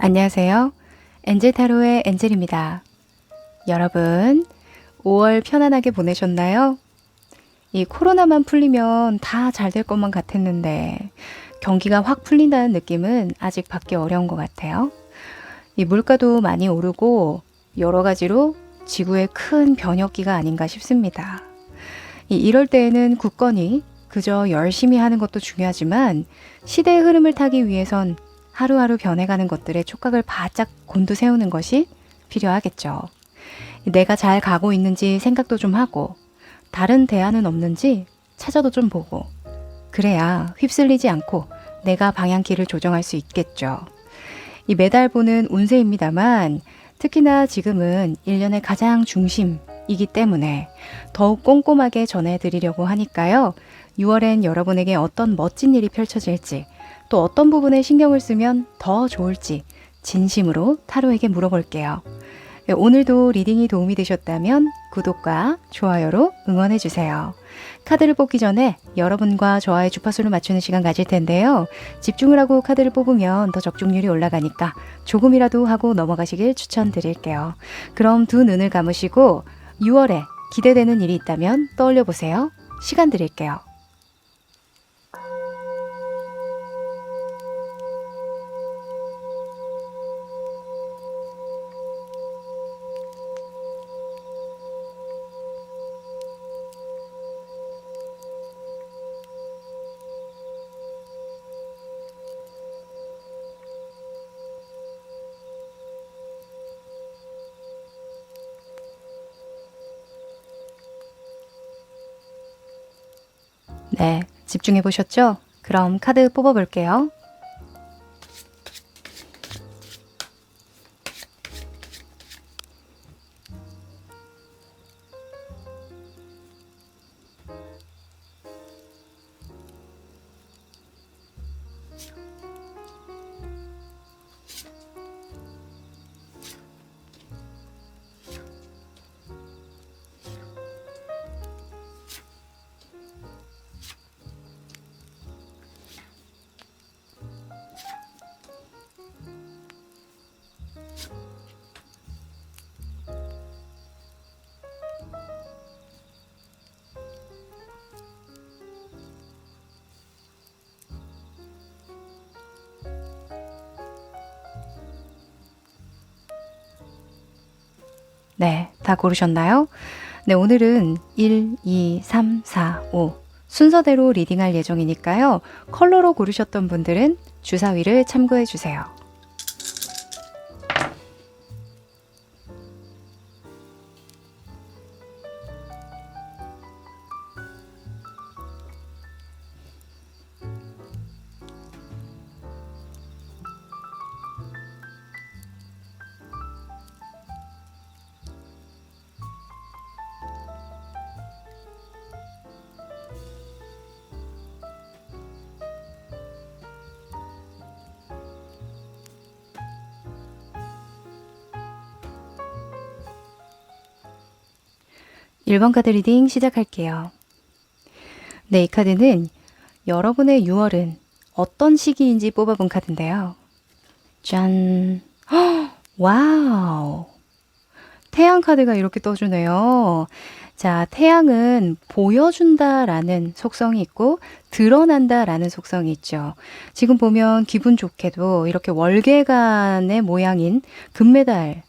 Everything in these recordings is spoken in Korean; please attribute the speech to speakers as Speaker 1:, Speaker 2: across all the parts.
Speaker 1: 안녕하세요. 엔젤 타로의 엔젤입니다. 여러분, 5월 편안하게 보내셨나요? 이 코로나만 풀리면 다 잘 될 것만 같았는데 경기가 확 풀린다는 느낌은 아직 받기 어려운 것 같아요. 이 물가도 많이 오르고 여러 가지로 지구의 큰 변혁기가 아닌가 싶습니다. 이럴 때에는 굳건히 그저 열심히 하는 것도 중요하지만 시대의 흐름을 타기 위해선 하루하루 변해가는 것들의 촉각을 바짝 곤두세우는 것이 필요하겠죠. 내가 잘 가고 있는지 생각도 좀 하고 다른 대안은 없는지 찾아도 좀 보고 그래야 휩쓸리지 않고 내가 방향키를 조정할 수 있겠죠. 이 매달 보는 운세입니다만 특히나 지금은 1년의 가장 중심이기 때문에 더욱 꼼꼼하게 전해드리려고 하니까요. 6월엔 여러분에게 어떤 멋진 일이 펼쳐질지 또 어떤 부분에 신경을 쓰면 더 좋을지 진심으로 타로에게 물어볼게요. 오늘도 리딩이 도움이 되셨다면 구독과 좋아요로 응원해주세요. 카드를 뽑기 전에 여러분과 저와의 주파수를 맞추는 시간 가질 텐데요. 집중을 하고 카드를 뽑으면 더 적중률이 올라가니까 조금이라도 하고 넘어가시길 추천드릴게요. 그럼 두 눈을 감으시고 6월에 기대되는 일이 있다면 떠올려 보세요. 시간 드릴게요. 네, 집중해 보셨죠? 그럼 카드 뽑아 볼게요. 네, 다 고르셨나요? 네, 오늘은 1, 2, 3, 4, 5 순서대로 리딩할 예정이니까요. 컬러로 고르셨던 분들은 주사위를 참고해 주세요. 일 번 카드 리딩 시작할게요. 네, 이 카드는 여러분의 6월은 어떤 시기인지 뽑아본 카드인데요. 짠! 헉, 와우! 태양 카드가 이렇게 떠주네요. 자, 태양은 보여준다라는 속성이 있고 드러난다라는 속성이 있죠. 지금 보면 기분 좋게도 이렇게 월계관의 모양인 금메달의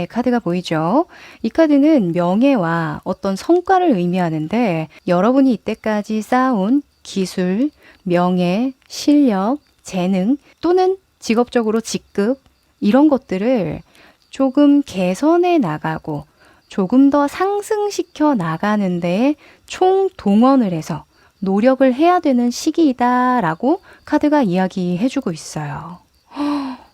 Speaker 1: 카드가 보이죠. 이 카드는 명예와 어떤 성과를 의미하는데 여러분이 이때까지 쌓아온 기술, 명예, 실력, 재능 또는 직업적으로 직급 이런 것들을 조금 개선해 나가고 조금 더 상승시켜 나가는 데에 총동원을 해서 노력을 해야 되는 시기이다라고 카드가 이야기해주고 있어요.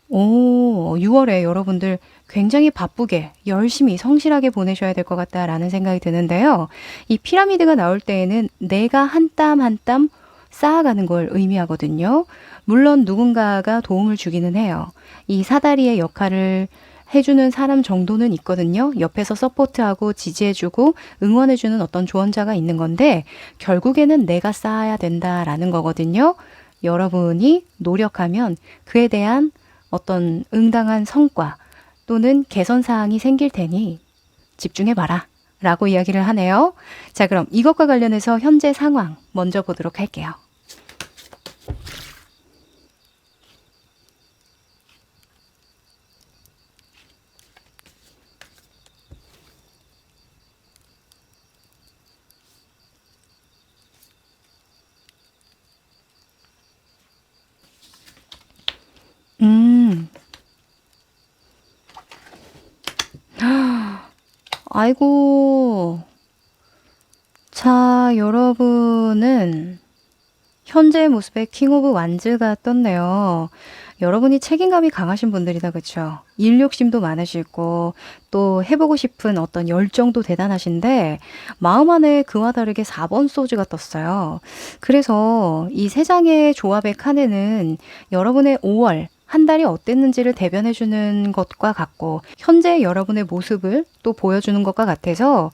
Speaker 1: 오, 6월에 여러분들 굉장히 바쁘게 열심히 성실하게 보내셔야 될 것 같다라는 생각이 드는데요. 이 피라미드가 나올 때에는 내가 한 땀 한 땀 쌓아가는 걸 의미하거든요. 물론 누군가가 도움을 주기는 해요. 이 사다리의 역할을 해주는 사람 정도는 있거든요. 옆에서 서포트하고 지지해주고 응원해주는 어떤 조언자가 있는 건데 결국에는 내가 쌓아야 된다라는 거거든요. 여러분이 노력하면 그에 대한 어떤 응당한 성과 또는 개선 사항이 생길 테니 집중해봐라 라고 이야기를 하네요. 자, 그럼 이것과 관련해서 현재 상황 먼저 보도록 할게요. 음, 아이고. 자, 여러분은 현재의 모습에 킹 오브 완즈가 떴네요. 여러분이 책임감이 강하신 분들이다, 그쵸? 일 욕심도 많으시고, 또 해보고 싶은 어떤 열정도 대단하신데, 마음 안에 그와 다르게 4번 소즈가 떴어요. 그래서 이 세 장의 조합의 카드는 여러분의 5월, 한 달이 어땠는지를 대변해주는 것과 같고, 현재 여러분의 모습을 또 보여주는 것과 같아서,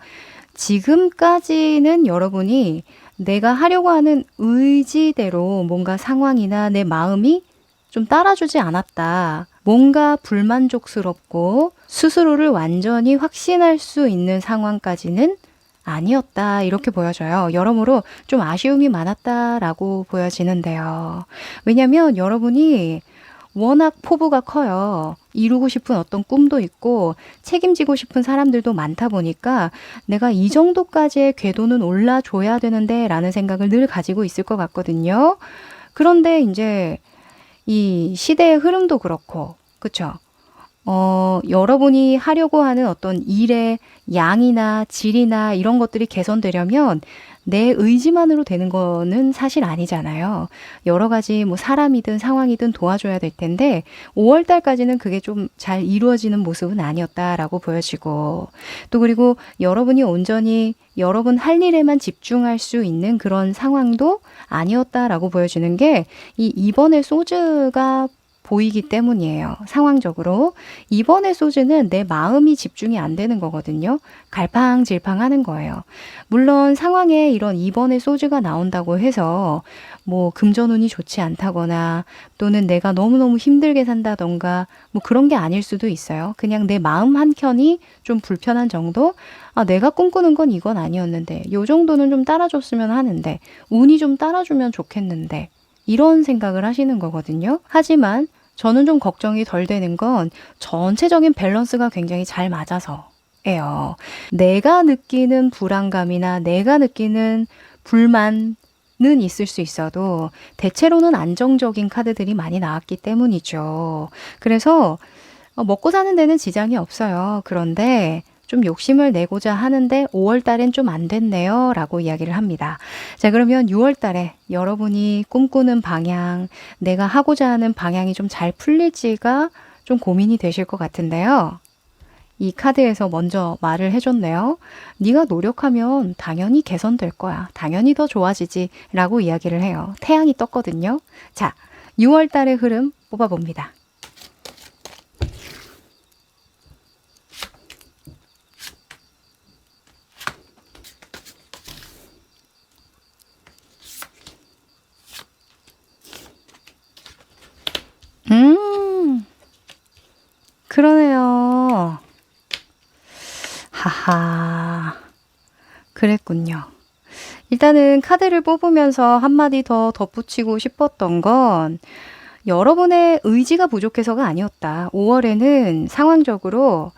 Speaker 1: 지금까지는 여러분이 내가 하려고 하는 의지대로 뭔가 상황이나 내 마음이 좀 따라주지 않았다. 뭔가 불만족스럽고 스스로를 완전히 확신할 수 있는 상황까지는 아니었다. 이렇게 보여져요. 여러모로 좀 아쉬움이 많았다라고 보여지는데요. 왜냐면 여러분이 워낙 포부가 커요. 이루고 싶은 어떤 꿈도 있고 책임지고 싶은 사람들도 많다 보니까 내가 이 정도까지의 궤도는 올라줘야 되는데 라는 생각을 늘 가지고 있을 것 같거든요. 그런데 이제 이 시대의 흐름도 그렇고, 그쵸? 여러분이 하려고 하는 어떤 일의 양이나 질이나 이런 것들이 개선되려면 내 의지만으로 되는 거는 사실 아니잖아요. 여러 가지 뭐 사람이든 상황이든 도와줘야 될 텐데 5월 달까지는 그게 좀 잘 이루어지는 모습은 아니었다라고 보여지고 또 그리고 여러분이 온전히 여러분 할 일에만 집중할 수 있는 그런 상황도 아니었다라고 보여지는 게 이 이번의 소즈가 보이기 때문이에요. 상황적으로. 이번의 소즈는 내 마음이 집중이 안 되는 거거든요. 갈팡질팡 하는 거예요. 물론 상황에 이런 이번의 소즈가 나온다고 해서 뭐 금전운이 좋지 않다거나 또는 내가 너무너무 힘들게 산다던가 뭐 그런 게 아닐 수도 있어요. 그냥 내 마음 한켠이 좀 불편한 정도? 아, 내가 꿈꾸는 건 이건 아니었는데 요 정도는 좀 따라줬으면 하는데 운이 좀 따라주면 좋겠는데 이런 생각을 하시는 거거든요. 하지만 저는 좀 걱정이 덜 되는 건 전체적인 밸런스가 굉장히 잘 맞아서예요. 내가 느끼는 불안감이나 내가 느끼는 불만은 있을 수 있어도 대체로는 안정적인 카드들이 많이 나왔기 때문이죠. 그래서 먹고 사는 데는 지장이 없어요. 그런데 좀 욕심을 내고자 하는데 5월 달엔 좀 안 됐네요. 라고 이야기를 합니다. 자, 그러면 6월 달에 여러분이 꿈꾸는 방향, 내가 하고자 하는 방향이 좀 잘 풀릴지가 좀 고민이 되실 것 같은데요. 이 카드에서 먼저 말을 해줬네요. 네가 노력하면 당연히 개선될 거야. 당연히 더 좋아지지. 라고 이야기를 해요. 태양이 떴거든요. 자, 6월 달의 흐름 뽑아봅니다. 그러네요. 하하. 그랬군요. 일단은 카드를 뽑으면서 한마디 더 덧붙이고 싶었던 건 여러분의 의지가 부족해서가 아니었다. 5월에는 상황적으로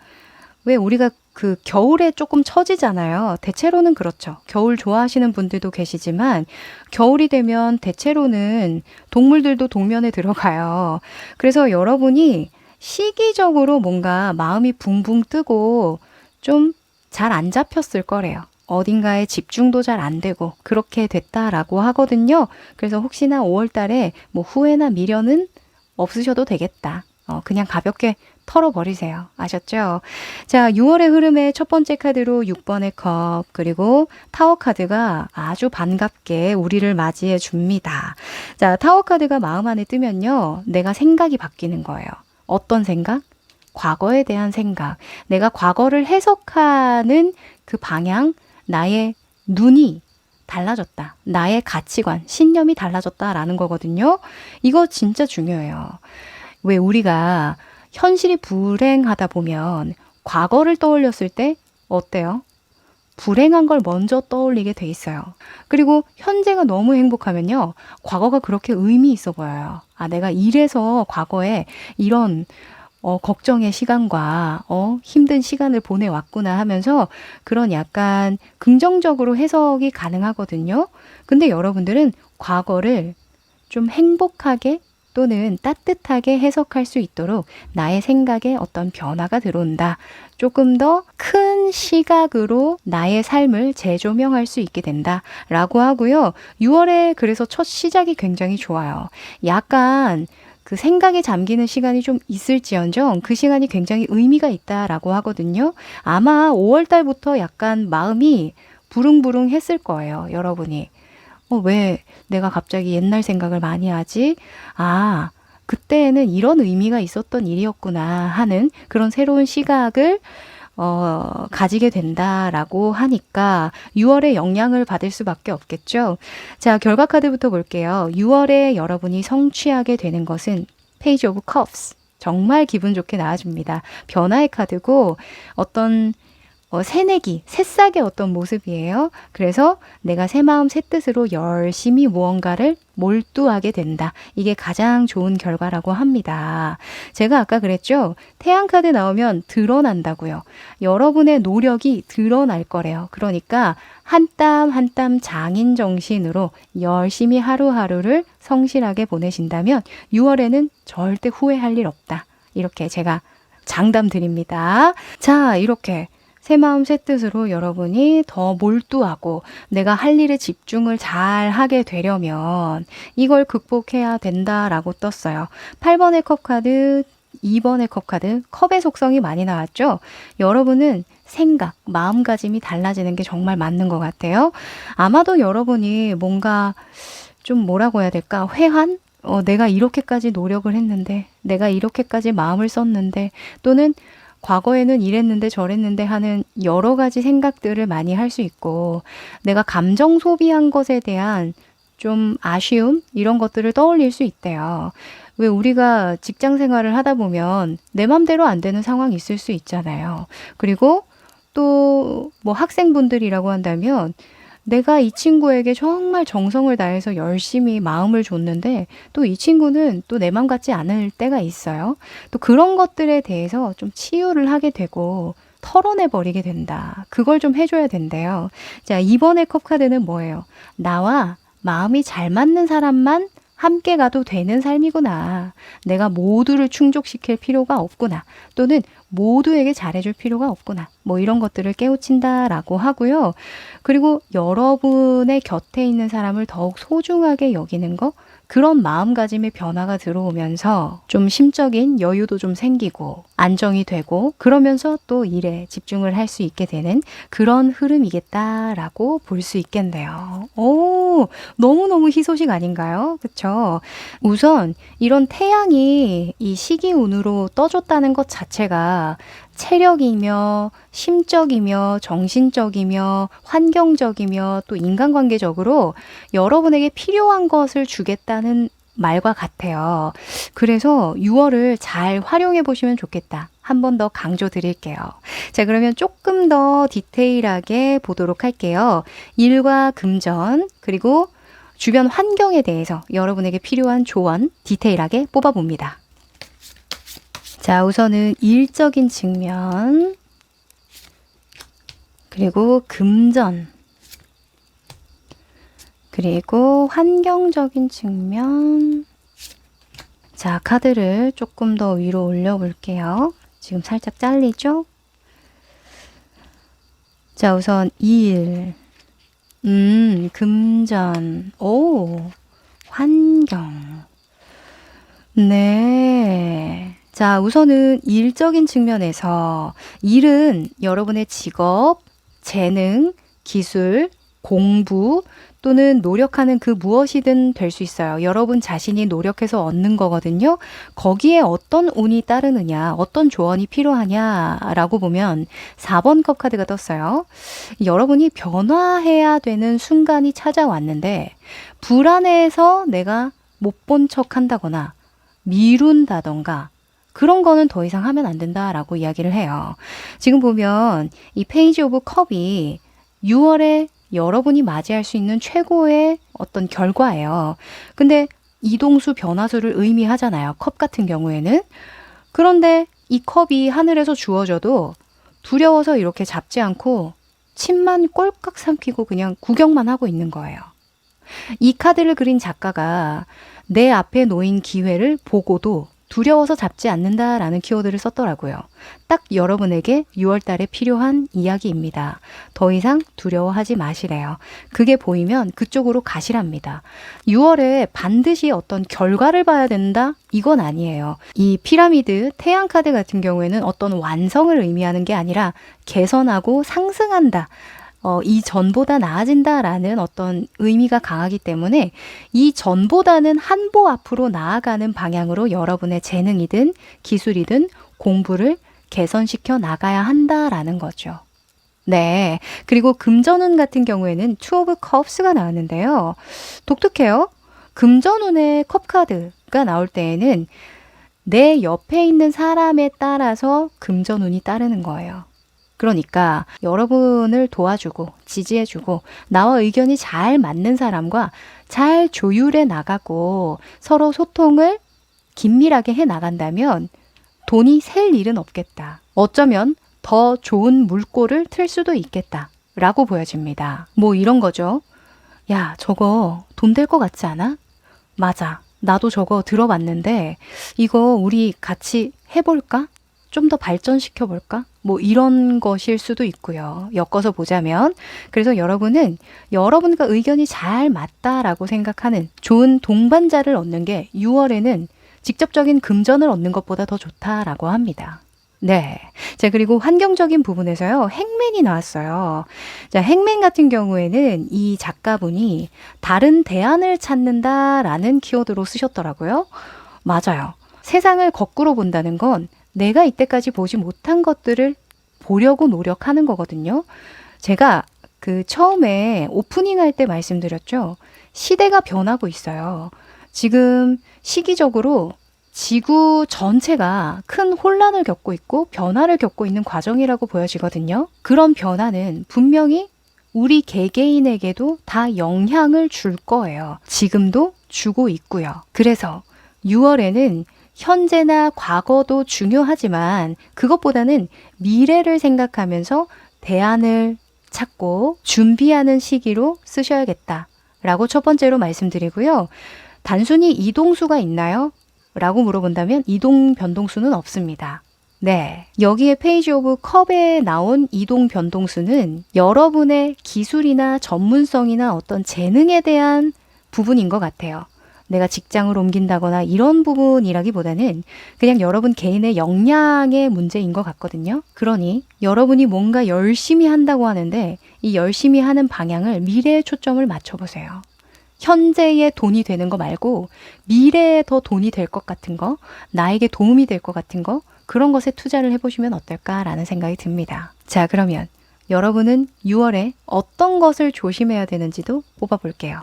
Speaker 1: 왜 우리가 그 겨울에 조금 처지잖아요. 대체로는 그렇죠. 겨울 좋아하시는 분들도 계시지만 겨울이 되면 대체로는 동물들도 동면에 들어가요. 그래서 여러분이 시기적으로 뭔가 마음이 붕붕 뜨고 좀 잘 안 잡혔을 거래요. 어딘가에 집중도 잘 안 되고 그렇게 됐다라고 하거든요. 그래서 혹시나 5월 달에 뭐 후회나 미련은 없으셔도 되겠다. 그냥 가볍게 털어버리세요. 아셨죠? 자, 6월의 흐름의 첫 번째 카드로 6번의 컵, 그리고 타워 카드가 아주 반갑게 우리를 맞이해 줍니다. 자, 타워 카드가 마음 안에 뜨면요. 내가 생각이 바뀌는 거예요. 어떤 생각? 과거에 대한 생각. 내가 과거를 해석하는 그 방향, 나의 눈이 달라졌다. 나의 가치관, 신념이 달라졌다라는 거거든요. 이거 진짜 중요해요. 왜 우리가 현실이 불행하다 보면 과거를 떠올렸을 때 어때요? 불행한 걸 먼저 떠올리게 돼 있어요. 그리고 현재가 너무 행복하면요. 과거가 그렇게 의미 있어 보여요. 아, 내가 이래서 과거에 이런 걱정의 시간과 힘든 시간을 보내왔구나 하면서 그런 약간 긍정적으로 해석이 가능하거든요. 근데 여러분들은 과거를 좀 행복하게 또는 따뜻하게 해석할 수 있도록 나의 생각에 어떤 변화가 들어온다. 조금 더 큰 시각으로 나의 삶을 재조명할 수 있게 된다. 라고 하고요. 6월에 그래서 첫 시작이 굉장히 좋아요. 약간 그 생각에 잠기는 시간이 좀 있을지언정 그 시간이 굉장히 의미가 있다라고 하거든요. 아마 5월 달부터 약간 마음이 부릉부릉 했을 거예요. 여러분이. 왜 내가 갑자기 옛날 생각을 많이 하지? 아, 그때에는 이런 의미가 있었던 일이었구나 하는 그런 새로운 시각을 가지게 된다라고 하니까 6월에 영향을 받을 수밖에 없겠죠. 자, 결과 카드부터 볼게요. 6월에 여러분이 성취하게 되는 것은 페이지 오브 컵스. 정말 기분 좋게 나와줍니다. 변화의 카드고 어떤 새내기, 새싹의 어떤 모습이에요. 그래서 내가 새 마음 새 뜻으로 열심히 무언가를 몰두하게 된다. 이게 가장 좋은 결과라고 합니다. 제가 아까 그랬죠? 태양 카드 나오면 드러난다고요. 여러분의 노력이 드러날 거래요. 그러니까 한 땀 한 땀 장인 정신으로 열심히 하루하루를 성실하게 보내신다면 6월에는 절대 후회할 일 없다. 이렇게 제가 장담 드립니다. 자, 이렇게 새 마음 새 뜻으로 여러분이 더 몰두하고 내가 할 일에 집중을 잘 하게 되려면 이걸 극복해야 된다라고 떴어요. 8번의 컵 카드, 2번의 컵 카드, 컵의 속성이 많이 나왔죠? 여러분은 생각, 마음가짐이 달라지는 게 정말 맞는 것 같아요. 아마도 여러분이 뭔가 좀 뭐라고 해야 될까? 회한? 내가 이렇게까지 노력을 했는데, 내가 이렇게까지 마음을 썼는데, 또는 과거에는 이랬는데 저랬는데 하는 여러 가지 생각들을 많이 할 수 있고 내가 감정 소비한 것에 대한 좀 아쉬움 이런 것들을 떠올릴 수 있대요. 왜 우리가 직장 생활을 하다 보면 내 맘대로 안 되는 상황이 있을 수 있잖아요. 그리고 또 뭐 학생분들이라고 한다면 내가 이 친구에게 정말 정성을 다해서 열심히 마음을 줬는데 또 이 친구는 또 내 맘 같지 않을 때가 있어요. 또 그런 것들에 대해서 좀 치유를 하게 되고 털어내 버리게 된다. 그걸 좀 해줘야 된대요. 자, 이번의 컵 카드는 뭐예요? 나와 마음이 잘 맞는 사람만 함께 가도 되는 삶이구나. 내가 모두를 충족시킬 필요가 없구나. 또는 모두에게 잘해줄 필요가 없구나. 뭐 이런 것들을 깨우친다라고 하고요. 그리고 여러분의 곁에 있는 사람을 더욱 소중하게 여기는 거, 그런 마음가짐의 변화가 들어오면서 좀 심적인 여유도 좀 생기고 안정이 되고 그러면서 또 일에 집중을 할 수 있게 되는 그런 흐름이겠다라고 볼 수 있겠네요. 오, 너무너무 희소식 아닌가요? 그쵸? 우선 이런 태양이 이 시기운으로 떠줬다는 것 자체가 체력이며 심적이며 정신적이며 환경적이며 또 인간관계적으로 여러분에게 필요한 것을 주겠다는 말과 같아요. 그래서 6월을 잘 활용해 보시면 좋겠다. 한 번 더 강조 드릴게요. 자, 그러면 조금 더 디테일하게 보도록 할게요. 일과 금전 그리고 주변 환경에 대해서 여러분에게 필요한 조언 디테일하게 뽑아봅니다. 자, 우선은 일적인 측면, 그리고 금전, 그리고 환경적인 측면. 자, 카드를 조금 더 위로 올려볼게요. 지금 살짝 잘리죠? 자, 우선 일, 금전, 환경. 네. 자, 우선은 일적인 측면에서 일은 여러분의 직업, 재능, 기술, 공부 또는 노력하는 그 무엇이든 될 수 있어요. 여러분 자신이 노력해서 얻는 거거든요. 거기에 어떤 운이 따르느냐, 어떤 조언이 필요하냐라고 보면 4번 컵 카드가 떴어요. 여러분이 변화해야 되는 순간이 찾아왔는데 불안해서 내가 못 본 척 한다거나 미룬다던가 그런 거는 더 이상 하면 안 된다라고 이야기를 해요. 지금 보면 이 페이지 오브 컵이 6월에 여러분이 맞이할 수 있는 최고의 어떤 결과예요. 근데 이동수 변화수를 의미하잖아요. 컵 같은 경우에는. 그런데 이 컵이 하늘에서 주어져도 두려워서 이렇게 잡지 않고 침만 꼴깍 삼키고 그냥 구경만 하고 있는 거예요. 이 카드를 그린 작가가 내 앞에 놓인 기회를 보고도 두려워서 잡지 않는다라는 키워드를 썼더라고요. 딱 여러분에게 6월 달에 필요한 이야기입니다. 더 이상 두려워하지 마시래요. 그게 보이면 그쪽으로 가시랍니다. 6월에 반드시 어떤 결과를 봐야 된다? 이건 아니에요. 이 피라미드 태양 카드 같은 경우에는 어떤 완성을 의미하는 게 아니라 개선하고 상승한다. 이전보다 나아진다라는 어떤 의미가 강하기 때문에 이전보다는 한 보 앞으로 나아가는 방향으로 여러분의 재능이든 기술이든 공부를 개선시켜 나가야 한다라는 거죠. 네. 그리고 금전운 같은 경우에는 투 오브 컵스가 나왔는데요. 독특해요. 금전운의 컵 카드가 나올 때에는 내 옆에 있는 사람에 따라서 금전운이 따르는 거예요. 그러니까 여러분을 도와주고 지지해주고 나와 의견이 잘 맞는 사람과 잘 조율해 나가고 서로 소통을 긴밀하게 해 나간다면 돈이 셀 일은 없겠다. 어쩌면 더 좋은 물꼬를 틀 수도 있겠다. 라고 보여집니다. 뭐 이런 거죠. 야, 저거 돈 될 것 같지 않아? 맞아. 나도 저거 들어봤는데 이거 우리 같이 해볼까? 좀 더 발전시켜 볼까? 뭐 이런 것일 수도 있고요. 엮어서 보자면. 그래서 여러분은 여러분과 의견이 잘 맞다라고 생각하는 좋은 동반자를 얻는 게 6월에는 직접적인 금전을 얻는 것보다 더 좋다라고 합니다. 네. 자, 그리고 환경적인 부분에서요. 행맨이 나왔어요. 자, 행맨 같은 경우에는 이 작가분이 다른 대안을 찾는다라는 키워드로 쓰셨더라고요. 맞아요. 세상을 거꾸로 본다는 건 내가 이때까지 보지 못한 것들을 보려고 노력하는 거거든요. 제가 그 처음에 오프닝 할 때 말씀드렸죠. 시대가 변하고 있어요. 지금 시기적으로 지구 전체가 큰 혼란을 겪고 있고 변화를 겪고 있는 과정이라고 보여지거든요. 그런 변화는 분명히 우리 개개인에게도 다 영향을 줄 거예요. 지금도 주고 있고요. 그래서 6월에는 현재나 과거도 중요하지만 그것보다는 미래를 생각하면서 대안을 찾고 준비하는 시기로 쓰셔야겠다라고 첫 번째로 말씀드리고요. 단순히 이동수가 있나요? 라고 물어본다면 이동 변동수는 없습니다. 네, 여기에 페이지 오브 컵에 나온 이동 변동수는 여러분의 기술이나 전문성이나 어떤 재능에 대한 부분인 것 같아요. 내가 직장을 옮긴다거나 이런 부분이라기보다는 그냥 여러분 개인의 역량의 문제인 것 같거든요. 그러니 여러분이 뭔가 열심히 한다고 하는데 이 열심히 하는 방향을 미래에 초점을 맞춰보세요. 현재의 돈이 되는 거 말고 미래에 더 돈이 될 것 같은 거, 나에게 도움이 될 것 같은 거, 그런 것에 투자를 해보시면 어떨까라는 생각이 듭니다. 자, 그러면 여러분은 6월에 어떤 것을 조심해야 되는지도 뽑아볼게요.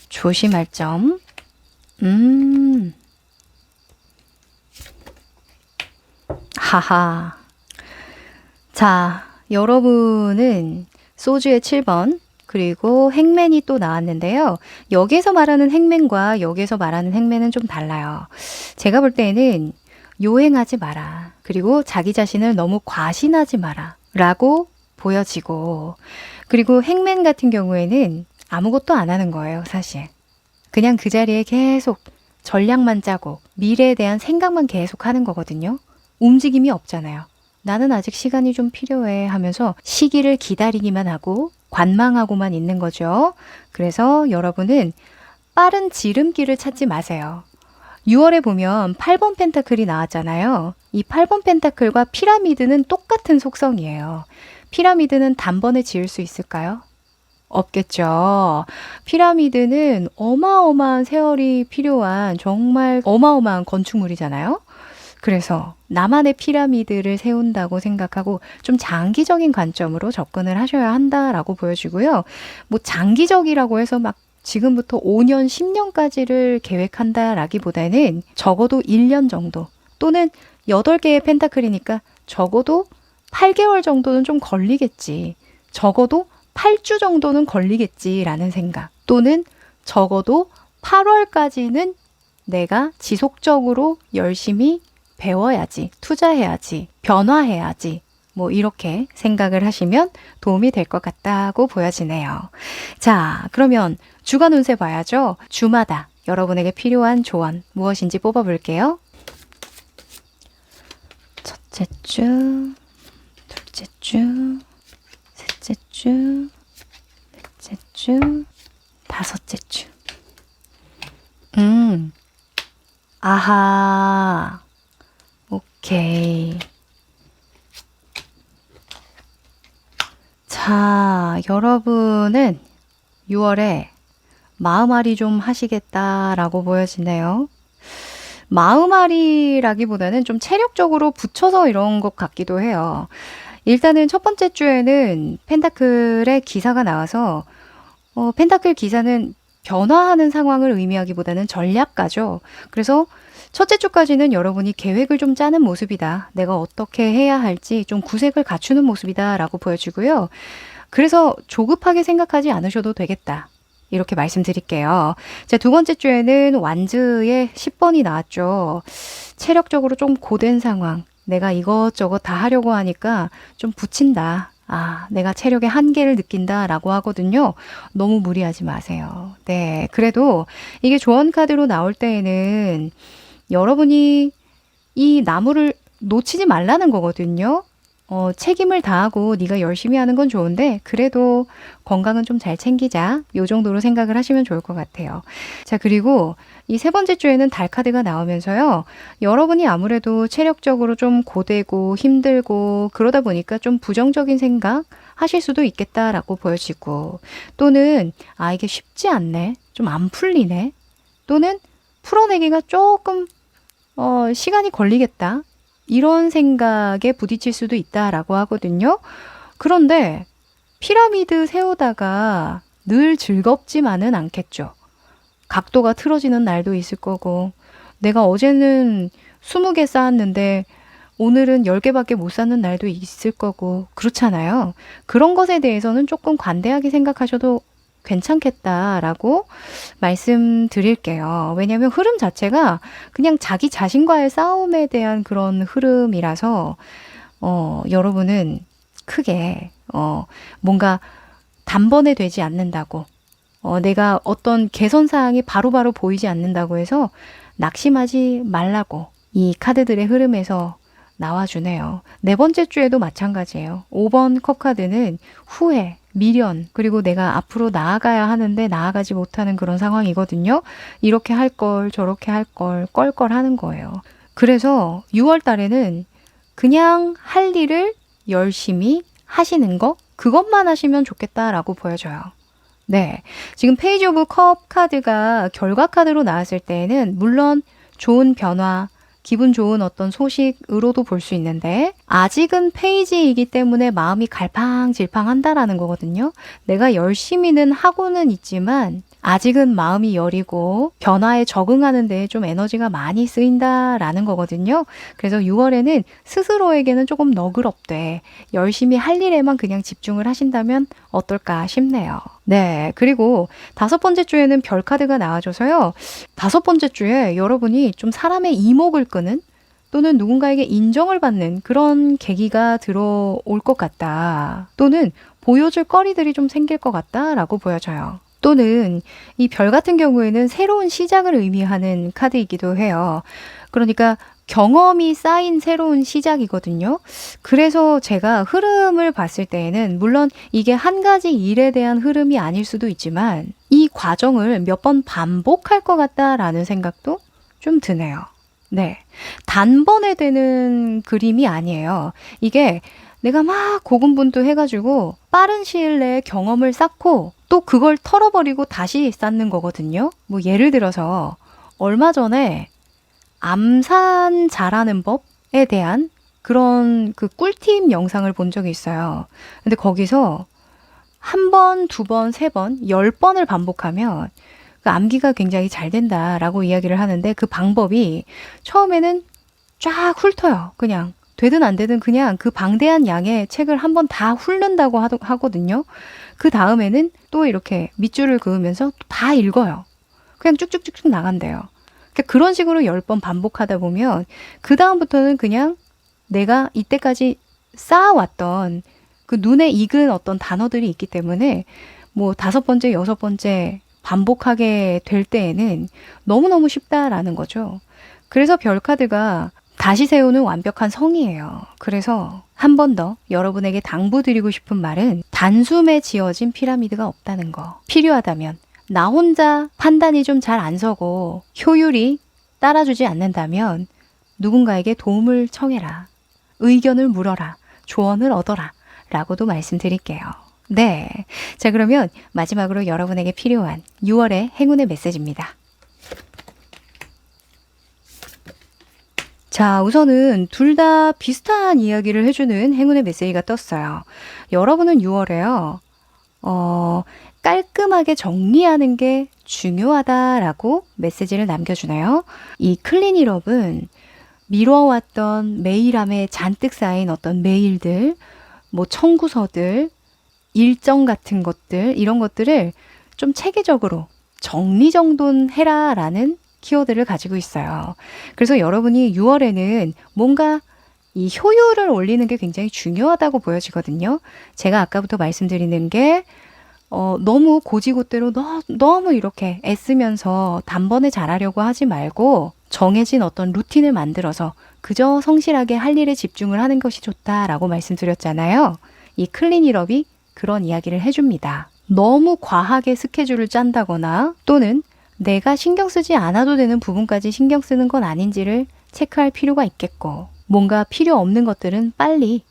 Speaker 1: 조심할 점. 하하. 자, 여러분은 소주의 7번, 그리고 행맨이 또 나왔는데요. 여기서 말하는 행맨과 여기서 말하는 행맨은 좀 달라요. 제가 볼 때는 요행하지 마라. 그리고 자기 자신을 너무 과신하지 마라. 라고 보여지고, 그리고 행맨 같은 경우에는 아무것도 안 하는 거예요, 사실. 그냥 그 자리에 계속 전략만 짜고 미래에 대한 생각만 계속 하는 거거든요. 움직임이 없잖아요. 나는 아직 시간이 좀 필요해 하면서 시기를 기다리기만 하고 관망하고만 있는 거죠. 그래서 여러분은 빠른 지름길을 찾지 마세요. 6월에 보면 8번 펜타클이 나왔잖아요. 이 8번 펜타클과 피라미드는 똑같은 속성이에요. 피라미드는 단번에 지을 수 있을까요? 없겠죠. 피라미드는 어마어마한 세월이 필요한 정말 어마어마한 건축물이잖아요. 그래서 나만의 피라미드를 세운다고 생각하고 좀 장기적인 관점으로 접근을 하셔야 한다라고 보여지고요. 뭐 장기적이라고 해서 막 지금부터 5년, 10년까지를 계획한다라기보다는 적어도 1년 정도 또는 8개의 펜타클이니까 적어도 8개월 정도는 좀 걸리겠지. 적어도 8주 정도는 걸리겠지라는 생각. 또는 적어도 8월까지는 내가 지속적으로 열심히 배워야지, 투자해야지, 변화해야지. 뭐 이렇게 생각을 하시면 도움이 될 것 같다고 보여지네요. 자, 그러면 주간 운세 봐야죠. 주마다 여러분에게 필요한 조언 무엇인지 뽑아볼게요. 첫째 주, 둘째 주, 셋째 주, 넷째 주, 다섯째 주. 아하, 오케이. 자, 여러분은 6월에 마음앓이 좀 하시겠다라고 보여지네요. 마음앓이라기보다는 좀 체력적으로 붙여서 이런 것 같기도 해요. 일단은 첫 번째 주에는 펜타클의 기사가 나와서 펜타클 기사는 변화하는 상황을 의미하기보다는 전략가죠. 그래서 첫째 주까지는 여러분이 계획을 좀 짜는 모습이다. 내가 어떻게 해야 할지 좀 구색을 갖추는 모습이다 라고 보여지고요. 그래서 조급하게 생각하지 않으셔도 되겠다. 이렇게 말씀드릴게요. 자, 두 번째 주에는 완즈의 10번이 나왔죠. 체력적으로 좀 고된 상황. 내가 이것저것 다 하려고 하니까 좀 부친다. 아, 내가 체력의 한계를 느낀다 라고 하거든요. 너무 무리하지 마세요. 네, 그래도 이게 조언 카드로 나올 때에는 여러분이 이 나무를 놓치지 말라는 거거든요. 책임을 다하고 네가 열심히 하는 건 좋은데 그래도 건강은 좀 잘 챙기자. 요 정도로 생각을 하시면 좋을 것 같아요. 자, 그리고 이 세 번째 주에는 달 카드가 나오면서요. 여러분이 아무래도 체력적으로 좀 고되고 힘들고 그러다 보니까 좀 부정적인 생각 하실 수도 있겠다라고 보여지고 또는 아, 이게 쉽지 않네. 좀 안 풀리네. 또는 풀어내기가 조금 시간이 걸리겠다. 이런 생각에 부딪힐 수도 있다라고 하거든요. 그런데 피라미드 세우다가 늘 즐겁지만은 않겠죠. 각도가 틀어지는 날도 있을 거고 내가 어제는 20개 쌓았는데 오늘은 10개밖에 못 쌓는 날도 있을 거고 그렇잖아요. 그런 것에 대해서는 조금 관대하게 생각하셔도 괜찮겠다라고 말씀드릴게요. 왜냐하면 흐름 자체가 그냥 자기 자신과의 싸움에 대한 그런 흐름이라서 여러분은 크게 뭔가 단번에 되지 않는다고 내가 어떤 개선 사항이 바로바로 보이지 않는다고 해서 낙심하지 말라고 이 카드들의 흐름에서 나와주네요. 네 번째 주에도 마찬가지예요. 5번 컵 카드는 후회, 미련, 그리고 내가 앞으로 나아가야 하는데 나아가지 못하는 그런 상황이거든요. 이렇게 할 걸, 저렇게 할 걸, 껄껄 하는 거예요. 그래서 6월 달에는 그냥 할 일을 열심히 하시는 거, 그것만 하시면 좋겠다라고 보여져요. 네. 지금 페이지 오브 컵 카드가 결과 카드로 나왔을 때에는 물론 좋은 변화, 기분 좋은 어떤 소식으로도 볼 수 있는데 아직은 페이지이기 때문에 마음이 갈팡질팡한다라는 거거든요. 내가 열심히는 하고는 있지만 아직은 마음이 여리고 변화에 적응하는 데에 좀 에너지가 많이 쓰인다라는 거거든요. 그래서 6월에는 스스로에게는 조금 너그럽되 열심히 할 일에만 그냥 집중을 하신다면 어떨까 싶네요. 네, 그리고 다섯 번째 주에는 별 카드가 나와줘서요. 다섯 번째 주에 여러분이 좀 사람의 이목을 끄는 또는 누군가에게 인정을 받는 그런 계기가 들어올 것 같다. 또는 보여줄 거리들이 좀 생길 것 같다라고 보여져요. 또는 이 별 같은 경우에는 새로운 시작을 의미하는 카드이기도 해요. 그러니까 경험이 쌓인 새로운 시작이거든요. 그래서 제가 흐름을 봤을 때에는 물론 이게 한 가지 일에 대한 흐름이 아닐 수도 있지만 이 과정을 몇 번 반복할 것 같다라는 생각도 좀 드네요. 네. 단번에 되는 그림이 아니에요. 이게 내가 막 고군분투해가지고 빠른 시일 내에 경험을 쌓고 또 그걸 털어버리고 다시 쌓는 거거든요. 뭐 예를 들어서 얼마 전에 암산 잘하는 법에 대한 그런 그 꿀팁 영상을 본 적이 있어요. 근데 거기서 한 번, 두 번, 세 번, 10번을 반복하면 그 암기가 굉장히 잘 된다라고 이야기를 하는데 그 방법이 처음에는 쫙 훑어요. 그냥 되든 안 되든 그냥 그 방대한 양의 책을 한번 다 훑는다고 하거든요. 그 다음에는 또 이렇게 밑줄을 그으면서 다 읽어요. 그냥 쭉쭉쭉쭉 나간대요. 그러니까 그런 식으로 10번 반복하다 보면 그 다음부터는 그냥 내가 이때까지 쌓아왔던 그 눈에 익은 어떤 단어들이 있기 때문에 뭐 5번째, 6번째 반복하게 될 때에는 너무너무 쉽다라는 거죠. 그래서 별카드가 다시 세우는 완벽한 성이에요. 그래서 한 번 더 여러분에게 당부드리고 싶은 말은 단숨에 지어진 피라미드가 없다는 거. 필요하다면 나 혼자 판단이 좀 잘 안 서고 효율이 따라주지 않는다면 누군가에게 도움을 청해라. 의견을 물어라. 조언을 얻어라. 라고도 말씀드릴게요. 네. 자, 그러면 마지막으로 여러분에게 필요한 6월의 행운의 메시지입니다. 자, 우선은 둘 다 비슷한 이야기를 해주는 행운의 메시지가 떴어요. 여러분은 6월에요. 깔끔하게 정리하는 게 중요하다라고 메시지를 남겨주네요. 이 클린일업은 미뤄왔던 메일함에 잔뜩 쌓인 어떤 메일들, 뭐 청구서들, 일정 같은 것들, 이런 것들을 좀 체계적으로 정리정돈해라라는 키워드를 가지고 있어요. 그래서 여러분이 6월에는 뭔가 이 효율을 올리는 게 굉장히 중요하다고 보여지거든요. 제가 아까부터 말씀드리는 게 너무 고지고대로 너무 이렇게 애쓰면서 단번에 잘하려고 하지 말고 정해진 어떤 루틴을 만들어서 그저 성실하게 할 일에 집중을 하는 것이 좋다라고 말씀드렸잖아요. 이 클린일업이 그런 이야기를 해줍니다. 너무 과하게 스케줄을 짠다거나 또는 내가 신경 쓰지 않아도 되는 부분까지 신경 쓰는 건 아닌지를 체크할 필요가 있겠고 뭔가 필요 없는 것들은 빨리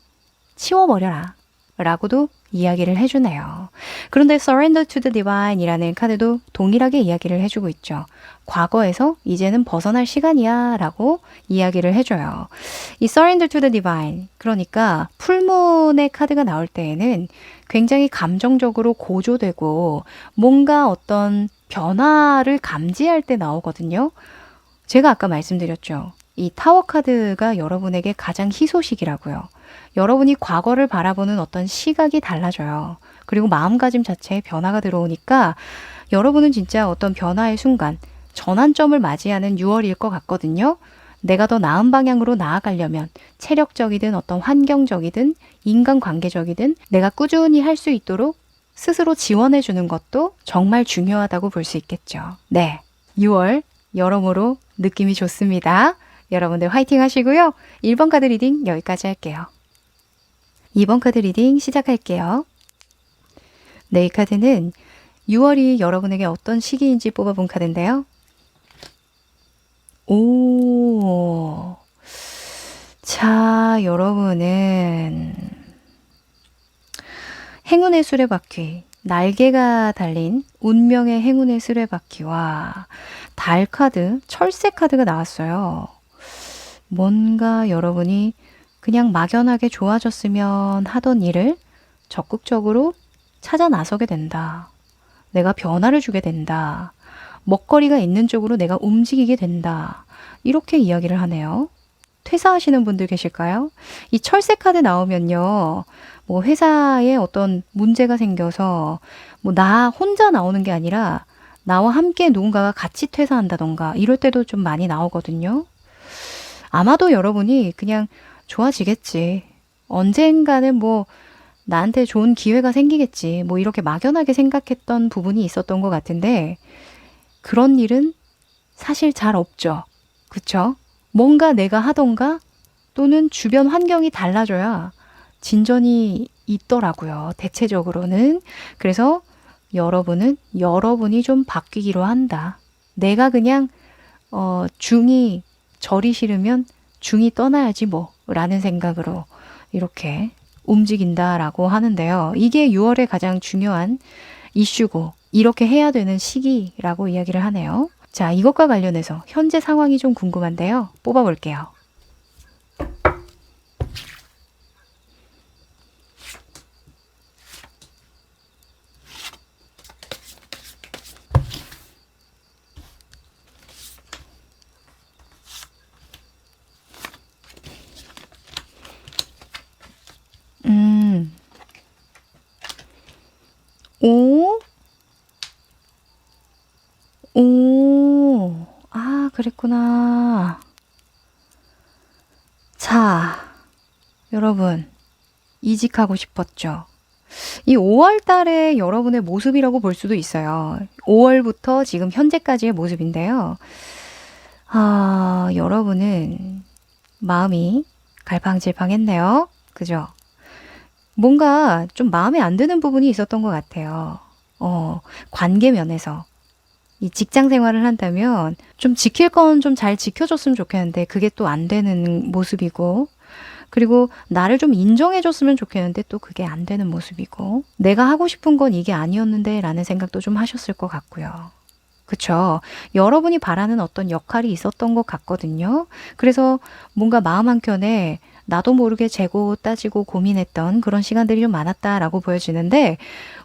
Speaker 1: 치워버려라 라고도 이야기를 해주네요. 그런데 Surrender to the Divine 이라는 카드도 동일하게 이야기를 해주고 있죠. 과거에서 이제는 벗어날 시간이야 라고 이야기를 해줘요. 이 Surrender to the Divine, 그러니까 풀문의 카드가 나올 때에는 굉장히 감정적으로 고조되고 뭔가 어떤 변화를 감지할 때 나오거든요. 제가 아까 말씀드렸죠. 이 타워 카드가 여러분에게 가장 희소식이라고요. 여러분이 과거를 바라보는 어떤 시각이 달라져요. 그리고 마음가짐 자체에 변화가 들어오니까 여러분은 진짜 어떤 변화의 순간, 전환점을 맞이하는 6월일 것 같거든요. 내가 더 나은 방향으로 나아가려면 체력적이든 어떤 환경적이든 인간관계적이든 내가 꾸준히 할 수 있도록 스스로 지원해 주는 것도 정말 중요하다고 볼 수 있겠죠. 네, 6월 여러모로 느낌이 좋습니다. 여러분들 화이팅 하시고요. 1번 카드 리딩 여기까지 할게요. 2번 카드 리딩 시작할게요. 네, 이 카드는 6월이 여러분에게 어떤 시기인지 뽑아본 카드인데요. 오, 자, 여러분은 행운의 수레바퀴, 날개가 달린 운명의 행운의 수레바퀴와 달 카드, 철새 카드가 나왔어요. 뭔가 여러분이 그냥 막연하게 좋아졌으면 하던 일을 적극적으로 찾아 나서게 된다. 내가 변화를 주게 된다. 먹거리가 있는 쪽으로 내가 움직이게 된다. 이렇게 이야기를 하네요. 퇴사하시는 분들 계실까요? 이 철새 카드 나오면요. 뭐 회사에 어떤 문제가 생겨서 뭐 나 혼자 나오는 게 아니라 나와 함께 누군가가 같이 퇴사한다던가 이럴 때도 좀 많이 나오거든요. 아마도 여러분이 그냥 좋아지겠지. 언젠가는 뭐 나한테 좋은 기회가 생기겠지. 뭐 이렇게 막연하게 생각했던 부분이 있었던 것 같은데 그런 일은 사실 잘 없죠. 그쵸? 뭔가 내가 하던가 또는 주변 환경이 달라져야 진전이 있더라고요. 대체적으로는. 그래서 여러분은 여러분이 좀 바뀌기로 한다. 내가 그냥 중이 절이 싫으면 중이 떠나야지 뭐 라는 생각으로 이렇게 움직인다라고 하는데요. 이게 6월의 가장 중요한 이슈고 이렇게 해야 되는 시기라고 이야기를 하네요. 자, 이것과 관련해서 현재 상황이 좀 궁금한데요. 뽑아볼게요. 그랬구나. 자, 여러분, 이직하고 싶었죠? 이 5월 달에 여러분의 모습이라고 볼 수도 있어요. 5월부터 지금 현재까지의 모습인데요. 여러분은 마음이 갈팡질팡했네요. 그죠? 뭔가 좀 마음에 안 드는 부분이 있었던 것 같아요. 관계 면에서. 이 직장 생활을 한다면 좀 지킬 건 좀 잘 지켜줬으면 좋겠는데 그게 또 안 되는 모습이고, 그리고 나를 좀 인정해줬으면 좋겠는데 또 그게 안 되는 모습이고, 내가 하고 싶은 건 이게 아니었는데 라는 생각도 좀 하셨을 것 같고요. 그쵸? 여러분이 바라는 어떤 역할이 있었던 것 같거든요. 그래서 뭔가 마음 한켠에 나도 모르게 재고 따지고 고민했던 그런 시간들이 좀 많았다라고 보여지는데,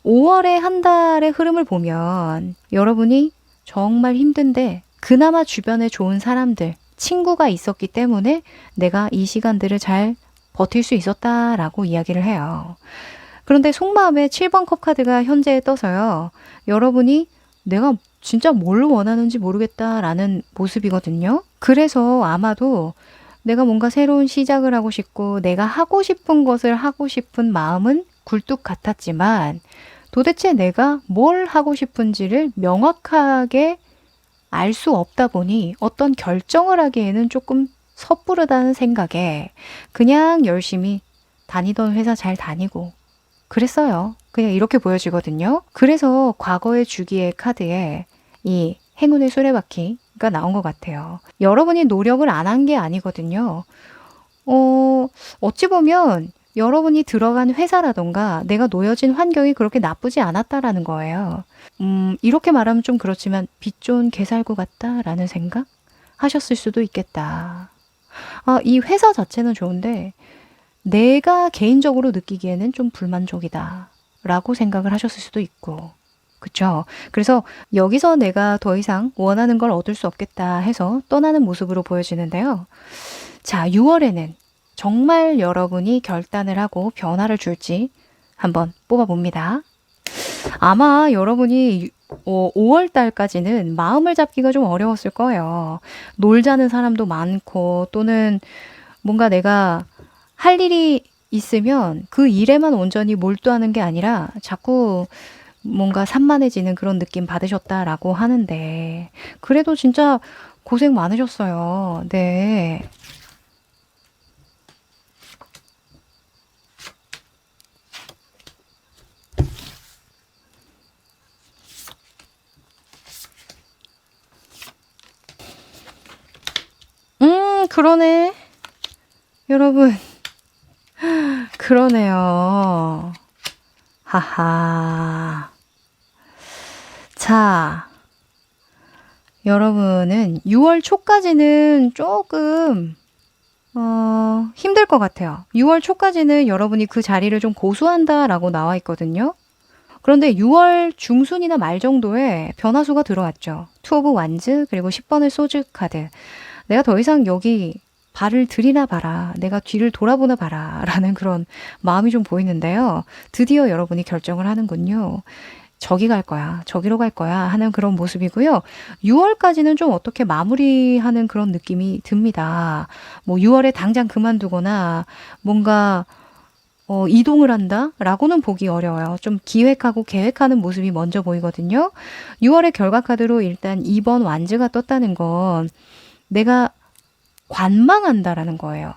Speaker 1: 5월의 한 달의 흐름을 보면 여러분이 정말 힘든데 그나마 주변에 좋은 사람들, 친구가 있었기 때문에 내가 이 시간들을 잘 버틸 수 있었다라고 이야기를 해요. 그런데 속마음에 7번 컵 카드가 현재에 떠서요. 여러분이 내가 진짜 뭘 원하는지 모르겠다라는 모습이거든요. 그래서 아마도 내가 뭔가 새로운 시작을 하고 싶고 내가 하고 싶은 것을 하고 싶은 마음은 굴뚝 같았지만 도대체 내가 뭘 하고 싶은지를 명확하게 알 수 없다 보니 어떤 결정을 하기에는 조금 섣부르다는 생각에 그냥 열심히 다니던 회사 잘 다니고 그랬어요. 그냥 이렇게 보여지거든요. 그래서 과거의 주기의 카드에 이 행운의 수레바퀴가 나온 것 같아요. 여러분이 노력을 안 한 게 아니거든요. 어찌 보면 여러분이 들어간 회사라던가 내가 놓여진 환경이 그렇게 나쁘지 않았다라는 거예요. 이렇게 말하면 좀 그렇지만 빚 좋은 개살구 같다라는 생각 하셨을 수도 있겠다. 이 회사 자체는 좋은데 내가 개인적으로 느끼기에는 좀 불만족이다 라고 생각을 하셨을 수도 있고, 그쵸? 그래서 여기서 내가 더 이상 원하는 걸 얻을 수 없겠다 해서 떠나는 모습으로 보여지는데요. 자, 6월에는 정말 여러분이 결단을 하고 변화를 줄지 한번 뽑아봅니다. 아마 여러분이 5월 달까지는 마음을 잡기가 좀 어려웠을 거예요. 놀자는 사람도 많고 또는 뭔가 내가 할 일이 있으면 그 일에만 온전히 몰두하는 게 아니라 자꾸 뭔가 산만해지는 그런 느낌 받으셨다라고 하는데, 그래도 진짜 고생 많으셨어요. 네. 그러네. 여러분, 그러네요. 하하. 자, 여러분은 6월 초까지는 조금 힘들 것 같아요. 6월 초까지는 여러분이 그 자리를 좀 고수한다라고 나와 있거든요. 그런데 6월 중순이나 말 정도에 변화수가 들어왔죠. 투 오브 완즈 그리고 10번의 소주 카드. 내가 더 이상 여기 발을 들이나 봐라. 내가 뒤를 돌아보나 봐라. 라는 그런 마음이 좀 보이는데요. 드디어 여러분이 결정을 하는군요. 저기 갈 거야. 저기로 갈 거야. 하는 그런 모습이고요. 6월까지는 좀 어떻게 마무리하는 그런 느낌이 듭니다. 뭐 6월에 당장 그만두거나 뭔가 이동을 한다? 라고는 보기 어려워요. 좀 기획하고 계획하는 모습이 먼저 보이거든요. 6월의 결과 카드로 일단 2번 완즈가 떴다는 건 내가 관망한다라는 거예요.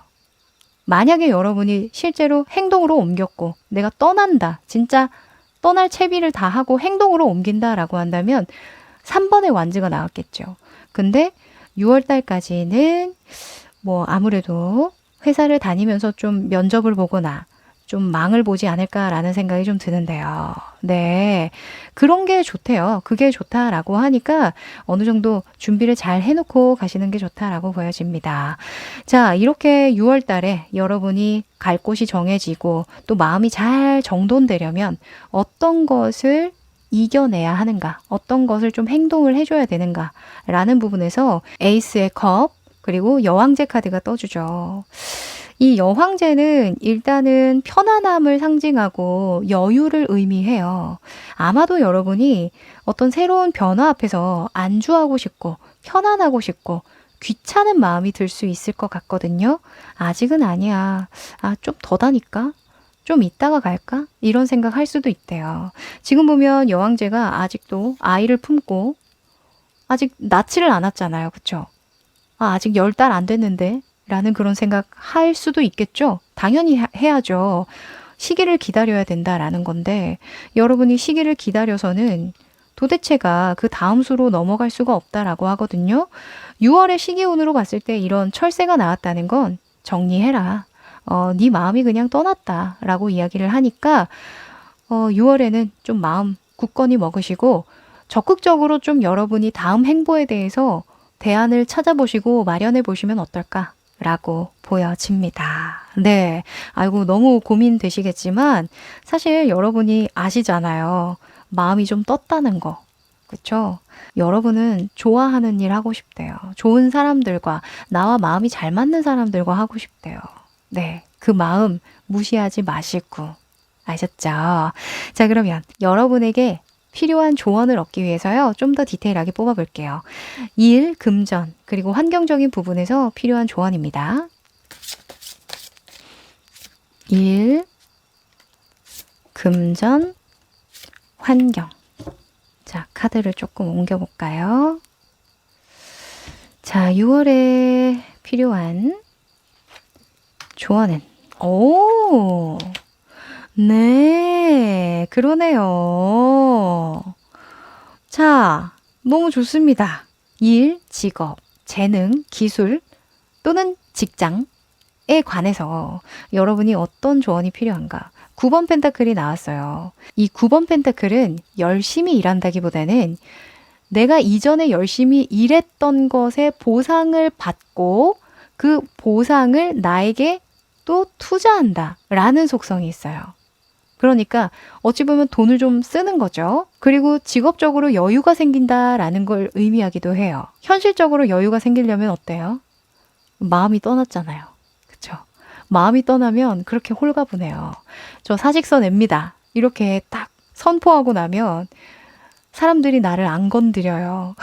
Speaker 1: 만약에 여러분이 실제로 행동으로 옮겼고 내가 떠난다. 진짜 떠날 채비를 다 하고 행동으로 옮긴다라고 한다면 3번의 완즈가 나왔겠죠. 근데 6월 달까지는 뭐 아무래도 회사를 다니면서 좀 면접을 보거나 좀 망을 보지 않을까라는 생각이 좀 드는데요. 네. 그런 게 좋대요. 그게 좋다라고 하니까 어느 정도 준비를 잘 해놓고 가시는 게 좋다라고 보여집니다. 자, 이렇게 6월 달에 여러분이 갈 곳이 정해지고 또 마음이 잘 정돈되려면 어떤 것을 이겨내야 하는가, 어떤 것을 좀 행동을 해줘야 되는가 라는 부분에서 에이스의 컵 그리고 여왕제 카드가 떠주죠. 이 여황제는 일단은 편안함을 상징하고 여유를 의미해요. 아마도 여러분이 어떤 새로운 변화 앞에서 안주하고 싶고 편안하고 싶고 귀찮은 마음이 들 수 있을 것 같거든요. 아직은 아니야. 아, 좀 더다니까? 좀 이따가 갈까? 이런 생각 할 수도 있대요. 지금 보면 여왕제가 아직도 아이를 품고 아직 낳지를 않았잖아요. 그쵸? 아, 아직 10달 안 됐는데? 라는 그런 생각 할 수도 있겠죠? 당연히 해야죠. 시기를 기다려야 된다라는 건데, 여러분이 시기를 기다려서는 도대체가 그 다음 수로 넘어갈 수가 없다라고 하거든요. 6월의 시기운으로 봤을 때 이런 철새가 나왔다는 건 정리해라. 네 마음이 그냥 떠났다라고 이야기를 하니까 6월에는 좀 마음 굳건히 먹으시고 적극적으로 좀 여러분이 다음 행보에 대해서 대안을 찾아보시고 마련해 보시면 어떨까라고 보여집니다. 네. 아이고, 너무 고민되시겠지만 사실 여러분이 아시잖아요. 마음이 좀 떴다는 거. 그쵸? 여러분은 좋아하는 일 하고 싶대요. 좋은 사람들과, 나와 마음이 잘 맞는 사람들과 하고 싶대요. 네. 그 마음 무시하지 마시고. 아셨죠? 자, 그러면 여러분에게 필요한 조언을 얻기 위해서요. 좀 더 디테일하게 뽑아볼게요. 일, 금전, 그리고 환경적인 부분에서 필요한 조언입니다. 일, 금전, 환경. 자, 카드를 조금 옮겨볼까요? 자, 6월에 필요한 조언은, 오, 네, 그러네요. 자, 너무 좋습니다. 일, 직업, 재능, 기술 또는 직장에 관해서 여러분이 어떤 조언이 필요한가? 9번 펜타클이 나왔어요. 이 9번 펜타클은 열심히 일한다기보다는 내가 이전에 열심히 일했던 것에 보상을 받고 그 보상을 나에게 또 투자한다 라는 속성이 있어요. 그러니까 어찌 보면 돈을 좀 쓰는 거죠. 그리고 직업적으로 여유가 생긴다라는 걸 의미하기도 해요. 현실적으로 여유가 생기려면 어때요? 마음이 떠났잖아요. 그쵸? 마음이 떠나면 그렇게 홀가분해요. 저 사직서 냅니다. 이렇게 딱 선포하고 나면 사람들이 나를 안 건드려요.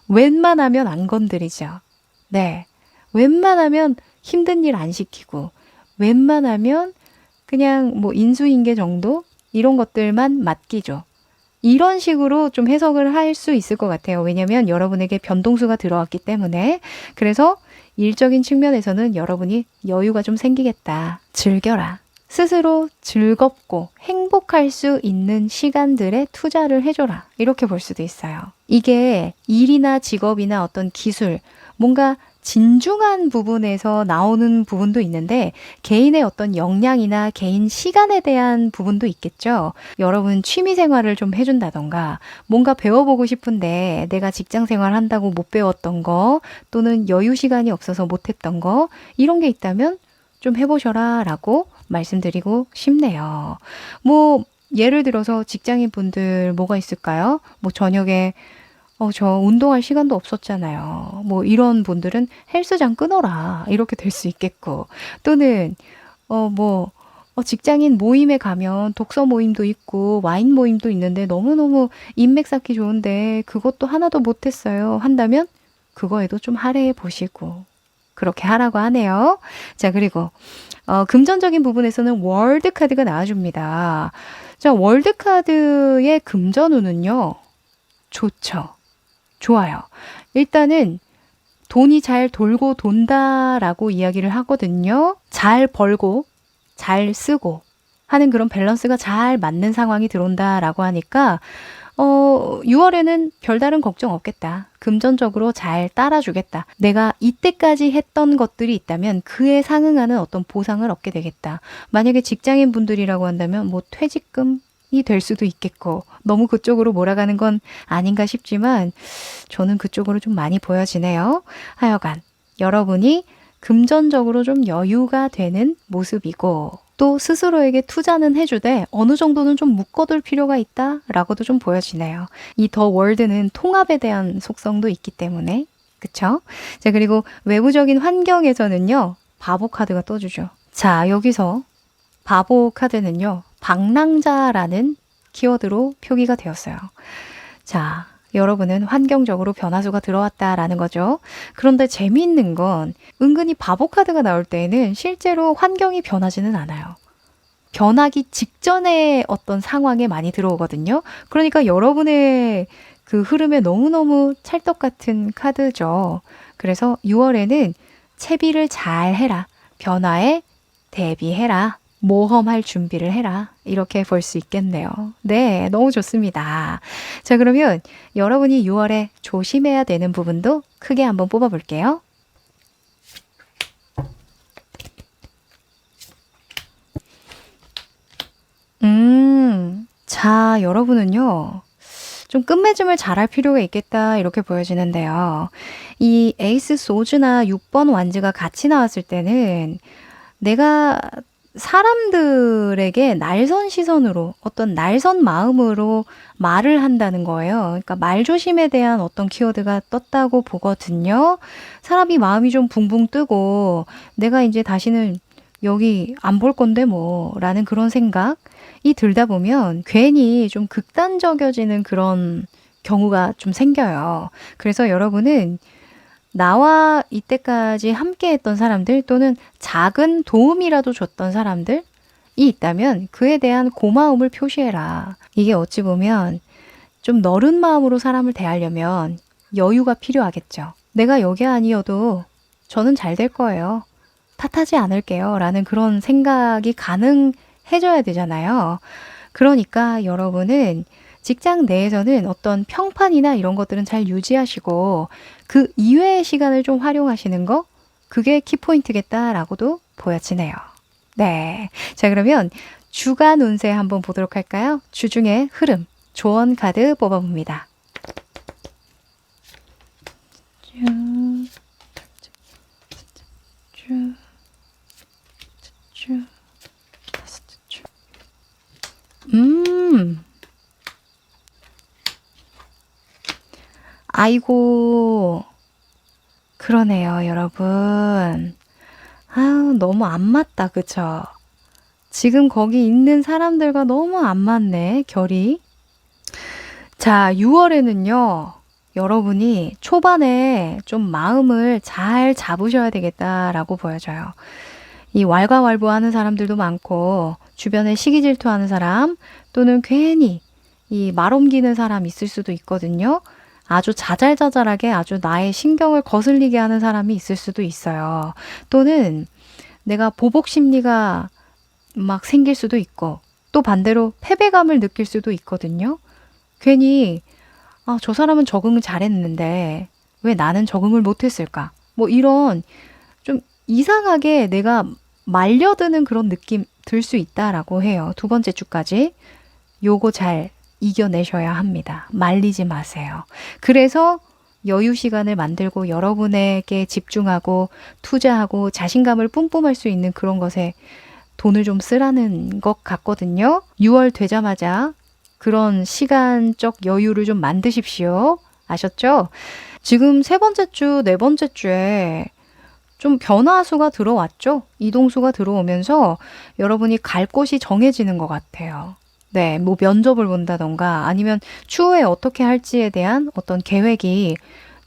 Speaker 1: 웬만하면 안 건드리죠. 네. 웬만하면 힘든 일 안 시키고, 웬만하면 그냥 뭐 인수인계 정도? 이런 것들만 맡기죠. 이런 식으로 좀 해석을 할 수 있을 것 같아요. 왜냐면 여러분에게 변동수가 들어왔기 때문에. 그래서 일적인 측면에서는 여러분이 여유가 좀 생기겠다. 즐겨라. 스스로 즐겁고 행복할 수 있는 시간들에 투자를 해줘라. 이렇게 볼 수도 있어요. 이게 일이나 직업이나 어떤 기술, 뭔가 진중한 부분에서 나오는 부분도 있는데 개인의 어떤 역량이나 개인 시간에 대한 부분도 있겠죠. 여러분 취미 생활을 좀 해준다던가 뭔가 배워보고 싶은데 내가 직장 생활 한다고 못 배웠던 거 또는 여유 시간이 없어서 못했던 거 이런 게 있다면 좀 해보셔라 라고 말씀드리고 싶네요. 뭐 예를 들어서 직장인 분들 뭐가 있을까요? 뭐 저녁에 저 운동할 시간도 없었잖아요. 뭐 이런 분들은 헬스장 끊어라. 이렇게 될 수 있겠고. 또는, 직장인 모임에 가면 독서 모임도 있고 와인 모임도 있는데 너무너무 인맥 쌓기 좋은데 그것도 하나도 못했어요. 한다면 그거에도 좀 할애해 보시고. 그렇게 하라고 하네요. 자, 그리고, 금전적인 부분에서는 월드 카드가 나와줍니다. 자, 월드 카드의 금전운은요. 좋죠. 좋아요. 일단은 돈이 잘 돌고 돈다라고 이야기를 하거든요. 잘 벌고 잘 쓰고 하는 그런 밸런스가 잘 맞는 상황이 들어온다라고 하니까 6월에는 별다른 걱정 없겠다. 금전적으로 잘 따라주겠다. 내가 이때까지 했던 것들이 있다면 그에 상응하는 어떤 보상을 얻게 되겠다. 만약에 직장인 분들이라고 한다면 뭐 퇴직금 이 될 수도 있겠고 너무 그쪽으로 몰아가는 건 아닌가 싶지만 저는 그쪽으로 좀 많이 보여지네요. 하여간 여러분이 금전적으로 좀 여유가 되는 모습이고 또 스스로에게 투자는 해주되 어느 정도는 좀 묶어둘 필요가 있다라고도 좀 보여지네요. 이 더 월드는 통합에 대한 속성도 있기 때문에 그쵸? 자, 그리고 외부적인 환경에서는요. 바보 카드가 떠주죠. 자, 여기서 바보 카드는요. 방랑자라는 키워드로 표기가 되었어요. 자, 여러분은 환경적으로 변화수가 들어왔다라는 거죠. 그런데 재미있는 건 은근히 바보 카드가 나올 때에는 실제로 환경이 변하지는 않아요. 변하기 직전의 어떤 상황에 많이 들어오거든요. 그러니까 여러분의 그 흐름에 너무너무 찰떡 같은 카드죠. 그래서 6월에는 채비를 잘 해라. 변화에 대비해라. 모험할 준비를 해라. 이렇게 볼 수 있겠네요. 네, 너무 좋습니다. 자, 그러면 여러분이 6월에 조심해야 되는 부분도 크게 한번 뽑아볼게요. 자, 여러분은요. 좀 끝맺음을 잘할 필요가 있겠다 이렇게 보여지는데요. 이 에이스 소즈나 6번 완즈가 같이 나왔을 때는 내가 사람들에게 날선 시선으로 어떤 날선 마음으로 말을 한다는 거예요. 그러니까 말조심에 대한 어떤 키워드가 떴다고 보거든요. 사람이 마음이 좀 붕붕 뜨고 내가 이제 다시는 여기 안 볼 건데 뭐 라는 그런 생각이 들다 보면 괜히 좀 극단적여지는 그런 경우가 좀 생겨요. 그래서 여러분은 나와 이때까지 함께 했던 사람들 또는 작은 도움이라도 줬던 사람들이 있다면 그에 대한 고마움을 표시해라. 이게 어찌 보면 좀 너른 마음으로 사람을 대하려면 여유가 필요하겠죠. 내가 여기 아니어도 저는 잘 될 거예요. 탓하지 않을게요. 라는 그런 생각이 가능해져야 되잖아요. 그러니까 여러분은 직장 내에서는 어떤 평판이나 이런 것들은 잘 유지하시고 그 이외의 시간을 좀 활용하시는 거 그게 키포인트겠다라고도 보여지네요. 네. 자, 그러면 주간 운세 한번 보도록 할까요? 주중의 흐름, 조언 카드 뽑아봅니다. 아이고, 그러네요, 여러분. 아유, 너무 안 맞다, 그쵸? 지금 거기 있는 사람들과 너무 안 맞네, 결이. 자, 6월에는요, 여러분이 초반에 좀 마음을 잘 잡으셔야 되겠다라고 보여져요. 이 왈가왈부하는 사람들도 많고, 주변에 시기 질투하는 사람, 또는 괜히 이 말 옮기는 사람 있을 수도 있거든요. 아주 자잘자잘하게 아주 나의 신경을 거슬리게 하는 사람이 있을 수도 있어요. 또는 내가 보복 심리가 막 생길 수도 있고, 또 반대로 패배감을 느낄 수도 있거든요. 괜히, 아, 저 사람은 적응을 잘했는데, 왜 나는 적응을 못했을까? 뭐 이런 좀 이상하게 내가 말려드는 그런 느낌 들 수 있다라고 해요. 두 번째 주까지. 요거 잘 이겨내셔야 합니다. 말리지 마세요. 그래서 여유 시간을 만들고 여러분에게 집중하고 투자하고 자신감을 뿜뿜할 수 있는 그런 것에 돈을 좀 쓰라는 것 같거든요. 6월 되자마자 그런 시간적 여유를 좀 만드십시오. 아셨죠? 지금 세 번째 주, 네 번째 주에 좀 변화수가 들어왔죠? 이동수가 들어오면서 여러분이 갈 곳이 정해지는 것 같아요. 네, 뭐 면접을 본다던가 아니면 추후에 어떻게 할지에 대한 어떤 계획이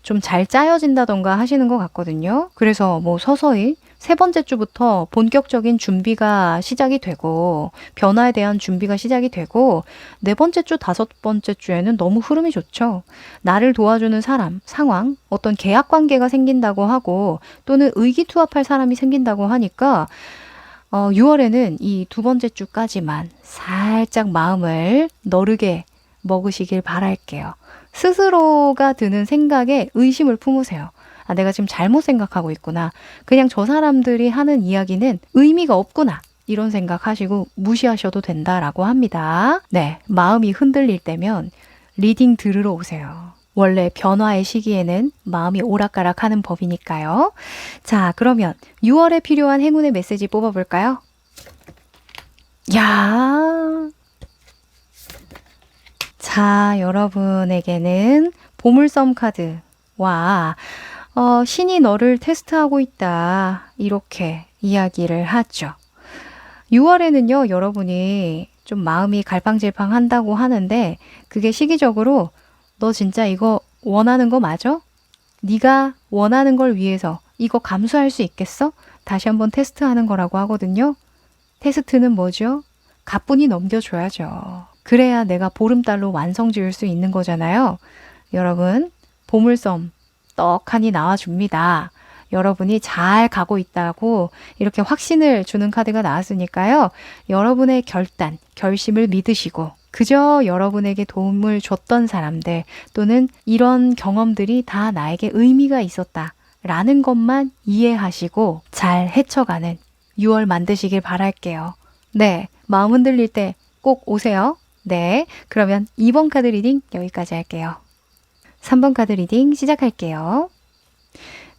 Speaker 1: 좀 잘 짜여진다던가 하시는 것 같거든요. 그래서 뭐 서서히 세 번째 주부터 본격적인 준비가 시작이 되고 변화에 대한 준비가 시작이 되고 네 번째 주, 다섯 번째 주에는 너무 흐름이 좋죠. 나를 도와주는 사람, 상황, 어떤 계약 관계가 생긴다고 하고 또는 의기투합할 사람이 생긴다고 하니까 6월에는 이 두 번째 주까지만 살짝 마음을 너르게 먹으시길 바랄게요. 스스로가 드는 생각에 의심을 품으세요. 아, 내가 지금 잘못 생각하고 있구나. 그냥 저 사람들이 하는 이야기는 의미가 없구나. 이런 생각하시고 무시하셔도 된다라고 합니다. 네, 마음이 흔들릴 때면 리딩 들으러 오세요. 원래 변화의 시기에는 마음이 오락가락하는 법이니까요. 자, 그러면 6월에 필요한 행운의 메시지 뽑아볼까요? 야, 자, 여러분에게는 보물섬 카드와 신이 너를 테스트하고 있다. 이렇게 이야기를 하죠. 6월에는요, 여러분이 좀 마음이 갈팡질팡 한다고 하는데 그게 시기적으로 너 진짜 이거 원하는 거 맞아? 네가 원하는 걸 위해서 이거 감수할 수 있겠어? 다시 한번 테스트하는 거라고 하거든요. 테스트는 뭐죠? 가뿐히 넘겨줘야죠. 그래야 내가 보름달로 완성 지을 수 있는 거잖아요. 여러분, 보물섬 떡하니 나와줍니다. 여러분이 잘 가고 있다고 이렇게 확신을 주는 카드가 나왔으니까요. 여러분의 결단, 결심을 믿으시고 그저 여러분에게 도움을 줬던 사람들 또는 이런 경험들이 다 나에게 의미가 있었다라는 것만 이해하시고 잘 헤쳐가는 6월 만드시길 바랄게요. 네, 마음 흔들릴 때 꼭 오세요. 네, 그러면 2번 카드 리딩 여기까지 할게요. 3번 카드 리딩 시작할게요.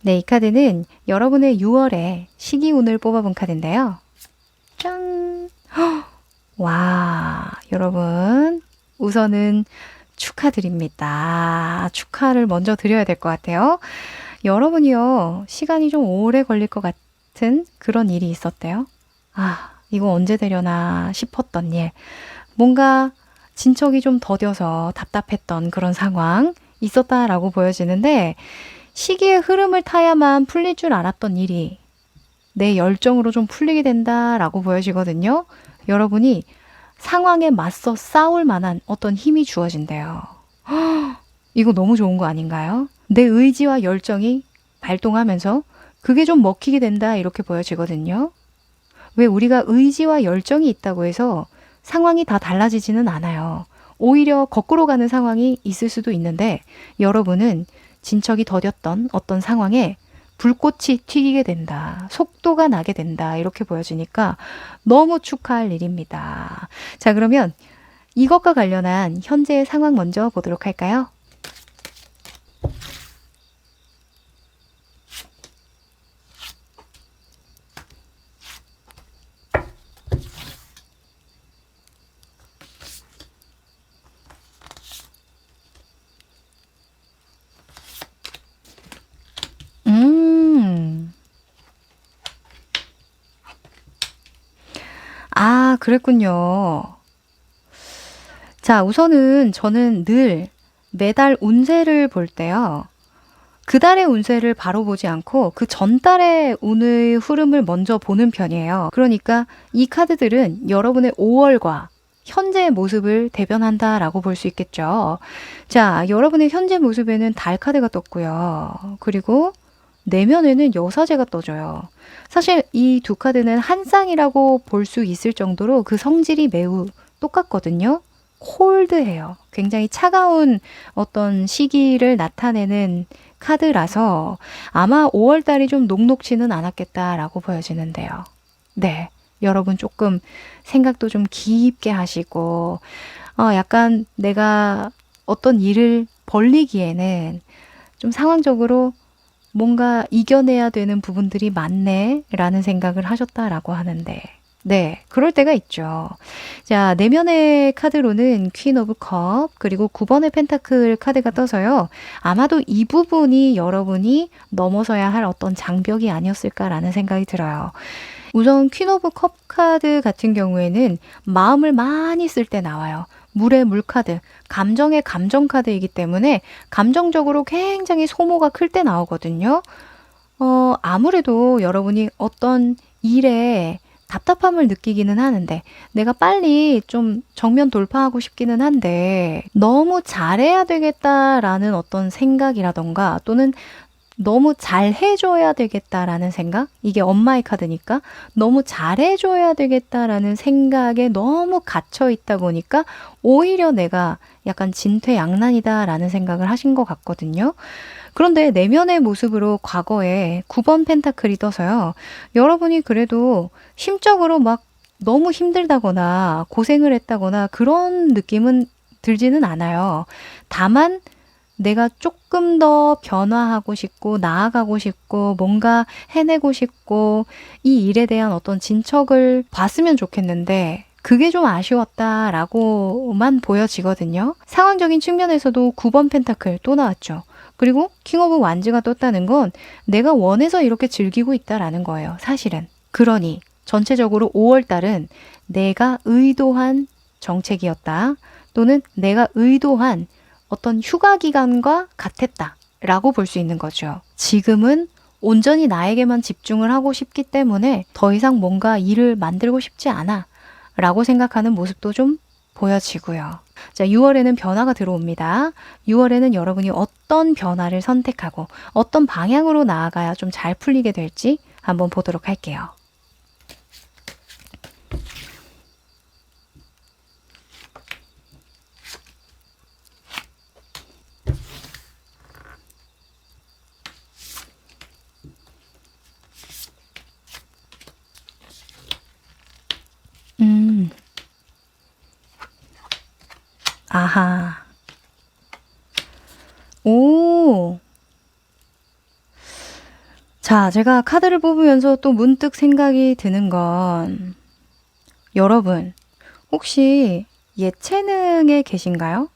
Speaker 1: 네, 이 카드는 여러분의 6월의 시기운을 뽑아본 카드인데요. 짠! 와, 여러분 우선은 축하드립니다. 축하를 먼저 드려야 될 것 같아요. 여러분이요, 시간이 좀 오래 걸릴 것 같은 그런 일이 있었대요. 아, 이거 언제 되려나 싶었던 일. 뭔가 진척이 좀 더뎌서 답답했던 그런 상황 있었다라고 보여지는데 시기의 흐름을 타야만 풀릴 줄 알았던 일이 내 열정으로 좀 풀리게 된다라고 보여지거든요. 여러분이 상황에 맞서 싸울 만한 어떤 힘이 주어진대요. 이거 너무 좋은 거 아닌가요? 내 의지와 열정이 발동하면서 그게 좀 먹히게 된다 이렇게 보여지거든요. 왜 우리가 의지와 열정이 있다고 해서 상황이 다 달라지지는 않아요. 오히려 거꾸로 가는 상황이 있을 수도 있는데 여러분은 진척이 더뎠던 어떤 상황에 불꽃이 튀기게 된다. 속도가 나게 된다. 이렇게 보여지니까 너무 축하할 일입니다. 자, 그러면 이것과 관련한 현재의 상황 먼저 보도록 할까요? 아, 그랬군요. 자, 우선은 저는 늘 매달 운세를 볼 때요. 그 달의 운세를 바로 보지 않고 그 전달의 운의 흐름을 먼저 보는 편이에요. 그러니까 이 카드들은 여러분의 5월과 현재의 모습을 대변한다라고 볼 수 있겠죠. 자, 여러분의 현재 모습에는 달 카드가 떴고요. 그리고 내면에는 여사제가 떠져요. 사실 이 두 카드는 한 쌍이라고 볼 수 있을 정도로 그 성질이 매우 똑같거든요. 콜드해요. 굉장히 차가운 어떤 시기를 나타내는 카드라서 아마 5월 달이 좀 녹록지는 않았겠다라고 보여지는데요. 네, 여러분 조금 생각도 좀 깊게 하시고 약간 내가 어떤 일을 벌리기에는 좀 상황적으로 뭔가 이겨내야 되는 부분들이 많네 라는 생각을 하셨다라고 하는데 네, 그럴 때가 있죠. 자, 내면의 카드로는 퀸 오브 컵 그리고 9번의 펜타클 카드가 떠서요. 아마도 이 부분이 여러분이 넘어서야 할 어떤 장벽이 아니었을까라는 생각이 들어요. 우선 퀸 오브 컵 카드 같은 경우에는 마음을 많이 쓸 때 나와요. 물의 물 카드, 감정의 감정 카드이기 때문에 감정적으로 굉장히 소모가 클 때 나오거든요. 아무래도 여러분이 어떤 일에 답답함을 느끼기는 하는데 내가 빨리 좀 정면 돌파하고 싶기는 한데 너무 잘해야 되겠다라는 어떤 생각이라던가 또는 너무 잘해줘야 되겠다라는 생각? 이게 엄마의 카드니까 너무 잘해줘야 되겠다라는 생각에 너무 갇혀 있다 보니까 오히려 내가 약간 진퇴양난이다라는 생각을 하신 것 같거든요. 그런데 내면의 모습으로 과거에 9번 펜타클이 떠서요. 여러분이 그래도 심적으로 막 너무 힘들다거나 고생을 했다거나 그런 느낌은 들지는 않아요. 다만 내가 조금 더 변화하고 싶고 나아가고 싶고 뭔가 해내고 싶고 이 일에 대한 어떤 진척을 봤으면 좋겠는데 그게 좀 아쉬웠다라고만 보여지거든요. 상황적인 측면에서도 9번 펜타클 또 나왔죠. 그리고 킹 오브 완즈가 떴다는 건 내가 원해서 이렇게 즐기고 있다라는 거예요. 사실은. 그러니 전체적으로 5월 달은 내가 의도한 정책이었다. 또는 내가 의도한 어떤 휴가 기간과 같았다 라고 볼 수 있는 거죠. 지금은 온전히 나에게만 집중을 하고 싶기 때문에 더 이상 뭔가 일을 만들고 싶지 않아 라고 생각하는 모습도 좀 보여지고요. 자, 6월에는 변화가 들어옵니다. 6월에는 여러분이 어떤 변화를 선택하고 어떤 방향으로 나아가야 좀 잘 풀리게 될지 한번 보도록 할게요. 음, 아하. 오. 자, 제가 카드를 뽑으면서 또 문득 생각이 드는 건 여러분, 혹시 예체능에 계신가요?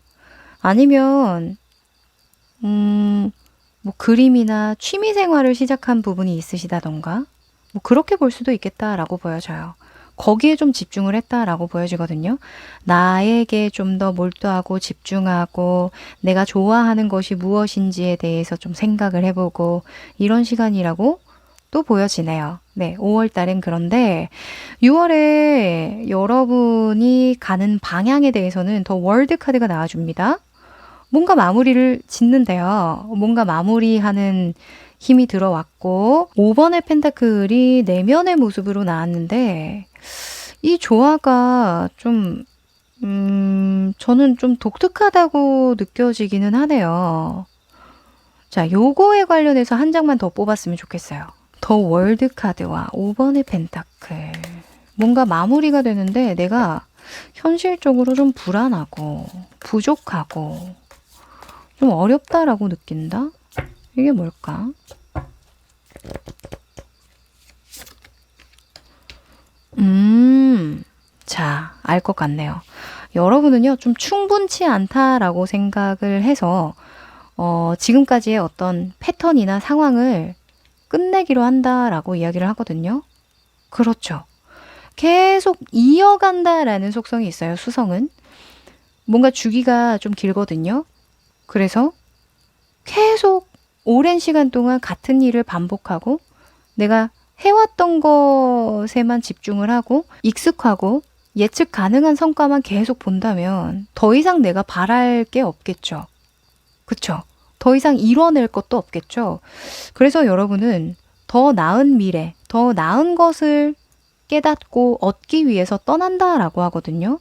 Speaker 1: 아니면 뭐 그림이나 취미 생활을 시작한 부분이 있으시다던가 뭐 그렇게 볼 수도 있겠다라고 보여져요. 거기에 좀 집중을 했다라고 보여지거든요. 나에게 좀 더 몰두하고 집중하고 내가 좋아하는 것이 무엇인지에 대해서 좀 생각을 해보고 이런 시간이라고 또 보여지네요. 네, 5월 달엔 그런데 6월에 여러분이 가는 방향에 대해서는 더 월드 카드가 나와줍니다. 뭔가 마무리를 짓는데요. 뭔가 마무리하는 힘이 들어왔고 5번의 펜타클이 내면의 모습으로 나왔는데 이 조화가 좀 저는 좀 독특하다고 느껴지기는 하네요. 자, 요거에 관련해서 한 장만 더 뽑았으면 좋겠어요. 더 월드 카드와 5번의 펜타클. 뭔가 마무리가 되는데 내가 현실적으로 좀 불안하고 부족하고 좀 어렵다라고 느낀다? 이게 뭘까? 자, 알 것 같네요. 여러분은요, 좀 충분치 않다라고 생각을 해서, 지금까지의 어떤 패턴이나 상황을 끝내기로 한다라고 이야기를 하거든요. 그렇죠. 계속 이어간다라는 속성이 있어요, 수성은. 뭔가 주기가 좀 길거든요. 그래서 계속 오랜 시간 동안 같은 일을 반복하고 내가 해왔던 것에만 집중을 하고 익숙하고 예측 가능한 성과만 계속 본다면 더 이상 내가 바랄 게 없겠죠. 그쵸? 더 이상 이뤄낼 것도 없겠죠. 그래서 여러분은 더 나은 미래, 더 나은 것을 깨닫고 얻기 위해서 떠난다라고 하거든요.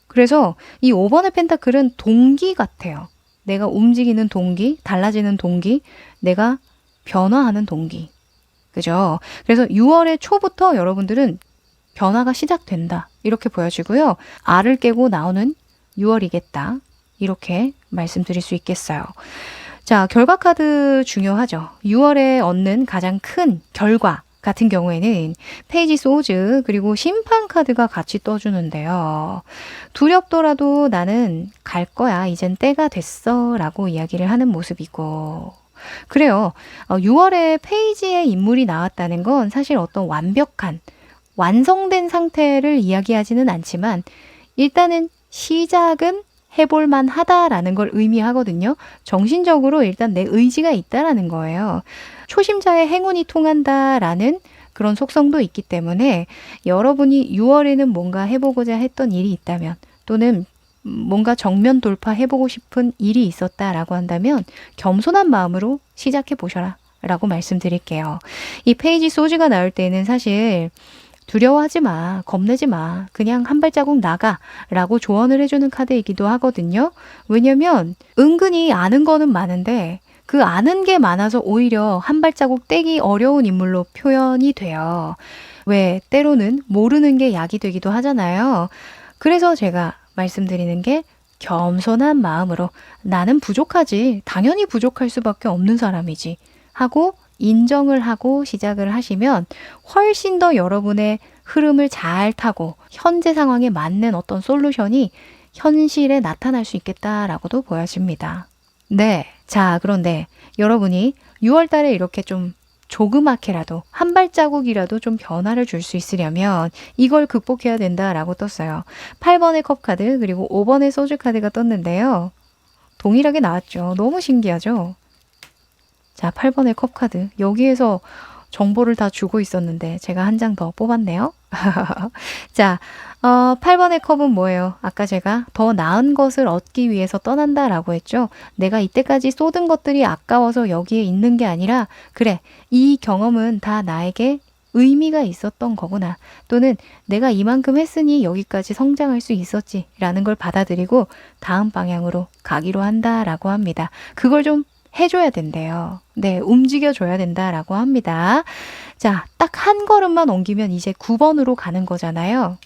Speaker 1: 그래서 이 5번의 펜타클은 동기 같아요. 내가 움직이는 동기, 달라지는 동기, 내가 변화하는 동기. 그죠? 그래서 6월의 초부터 여러분들은 변화가 시작된다. 이렇게 보여지고요. 알을 깨고 나오는 6월이겠다. 이렇게 말씀드릴 수 있겠어요. 자, 결과 카드 중요하죠. 6월에 얻는 가장 큰 결과 같은 경우에는 페이지 소즈 그리고 심판 카드가 같이 떠주는데요. 두렵더라도 나는 갈 거야. 이젠 때가 됐어. 라고 이야기를 하는 모습이고 그래요. 6월에 페이지에 인물이 나왔다는 건 사실 어떤 완벽한 완성된 상태를 이야기하지는 않지만 일단은 시작은 해볼 만하다라는 걸 의미하거든요. 정신적으로 일단 내 의지가 있다라는 거예요. 초심자의 행운이 통한다라는 그런 속성도 있기 때문에 여러분이 6월에는 뭔가 해보고자 했던 일이 있다면 또는 뭔가 정면 돌파해보고 싶은 일이 있었다라고 한다면 겸손한 마음으로 시작해 보셔라 라고 말씀드릴게요. 이 페이지 소지가 나올 때는 사실 두려워하지 마, 겁내지 마, 그냥 한 발자국 나가 라고 조언을 해주는 카드이기도 하거든요. 왜냐면 은근히 아는 거는 많은데 그 아는 게 많아서 오히려 한 발자국 떼기 어려운 인물로 표현이 돼요. 왜 때로는 모르는 게 약이 되기도 하잖아요. 그래서 제가 말씀드리는 게 겸손한 마음으로 나는 부족하지, 당연히 부족할 수밖에 없는 사람이지 하고 인정을 하고 시작을 하시면 훨씬 더 여러분의 흐름을 잘 타고 현재 상황에 맞는 어떤 솔루션이 현실에 나타날 수 있겠다라고도 보여집니다. 네. 자, 그런데 여러분이 6월 달에 이렇게 좀 조그맣게라도 한 발자국이라도 좀 변화를 줄 수 있으려면 이걸 극복해야 된다라고 떴어요. 8번의 컵 카드 그리고 5번의 소주 카드가 떴는데요. 동일하게 나왔죠. 너무 신기하죠? 자, 8번의 컵 카드. 여기에서 정보를 다 주고 있었는데 제가 한 장 더 뽑았네요. 자, 8번의 컵은 뭐예요? 아까 제가 더 나은 것을 얻기 위해서 떠난다라고 했죠. 내가 이때까지 쏟은 것들이 아까워서 여기에 있는 게 아니라 그래, 이 경험은 다 나에게 의미가 있었던 거구나. 또는 내가 이만큼 했으니 여기까지 성장할 수 있었지 라는 걸 받아들이고 다음 방향으로 가기로 한다라고 합니다. 그걸 좀 해줘야 된대요. 네, 움직여줘야 된다라고 합니다. 자, 딱 한 걸음만 옮기면 이제 9번으로 가는 거잖아요.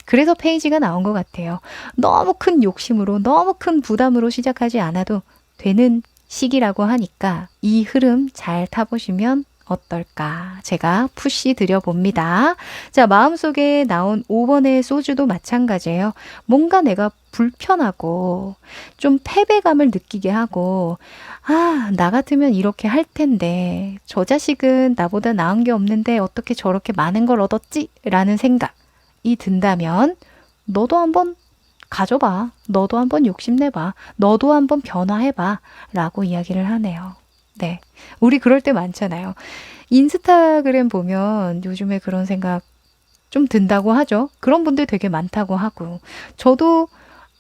Speaker 1: 그래서 페이지가 나온 것 같아요. 너무 큰 욕심으로, 너무 큰 부담으로 시작하지 않아도 되는 시기라고 하니까 이 흐름 잘 타보시면 어떨까? 제가 푸시 드려봅니다. 자, 마음속에 나온 5번의 소주도 마찬가지예요. 뭔가 내가 불편하고 좀 패배감을 느끼게 하고 나 같으면 이렇게 할 텐데 저 자식은 나보다 나은 게 없는데 어떻게 저렇게 많은 걸 얻었지? 라는 생각이 든다면 너도 한번 가져봐. 너도 한번 욕심내봐. 너도 한번 변화해봐. 라고 이야기를 하네요. 네. 우리 그럴 때 많잖아요. 인스타그램 보면 요즘에 그런 생각 좀 든다고 하죠. 그런 분들 되게 많다고 하고. 저도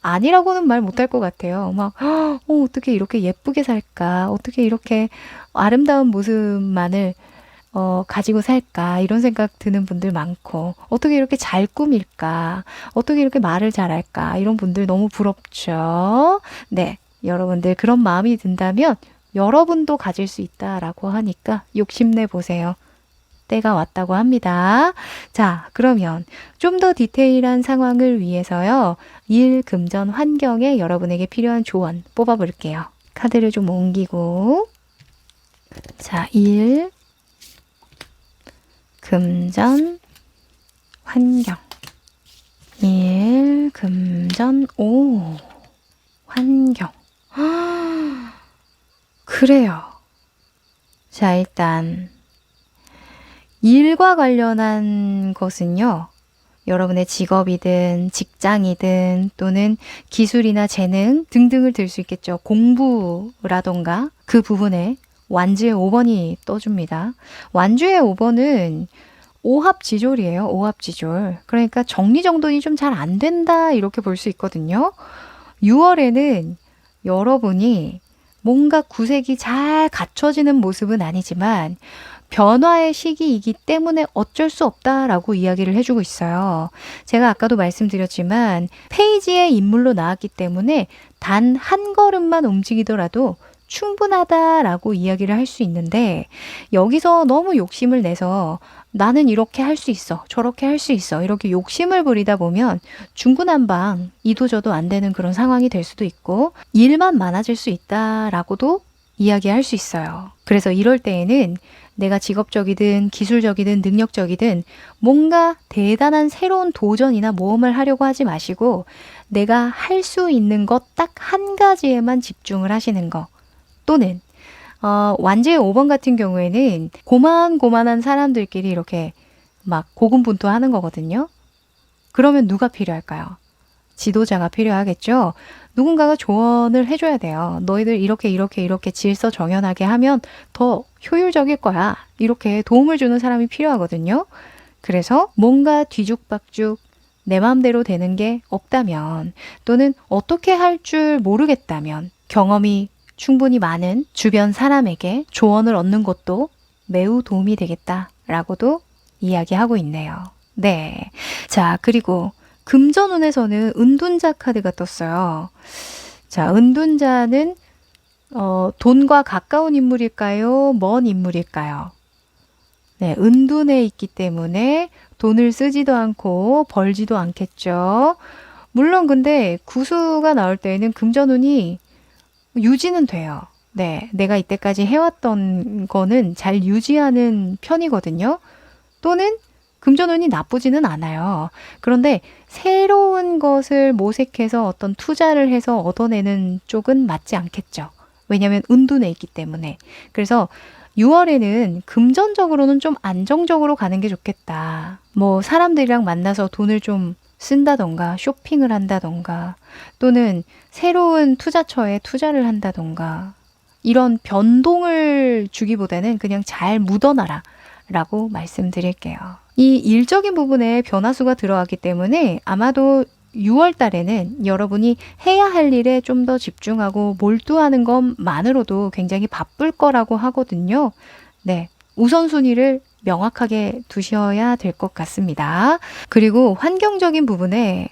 Speaker 1: 아니라고는 말 못할 것 같아요. 막, 어떻게 이렇게 예쁘게 살까? 어떻게 이렇게 아름다운 모습만을 가지고 살까? 이런 생각 드는 분들 많고, 어떻게 이렇게 잘 꾸밀까? 어떻게 이렇게 말을 잘할까? 이런 분들 너무 부럽죠? 네. 여러분들 그런 마음이 든다면 여러분도 가질 수 있다라고 하니까 욕심내 보세요. 때가 왔다고 합니다. 자, 그러면 좀 더 디테일한 상황을 위해서요. 일, 금전, 환경에 여러분에게 필요한 조언 뽑아볼게요. 카드를 좀 옮기고 자, 일, 금전, 환경 일, 금전, 환경 그래요. 자, 일단 일과 관련한 것은요. 여러분의 직업이든 직장이든 또는 기술이나 재능 등등을 들 수 있겠죠. 공부라던가 그 부분에 완주의 5번이 떠줍니다. 완주의 5번은 오합지졸이에요. 오합지졸. 그러니까 정리정돈이 좀 잘 안 된다 이렇게 볼 수 있거든요. 6월에는 여러분이 뭔가 구색이 잘 갖춰지는 모습은 아니지만 변화의 시기이기 때문에 어쩔 수 없다라고 이야기를 해주고 있어요. 제가 아까도 말씀드렸지만 페이지에 인물로 나왔기 때문에 단 한 걸음만 움직이더라도 충분하다라고 이야기를 할 수 있는데 여기서 너무 욕심을 내서 나는 이렇게 할 수 있어, 저렇게 할 수 있어 이렇게 욕심을 부리다 보면 중구난방 이도저도 안 되는 그런 상황이 될 수도 있고 일만 많아질 수 있다라고도 이야기할 수 있어요. 그래서 이럴 때에는 내가 직업적이든 기술적이든 능력적이든 뭔가 대단한 새로운 도전이나 모험을 하려고 하지 마시고 내가 할 수 있는 것 딱 한 가지에만 집중을 하시는 거 또는 완주의 5번 같은 경우에는 고만고만한 사람들끼리 이렇게 막 고군분투하는 거거든요. 그러면 누가 필요할까요? 지도자가 필요하겠죠. 누군가가 조언을 해줘야 돼요. 너희들 이렇게 질서 정연하게 하면 더 효율적일 거야. 이렇게 도움을 주는 사람이 필요하거든요. 그래서 뭔가 뒤죽박죽 내 마음대로 되는 게 없다면 또는 어떻게 할 줄 모르겠다면 경험이 충분히 많은 주변 사람에게 조언을 얻는 것도 매우 도움이 되겠다라고도 이야기하고 있네요. 네. 자, 그리고 금전운에서는 은둔자 카드가 떴어요. 자, 은둔자는 돈과 가까운 인물일까요? 먼 인물일까요? 네, 은둔에 있기 때문에 돈을 쓰지도 않고 벌지도 않겠죠. 물론 근데 구수가 나올 때에는 금전운이 유지는 돼요. 네, 내가 이때까지 해왔던 거는 잘 유지하는 편이거든요. 또는 금전운이 나쁘지는 않아요. 그런데 새로운 것을 모색해서 어떤 투자를 해서 얻어내는 쪽은 맞지 않겠죠. 왜냐하면 은둔에 있기 때문에. 그래서 6월에는 금전적으로는 좀 안정적으로 가는 게 좋겠다. 뭐 사람들이랑 만나서 돈을 좀 쓴다던가 쇼핑을 한다던가 또는 새로운 투자처에 투자를 한다던가 이런 변동을 주기보다는 그냥 잘 묻어놔라 라고 말씀드릴게요. 이 일적인 부분에 변화수가 들어왔기 때문에 아마도 6월 달에는 여러분이 해야 할 일에 좀 더 집중하고 몰두하는 것만으로도 굉장히 바쁠 거라고 하거든요. 네, 우선순위를 명확하게 두셔야 될 것 같습니다. 그리고 환경적인 부분에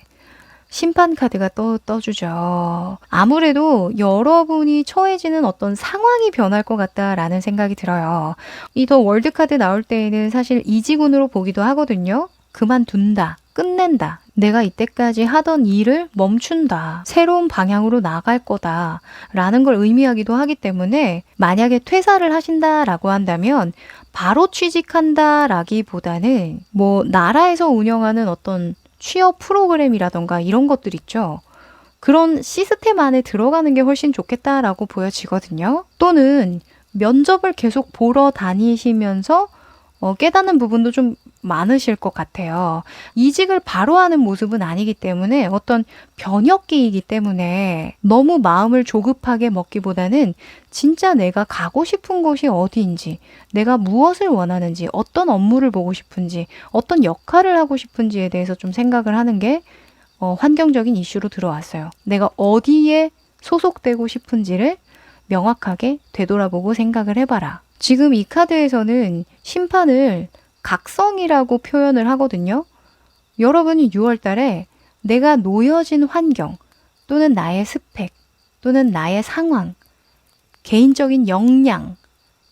Speaker 1: 심판 카드가 떠주죠. 아무래도 여러분이 처해지는 어떤 상황이 변할 것 같다라는 생각이 들어요. 이 더 월드 카드 나올 때에는 사실 이지군으로 보기도 하거든요. 그만둔다, 끝낸다, 내가 이때까지 하던 일을 멈춘다, 새로운 방향으로 나갈 거다 라는 걸 의미하기도 하기 때문에 만약에 퇴사를 하신다라고 한다면 바로 취직한다 라기보다는 뭐 나라에서 운영하는 어떤 취업 프로그램이라던가 이런 것들 있죠. 그런 시스템 안에 들어가는 게 훨씬 좋겠다라고 보여지거든요. 또는 면접을 계속 보러 다니시면서 깨닫는 부분도 좀 많으실 것 같아요. 이직을 바로 하는 모습은 아니기 때문에 어떤 변혁기이기 때문에 너무 마음을 조급하게 먹기보다는 진짜 내가 가고 싶은 곳이 어디인지, 내가 무엇을 원하는지, 어떤 업무를 보고 싶은지, 어떤 역할을 하고 싶은지에 대해서 좀 생각을 하는 게 환경적인 이슈로 들어왔어요. 내가 어디에 소속되고 싶은지를 명확하게 되돌아보고 생각을 해봐라. 지금 이 카드에서는 심판을 각성이라고 표현을 하거든요. 여러분이 6월 달에 내가 놓여진 환경 또는 나의 스펙 또는 나의 상황, 개인적인 역량,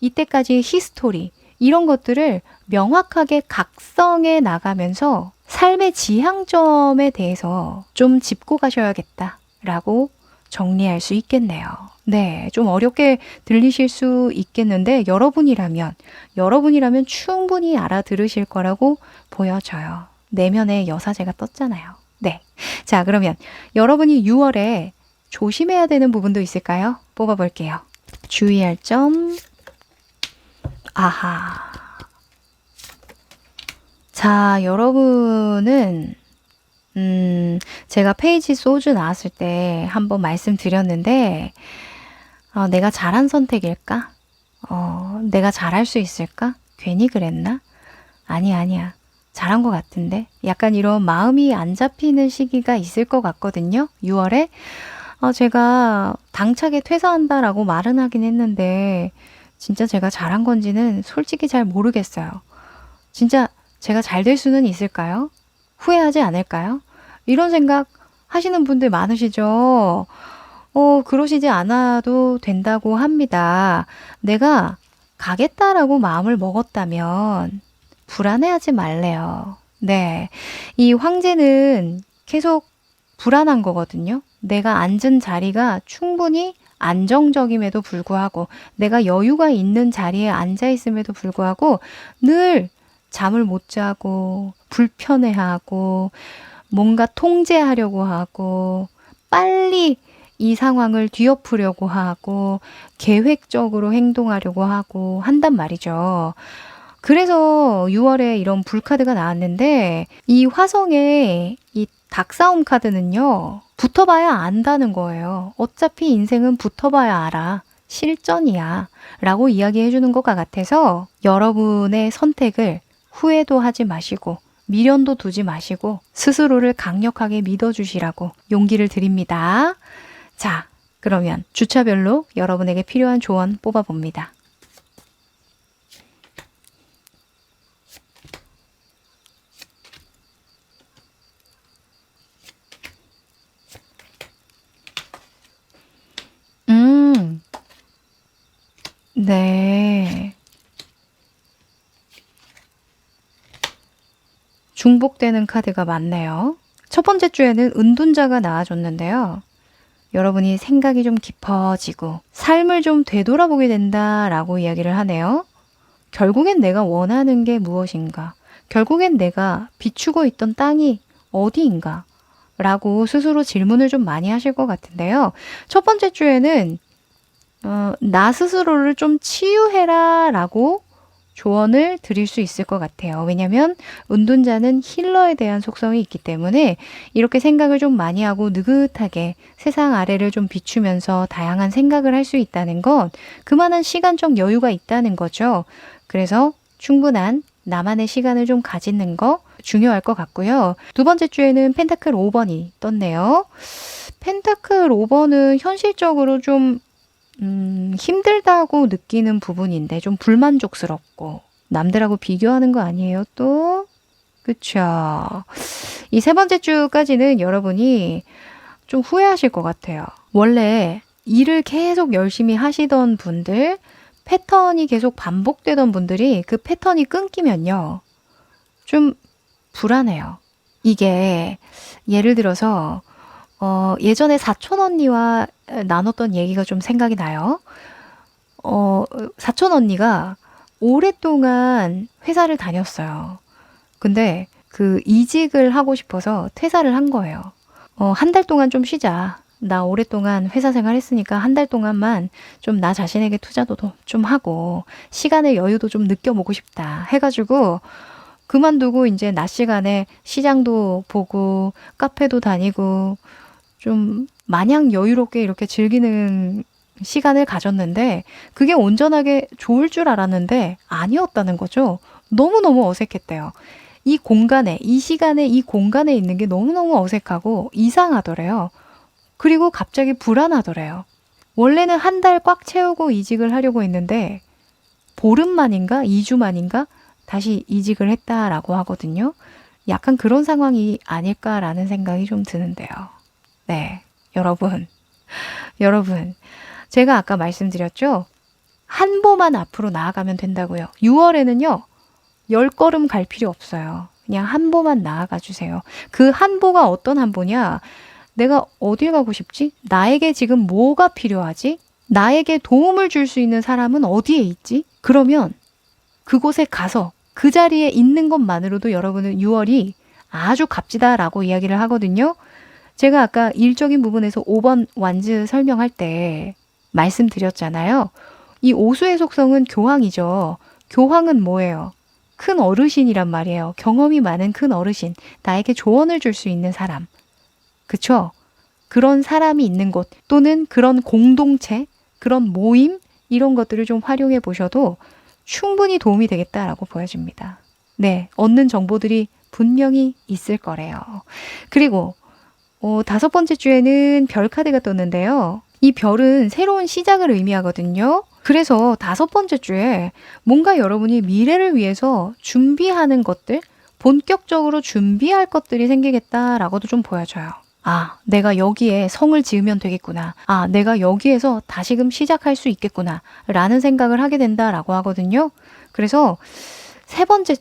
Speaker 1: 이때까지의 히스토리 이런 것들을 명확하게 각성해 나가면서 삶의 지향점에 대해서 좀 짚고 가셔야겠다라고 정리할 수 있겠네요. 네, 좀 어렵게 들리실 수 있겠는데 여러분이라면 충분히 알아들으실 거라고 보여져요. 내면에 여사제가 떴잖아요. 네, 자 그러면 여러분이 6월에 조심해야 되는 부분도 있을까요? 뽑아볼게요. 주의할 점. 아하. 자, 여러분은 제가 페이지 소주 나왔을 때 한번 말씀드렸는데 내가 잘한 선택일까? 내가 잘할 수 있을까? 괜히 그랬나? 아니야. 잘한 것 같은데? 약간 이런 마음이 안 잡히는 시기가 있을 것 같거든요. 6월에. 제가 당차게 퇴사한다라고 말은 하긴 했는데 진짜 제가 잘한 건지는 솔직히 잘 모르겠어요. 진짜 제가 잘 될 수는 있을까요? 후회하지 않을까요? 이런 생각 하시는 분들 많으시죠? 그러시지 않아도 된다고 합니다. 내가 가겠다라고 마음을 먹었다면 불안해하지 말래요. 네. 이 황제는 계속 불안한 거거든요. 내가 앉은 자리가 충분히 안정적임에도 불구하고 내가 여유가 있는 자리에 앉아 있음에도 불구하고 늘 잠을 못 자고 불편해하고 뭔가 통제하려고 하고 빨리 이 상황을 뒤엎으려고 하고 계획적으로 행동하려고 하고 한단 말이죠. 그래서 6월에 이런 불카드가 나왔는데 이 화성의 이 닭싸움 카드는요. 붙어봐야 안다는 거예요. 어차피 인생은 붙어봐야 알아. 실전이야. 라고 이야기해 주는 것 같아서 여러분의 선택을 후회도 하지 마시고 미련도 두지 마시고 스스로를 강력하게 믿어주시라고 용기를 드립니다. 자, 그러면 주차별로 여러분에게 필요한 조언 뽑아봅니다. 네. 중복되는 카드가 많네요. 첫 번째 주에는 은둔자가 나와줬는데요. 여러분이 생각이 좀 깊어지고 삶을 좀 되돌아보게 된다라고 이야기를 하네요. 결국엔 내가 원하는 게 무엇인가? 결국엔 내가 비추고 있던 땅이 어디인가? 라고 스스로 질문을 좀 많이 하실 것 같은데요. 첫 번째 주에는 나 스스로를 좀 치유해라 라고 조언을 드릴 수 있을 것 같아요. 왜냐면 운둔자는 힐러에 대한 속성이 있기 때문에 이렇게 생각을 좀 많이 하고 느긋하게 세상 아래를 좀 비추면서 다양한 생각을 할 수 있다는 건 그만한 시간적 여유가 있다는 거죠. 그래서 충분한 나만의 시간을 좀 가지는 거 중요할 것 같고요. 두 번째 주에는 펜타클 5번이 떴네요. 펜타클 5번은 현실적으로 좀 힘들다고 느끼는 부분인데 좀 불만족스럽고 남들하고 비교하는 거 아니에요 또? 그쵸? 이 세 번째 주까지는 여러분이 좀 후회하실 것 같아요. 원래 일을 계속 열심히 하시던 분들, 패턴이 계속 반복되던 분들이 그 패턴이 끊기면요. 좀 불안해요. 이게 예를 들어서 예전에 사촌 언니와 나눴던 얘기가 좀 생각이 나요. 사촌 언니가 오랫동안 회사를 다녔어요. 근데 그 이직을 하고 싶어서 퇴사를 한 거예요. 한 달 동안 좀 쉬자. 나 오랫동안 회사 생활 했으니까 한 달 동안만 좀 나 자신에게 투자도 좀 하고 시간의 여유도 좀 느껴보고 싶다. 해가지고 그만두고 이제 낮 시간에 시장도 보고 카페도 다니고 좀 마냥 여유롭게 이렇게 즐기는 시간을 가졌는데 그게 온전하게 좋을 줄 알았는데 아니었다는 거죠. 너무너무 어색했대요. 이 공간에, 이 시간에, 이 공간에 있는 게 너무너무 어색하고 이상하더래요. 그리고 갑자기 불안하더래요. 원래는 한 달 꽉 채우고 이직을 하려고 했는데 보름 만인가? 2주 만인가? 다시 이직을 했다라고 하거든요. 약간 그런 상황이 아닐까라는 생각이 좀 드는데요. 네, 여러분, 제가 아까 말씀드렸죠? 한 보만 앞으로 나아가면 된다고요. 6월에는요, 10걸음 갈 필요 없어요. 그냥 한 보만 나아가 주세요. 그 한 보가 어떤 한 보냐? 내가 어딜 가고 싶지? 나에게 지금 뭐가 필요하지? 나에게 도움을 줄 수 있는 사람은 어디에 있지? 그러면 그곳에 가서 그 자리에 있는 것만으로도 여러분은 6월이 아주 값지다라고 이야기를 하거든요. 제가 아까 일적인 부분에서 5번 완즈 설명할 때 말씀드렸잖아요. 이 오수의 속성은 교황이죠. 교황은 뭐예요? 큰 어르신이란 말이에요. 경험이 많은 큰 어르신. 나에게 조언을 줄 수 있는 사람. 그쵸? 그런 사람이 있는 곳 또는 그런 공동체, 그런 모임 이런 것들을 좀 활용해 보셔도 충분히 도움이 되겠다라고 보여집니다. 네, 얻는 정보들이 분명히 있을 거래요. 그리고 다섯 번째 주에는 별 카드가 떴는데요. 이 별은 새로운 시작을 의미하거든요. 그래서 다섯 번째 주에 뭔가 여러분이 미래를 위해서 준비하는 것들, 본격적으로 준비할 것들이 생기겠다라고도 좀 보여져요. 아, 내가 여기에 성을 지으면 되겠구나. 아, 내가 여기에서 다시금 시작할 수 있겠구나. 라는 생각을 하게 된다라고 하거든요. 그래서 세 번째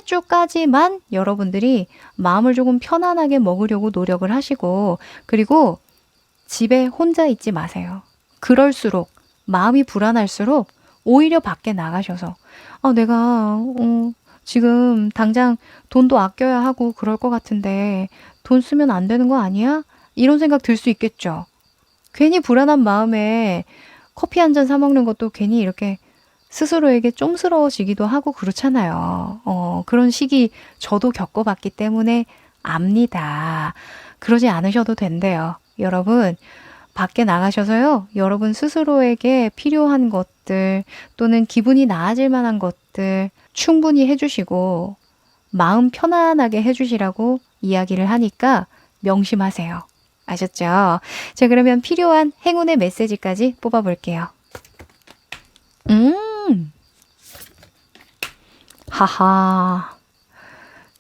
Speaker 1: 주까지만 여러분들이 마음을 조금 편안하게 먹으려고 노력을 하시고, 그리고 집에 혼자 있지 마세요. 그럴수록 마음이 불안할수록 오히려 밖에 나가셔서 내가 지금 당장 돈도 아껴야 하고 그럴 것 같은데 돈 쓰면 안 되는 거 아니야? 이런 생각 들 수 있겠죠. 괜히 불안한 마음에 커피 한 잔 사 먹는 것도 괜히 이렇게 스스로에게 좀스러워지기도 하고 그렇잖아요. 그런 시기 저도 겪어봤기 때문에 압니다. 그러지 않으셔도 된대요. 여러분, 밖에 나가셔서요. 여러분 스스로에게 필요한 것들 또는 기분이 나아질 만한 것들 충분히 해주시고 마음 편안하게 해주시라고 이야기를 하니까 명심하세요. 아셨죠? 자, 그러면 필요한 행운의 메시지까지 뽑아볼게요. 하하.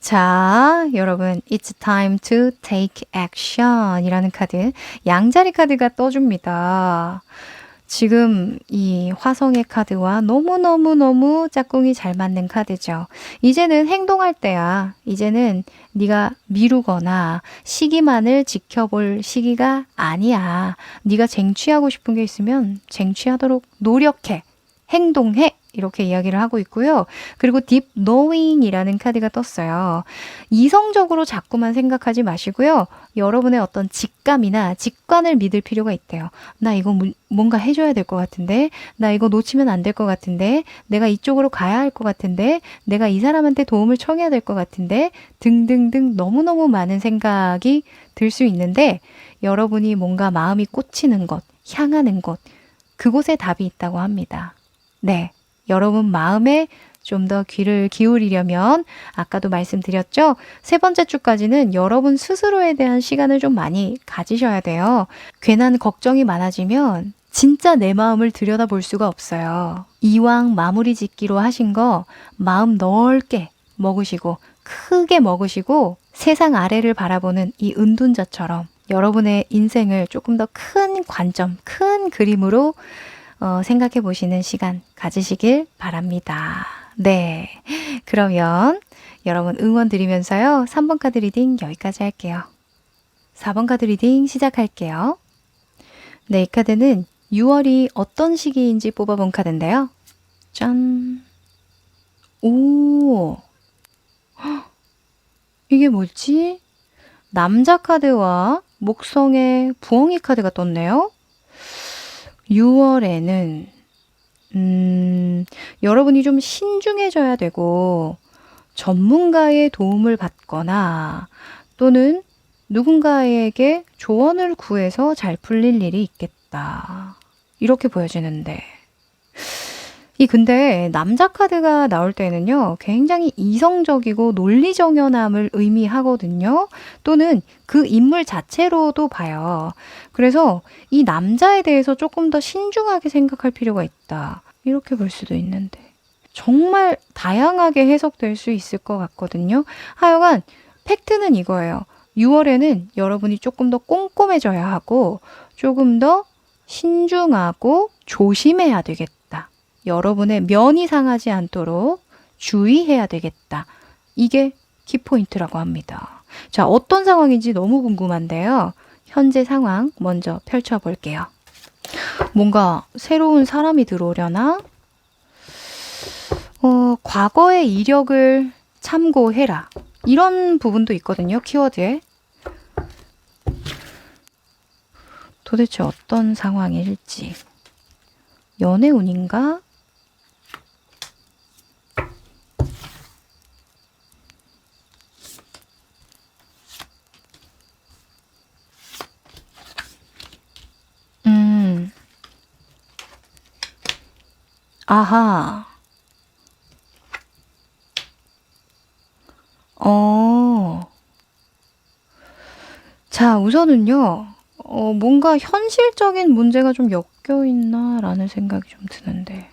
Speaker 1: 자, 여러분, It's time to take action 이라는 카드, 양자리 카드가 떠줍니다. 지금 이 화성의 카드와 너무너무너무 짝꿍이 잘 맞는 카드죠. 이제는 행동할 때야. 이제는 네가 미루거나 시기만을 지켜볼 시기가 아니야. 네가 쟁취하고 싶은 게 있으면 쟁취하도록 노력해. 행동해. 이렇게 이야기를 하고 있고요. 그리고 deep knowing이라는 카드가 떴어요. 이성적으로 자꾸만 생각하지 마시고요. 여러분의 어떤 직감이나 직관을 믿을 필요가 있대요. 나 이거 뭔가 해줘야 될 것 같은데, 나 이거 놓치면 안 될 것 같은데, 내가 이쪽으로 가야 할 것 같은데, 내가 이 사람한테 도움을 청해야 될 것 같은데, 등등등 너무너무 많은 생각이 들 수 있는데, 여러분이 뭔가 마음이 꽂히는 곳, 향하는 곳, 그곳에 답이 있다고 합니다. 네, 여러분 마음에 좀 더 귀를 기울이려면 아까도 말씀드렸죠? 세 번째 주까지는 여러분 스스로에 대한 시간을 좀 많이 가지셔야 돼요. 괜한 걱정이 많아지면 진짜 내 마음을 들여다볼 수가 없어요. 이왕 마무리 짓기로 하신 거 마음 넓게 먹으시고 크게 먹으시고 세상 아래를 바라보는 이 은둔자처럼 여러분의 인생을 조금 더 큰 관점, 큰 그림으로 생각해 보시는 시간 가지시길 바랍니다. 네. 그러면 여러분 응원 드리면서요. 3번 카드 리딩 여기까지 할게요. 4번 카드 리딩 시작할게요. 네, 이 카드는 6월이 어떤 시기인지 뽑아본 카드인데요. 짠. 오. 헉, 이게 뭐지? 남자 카드와 목성의 부엉이 카드가 떴네요. 6월에는 여러분이 좀 신중해져야 되고 전문가의 도움을 받거나 또는 누군가에게 조언을 구해서 잘 풀릴 일이 있겠다. 이렇게 보여지는데 근데 남자 카드가 나올 때는요, 굉장히 이성적이고 논리정연함을 의미하거든요. 또는 그 인물 자체로도 봐요. 그래서 이 남자에 대해서 조금 더 신중하게 생각할 필요가 있다. 이렇게 볼 수도 있는데. 정말 다양하게 해석될 수 있을 것 같거든요. 하여간 팩트는 이거예요. 6월에는 여러분이 조금 더 꼼꼼해져야 하고 조금 더 신중하고 조심해야 되겠다. 여러분의 면이 상하지 않도록 주의해야 되겠다. 이게 키포인트라고 합니다. 자, 어떤 상황인지 너무 궁금한데요. 현재 상황 먼저 펼쳐볼게요. 뭔가 새로운 사람이 들어오려나? 과거의 이력을 참고해라. 이런 부분도 있거든요. 키워드에. 도대체 어떤 상황일지. 연애운인가? 아하. 자, 우선은요, 뭔가 현실적인 문제가 좀 엮여 있나라는 생각이 좀 드는데.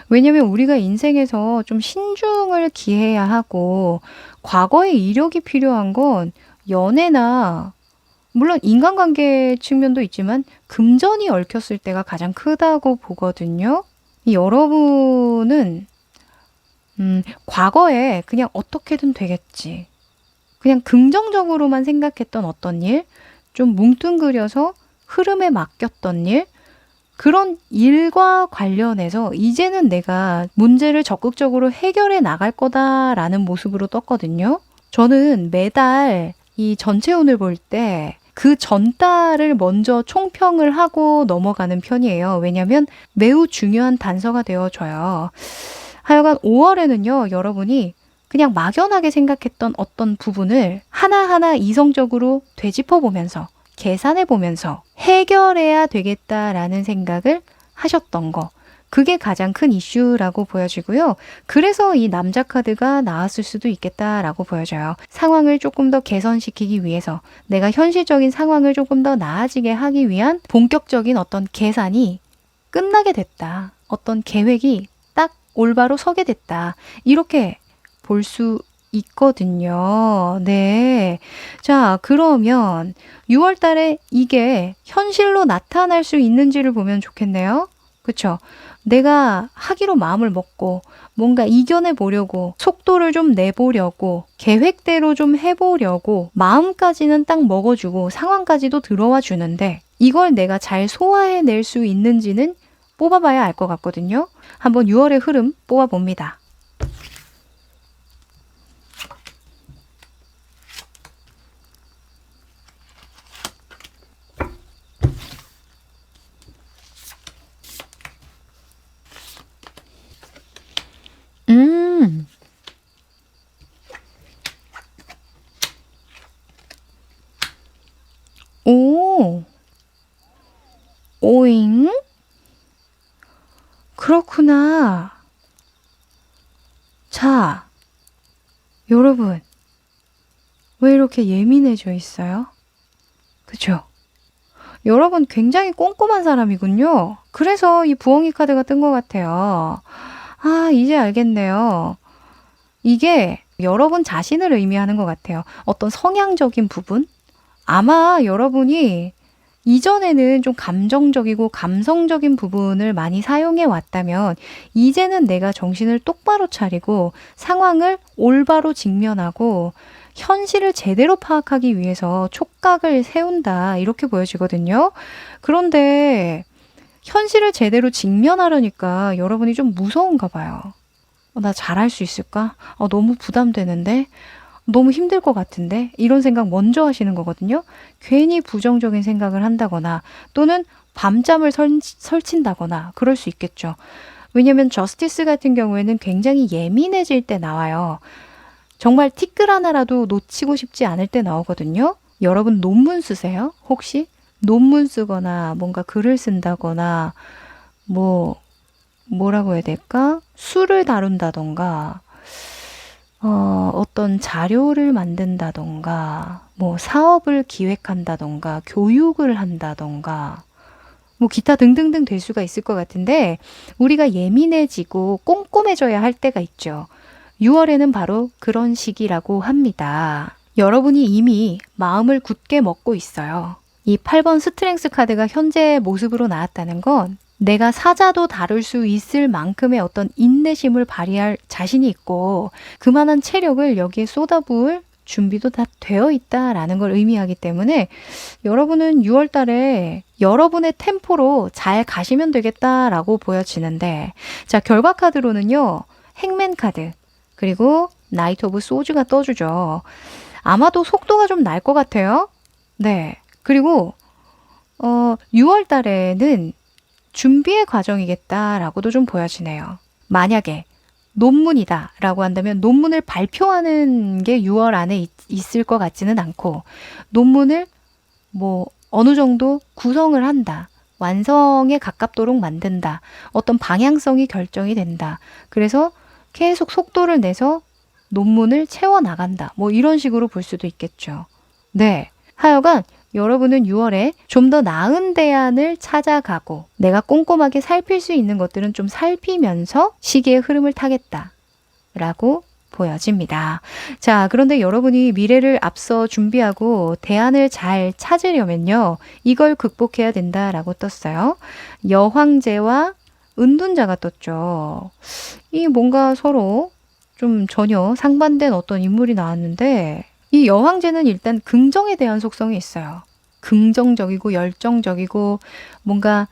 Speaker 1: 왜냐면 우리가 인생에서 좀 신중을 기해야 하고, 과거의 이력이 필요한 건 연애나, 물론 인간관계 측면도 있지만, 금전이 얽혔을 때가 가장 크다고 보거든요. 여러분은, 과거에 그냥 어떻게든 되겠지. 그냥 긍정적으로만 생각했던 어떤 일, 좀 뭉뚱그려서 흐름에 맡겼던 일, 그런 일과 관련해서 이제는 내가 문제를 적극적으로 해결해 나갈 거다라는 모습으로 떴거든요. 저는 매달 이 전체 운을 볼 때 그 전달을 먼저 총평을 하고 넘어가는 편이에요. 왜냐하면 매우 중요한 단서가 되어줘요. 하여간 5월에는요, 여러분이 그냥 막연하게 생각했던 어떤 부분을 하나하나 이성적으로 되짚어보면서 계산해보면서 해결해야 되겠다라는 생각을 하셨던 거. 그게 가장 큰 이슈라고 보여지고요. 그래서 이 남자 카드가 나왔을 수도 있겠다라고 보여져요. 상황을 조금 더 개선시키기 위해서 내가 현실적인 상황을 조금 더 나아지게 하기 위한 본격적인 어떤 계산이 끝나게 됐다. 어떤 계획이 딱 올바로 서게 됐다. 이렇게 볼 수 있거든요. 네. 자, 그러면 6월 달에 이게 현실로 나타날 수 있는지를 보면 좋겠네요. 그쵸? 내가 하기로 마음을 먹고 뭔가 이겨내 보려고 속도를 좀 내보려고 계획대로 좀 해보려고 마음까지는 딱 먹어주고 상황까지도 들어와 주는데 이걸 내가 잘 소화해낼 수 있는지는 뽑아봐야 알 것 같거든요. 한번 6월의 흐름 뽑아봅니다. 음, 오, 오잉? 그렇구나. 자, 여러분, 왜 이렇게 예민해져 있어요? 그죠? 여러분 굉장히 꼼꼼한 사람이군요. 그래서 이 부엉이 카드가 뜬 것 같아요. 아, 이제 알겠네요. 이게 여러분 자신을 의미하는 것 같아요. 어떤 성향적인 부분? 아마 여러분이 이전에는 좀 감정적이고 감성적인 부분을 많이 사용해 왔다면, 이제는 내가 정신을 똑바로 차리고 상황을 올바로 직면하고 현실을 제대로 파악하기 위해서 촉각을 세운다. 이렇게 보여지거든요. 그런데 현실을 제대로 직면하려니까 여러분이 좀 무서운가 봐요. 나 잘할 수 있을까? 너무 부담되는데? 너무 힘들 것 같은데? 이런 생각 먼저 하시는 거거든요. 괜히 부정적인 생각을 한다거나 또는 밤잠을 설친다거나 그럴 수 있겠죠. 왜냐면 저스티스 같은 경우에는 굉장히 예민해질 때 나와요. 정말 티끌 하나라도 놓치고 싶지 않을 때 나오거든요. 여러분 논문 쓰세요? 혹시? 논문 쓰거나 뭔가 글을 쓴다거나 뭐라고 해야 될까? 수를 다룬다던가 어떤 자료를 만든다던가 사업을 기획한다던가 교육을 한다던가 기타 등등등 될 수가 있을 것 같은데, 우리가 예민해지고 꼼꼼해져야 할 때가 있죠. 6월에는 바로 그런 시기라고 합니다. 여러분이 이미 마음을 굳게 먹고 있어요. 이 8번 스트렝스 카드가 현재의 모습으로 나왔다는 건 내가 사자도 다룰 수 있을 만큼의 어떤 인내심을 발휘할 자신이 있고 그만한 체력을 여기에 쏟아부을 준비도 다 되어 있다라는 걸 의미하기 때문에, 여러분은 6월 달에 여러분의 템포로 잘 가시면 되겠다라고 보여지는데, 자, 결과 카드로는요, 행맨 카드, 그리고 나이트 오브 소즈가 떠주죠. 아마도 속도가 좀 날 것 같아요. 네. 그리고 6월 달에는 준비의 과정이겠다라고도 좀 보여지네요. 만약에 논문이다라고 한다면 논문을 발표하는 게 6월 안에 있을 것 같지는 않고, 논문을 어느 정도 구성을 한다. 완성에 가깝도록 만든다. 어떤 방향성이 결정이 된다. 그래서 계속 속도를 내서 논문을 채워나간다. 이런 식으로 볼 수도 있겠죠. 네. 하여간 여러분은 6월에 좀 더 나은 대안을 찾아가고 내가 꼼꼼하게 살필 수 있는 것들은 좀 살피면서 시기의 흐름을 타겠다라고 보여집니다. 자, 그런데 여러분이 미래를 앞서 준비하고 대안을 잘 찾으려면요, 이걸 극복해야 된다라고 떴어요. 여황제와 은둔자가 떴죠. 이 뭔가 서로 좀 전혀 상반된 어떤 인물이 나왔는데, 이 여황제는 일단 긍정에 대한 속성이 있어요. 긍정적이고 열정적이고 뭔가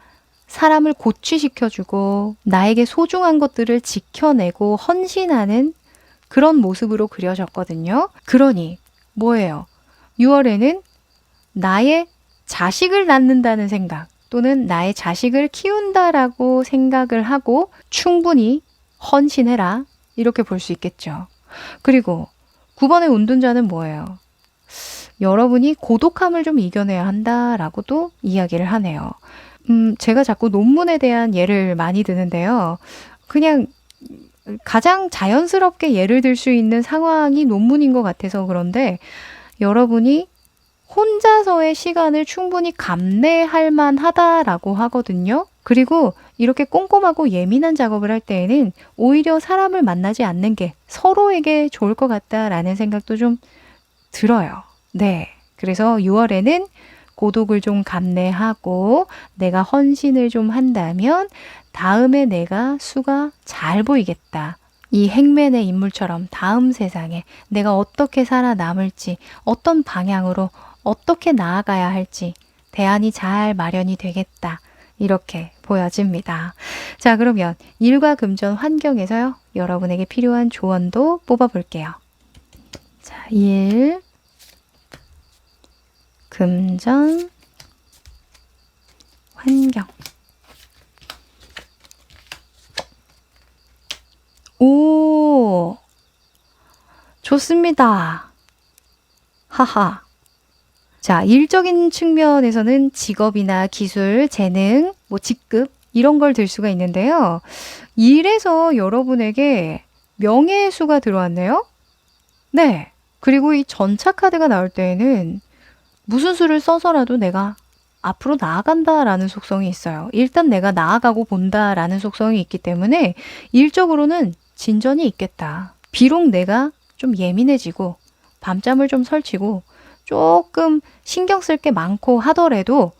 Speaker 1: 사람을 고취시켜주고 나에게 소중한 것들을 지켜내고 헌신하는 그런 모습으로 그려졌거든요. 그러니 뭐예요? 6월에는 나의 자식을 낳는다는 생각 또는 나의 자식을 키운다라고 생각을 하고 충분히 헌신해라, 이렇게 볼 수 있겠죠. 그리고 9번의 운둔자는 뭐예요? 여러분이 고독함을 좀 이겨내야 한다라고도 이야기를 하네요. 제가 자꾸 논문에 대한 예를 많이 드는데요. 그냥 가장 자연스럽게 예를 들 수 있는 상황이 논문인 것 같아서 그런데, 여러분이 혼자서의 시간을 충분히 감내할 만하다라고 하거든요. 그리고 이렇게 꼼꼼하고 예민한 작업을 할 때에는 오히려 사람을 만나지 않는 게 서로에게 좋을 것 같다라는 생각도 좀 들어요. 네. 그래서 6월에는 고독을 좀 감내하고 내가 헌신을 좀 한다면 다음에 내가 수가 잘 보이겠다. 이 행맨의 인물처럼 다음 세상에 내가 어떻게 살아남을지, 어떤 방향으로 어떻게 나아가야 할지 대안이 잘 마련이 되겠다. 이렇게 보여집니다. 자, 그러면 일과 금전 환경에서요. 여러분에게 필요한 조언도 뽑아볼게요. 자, 일, 금전, 환경. 오, 좋습니다. 하하. 자, 일적인 측면에서는 직업이나 기술, 재능, 뭐 직급 이런 걸 들 수가 있는데요. 일에서 여러분에게 명예의 수가 들어왔네요. 네. 그리고 이 전차 카드가 나올 때에는 무슨 수를 써서라도 내가 앞으로 나아간다라는 속성이 있어요. 일단 내가 나아가고 본다라는 속성이 있기 때문에 일적으로는 진전이 있겠다. 비록 내가 좀 예민해지고 밤잠을 좀 설치고 조금 신경 쓸 게 많고 하더라도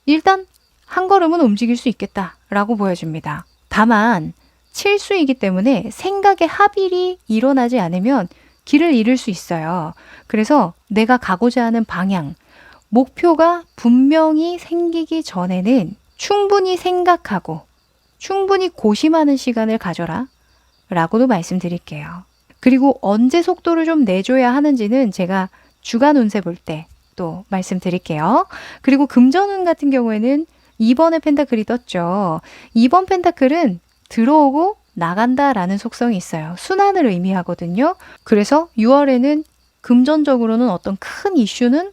Speaker 1: 일단 한 걸음은 움직일 수 있겠다라고 보여줍니다. 다만 칠수이기 때문에 생각의 합일이 일어나지 않으면 길을 잃을 수 있어요. 그래서 내가 가고자 하는 방향, 목표가 분명히 생기기 전에는 충분히 생각하고 충분히 고심하는 시간을 가져라 라고도 말씀드릴게요. 그리고 언제 속도를 좀 내줘야 하는지는 제가 주간 운세 볼 때 또 말씀드릴게요. 그리고 금전운 같은 경우에는 2번의 펜타클이 떴죠. 2번 펜타클은 들어오고 나간다라는 속성이 있어요. 순환을 의미하거든요. 그래서 6월에는 금전적으로는 어떤 큰 이슈는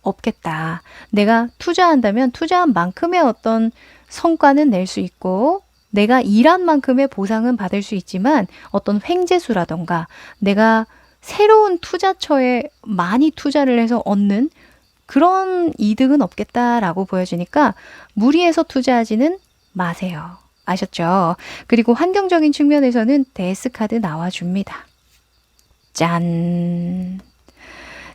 Speaker 1: 없겠다. 내가 투자한다면 투자한 만큼의 어떤 성과는 낼 수 있고 내가 일한 만큼의 보상은 받을 수 있지만 어떤 횡재수라던가 내가 새로운 투자처에 많이 투자를 해서 얻는 그런 이득은 없겠다라고 보여지니까 무리해서 투자하지는 마세요. 아셨죠? 그리고 환경적인 측면에서는 데스 카드 나와줍니다. 짠!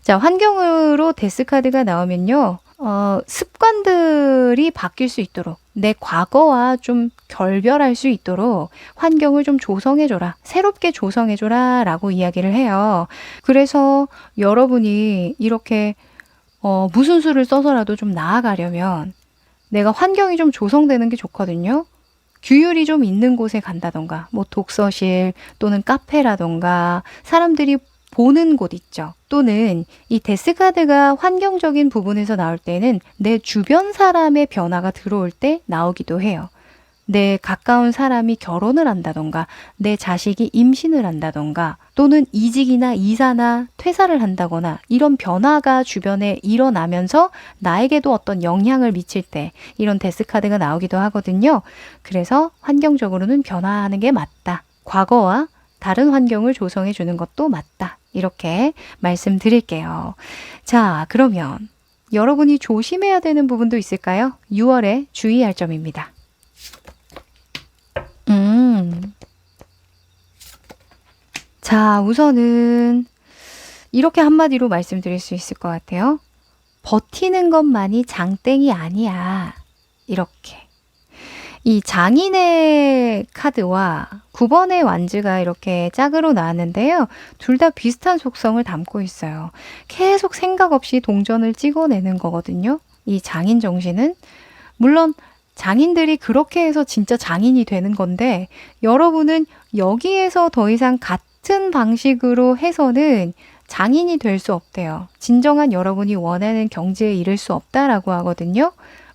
Speaker 1: 자, 환경으로 데스 카드가 나오면요. 습관들이 바뀔 수 있도록 내 과거와 좀 결별할 수 있도록 환경을 좀 조성해줘라. 새롭게 조성해줘라 라고 이야기를 해요. 그래서 여러분이 이렇게 무슨 수를 써서라도 좀 나아가려면 내가 환경이 좀 조성되는 게 좋거든요. 규율이 좀 있는 곳에 간다던가 뭐 독서실 또는 카페라던가 사람들이 보는 곳 있죠. 또는 이 데스카드가 환경적인 부분에서 나올 때는 내 주변 사람의 변화가 들어올 때 나오기도 해요. 내 가까운 사람이 결혼을 한다던가 내 자식이 임신을 한다던가 또는 이직이나 이사나 퇴사를 한다거나 이런 변화가 주변에 일어나면서 나에게도 어떤 영향을 미칠 때 이런 데스카드가 나오기도 하거든요. 그래서 환경적으로는 변화하는 게 맞다. 과거와 다른 환경을 조성해 주는 것도 맞다. 이렇게 말씀드릴게요. 자, 그러면 여러분이 조심해야 되는 부분도 있을까요? 6월에 주의할 점입니다. 자, 우선은 이렇게 한마디로 말씀드릴 수 있을 것 같아요. 버티는 것만이 장땡이 아니야. 이렇게. 이 장인의 카드와 9번의 완즈가 이렇게 짝으로 나왔는데요. 둘 다 비슷한 속성을 담고 있어요. 계속 생각 없이 동전을 찍어내는 거거든요. 이 장인 정신은. 물론 장인들이 그렇게 해서 진짜 장인이 되는 건데 여러분은 여기에서 더 이상 같은 방식으로 해서는 장인이 될 수 없대요. 진정한 여러분이 원하는 경지에 이를 수 없다라고 하거든요.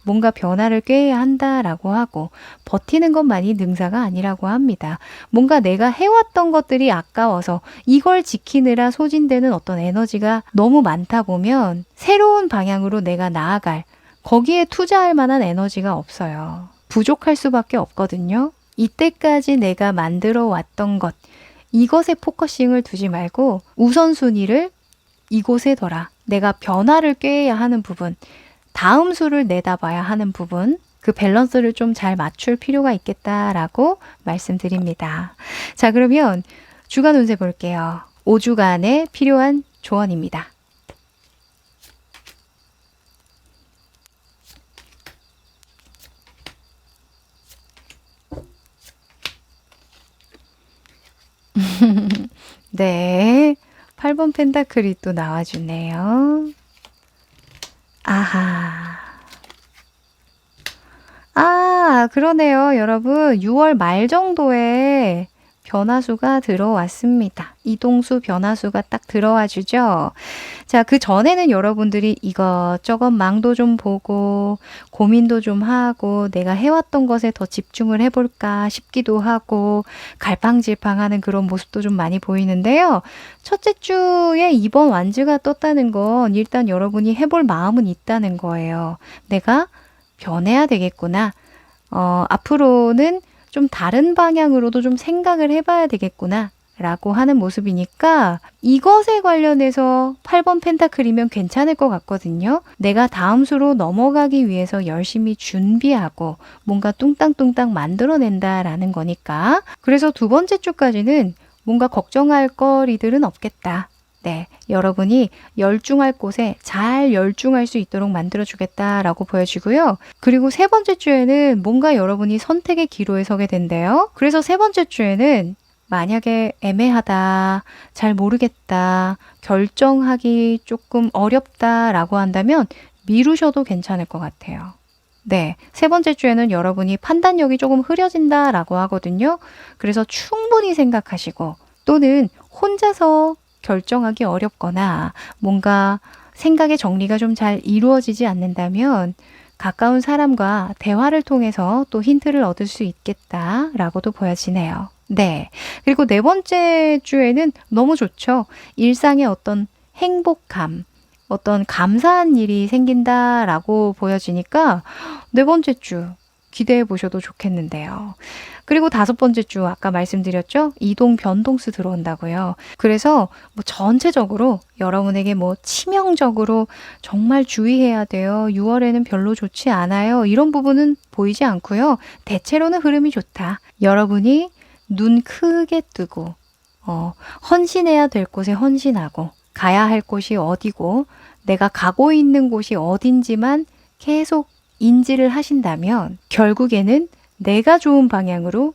Speaker 1: 뭔가 변화를 꾀해야 한다라고 하고 버티는 것만이 능사가 아니라고 합니다. 뭔가 내가 해왔던 것들이 아까워서 이걸 지키느라 소진되는 어떤 에너지가 너무 많다 보면 새로운 방향으로 내가 나아갈 거기에 투자할 만한 에너지가 없어요. 부족할 수밖에 없거든요. 이때까지 내가 만들어 왔던 것, 이것에 포커싱을 두지 말고 우선순위를 이곳에 둬라. 내가 변화를 꾀해야 하는 부분, 다음 수를 내다봐야 하는 부분, 그 밸런스를 좀 잘 맞출 필요가 있겠다라고 말씀드립니다. 자, 그러면 주간 운세 볼게요. 5주간에 필요한 조언입니다. 네, 8번 펜타클이 또 나와주네요. 아하. 아, 그러네요. 여러분, 6월 말 정도에 변화수가 들어왔습니다. 이동수 변화수가 딱 들어와 주죠. 자, 그 전에는 여러분들이 이것저것 망도 좀 보고, 고민도 좀 하고, 내가 해왔던 것에 더 집중을 해볼까 싶기도 하고, 갈팡질팡하는 그런 모습도 좀 많이 보이는데요. 첫째 주에 이번 완즈가 떴다는 건 일단 여러분이 해볼 마음은 있다는 거예요. 내가 변해야 되겠구나. 앞으로는 좀 다른 방향으로도 좀 생각을 해봐야 되겠구나. 라고 하는 모습이니까 이것에 관련해서 8번 펜타클이면 괜찮을 것 같거든요. 내가 다음 수로 넘어가기 위해서 열심히 준비하고 뭔가 뚱땅뚱땅 만들어낸다라는 거니까. 그래서 두 번째 주까지는 뭔가 걱정할 거리들은 없겠다. 네, 여러분이 열중할 곳에 잘 열중할 수 있도록 만들어주겠다라고 보여지고요. 그리고 세 번째 주에는 뭔가 여러분이 선택의 기로에 서게 된대요. 그래서 세 번째 주에는 만약에 애매하다, 잘 모르겠다, 결정하기 조금 어렵다라고 한다면 미루셔도 괜찮을 것 같아요. 네, 세 번째 주에는 여러분이 판단력이 조금 흐려진다라고 하거든요. 그래서 충분히 생각하시고 또는 혼자서 결정하기 어렵거나 뭔가 생각의 정리가 좀 잘 이루어지지 않는다면 가까운 사람과 대화를 통해서 또 힌트를 얻을 수 있겠다라고도 보여지네요. 네. 그리고 네 번째 주에는 너무 좋죠. 일상의 어떤 행복감, 어떤 감사한 일이 생긴다라고 보여지니까 네 번째 주 기대해 보셔도 좋겠는데요. 그리고 다섯 번째 주 아까 말씀드렸죠? 이동 변동수 들어온다고요. 그래서 뭐 전체적으로 여러분에게 뭐 치명적으로 정말 주의해야 돼요. 6월에는 별로 좋지 않아요. 이런 부분은 보이지 않고요. 대체로는 흐름이 좋다. 여러분이 눈 크게 뜨고 헌신해야 될 곳에 헌신하고 가야 할 곳이 어디고 내가 가고 있는 곳이 어딘지만 계속 인지를 하신다면 결국에는 내가 좋은 방향으로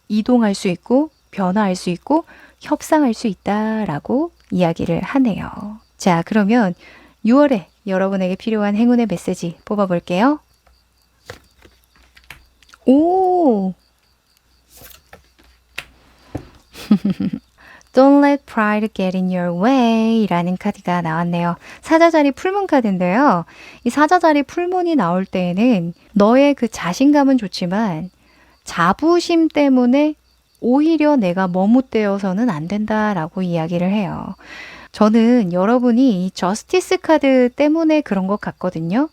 Speaker 1: 이동할 수 있고 변화할 수 있고 협상할 수 있다라고 이야기를 하네요. 자, 그러면 6월에 여러분에게 필요한 행운의 메시지 뽑아볼게요. 오! Don't let pride get in your way 라는 카드가 나왔네요. 사자자리 풀문 카드인데요. 이 사자자리 풀문이 나올 때에는 너의 그 자신감은 좋지만 자부심 때문에 오히려 내가 머뭇대어서는 안 된다라고 이야기를 해요. 저는 여러분이 이 저스티스 카드 때문에 그런 것 같거든요.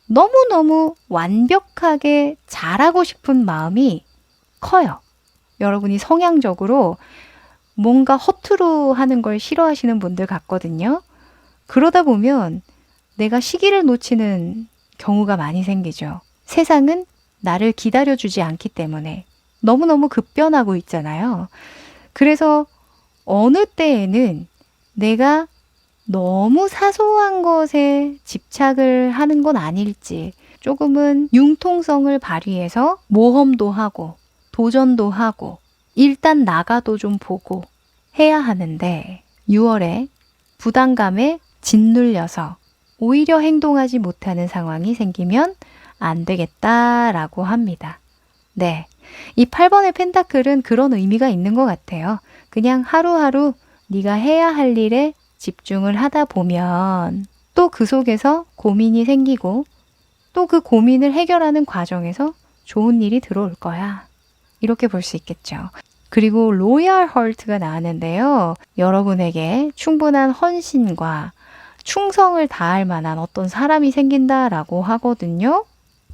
Speaker 1: 너무너무 완벽하게 잘하고 싶은 마음이 커요. 여러분이 성향적으로 뭔가 허투루 하는 걸 싫어하시는 분들 같거든요. 그러다 보면 내가 시기를 놓치는 경우가 많이 생기죠. 세상은 나를 기다려주지 않기 때문에 너무너무 급변하고 있잖아요. 그래서 어느 때에는 내가 너무 사소한 것에 집착을 하는 건 아닐지 조금은 융통성을 발휘해서 모험도 하고 도전도 하고 일단 나가도 좀 보고 해야 하는데 6월에 부담감에 짓눌려서 오히려 행동하지 못하는 상황이 생기면 안 되겠다라고 합니다. 네, 이 8번의 펜타클은 그런 의미가 있는 것 같아요. 그냥 하루하루 네가 해야 할 일에 집중을 하다 보면 또 그 속에서 고민이 생기고 또 그 고민을 해결하는 과정에서 좋은 일이 들어올 거야. 이렇게 볼 수 있겠죠. 그리고 로얄 헐트가 나왔는데요. 여러분에게 충분한 헌신과 충성을 다할 만한 어떤 사람이 생긴다라고 하거든요.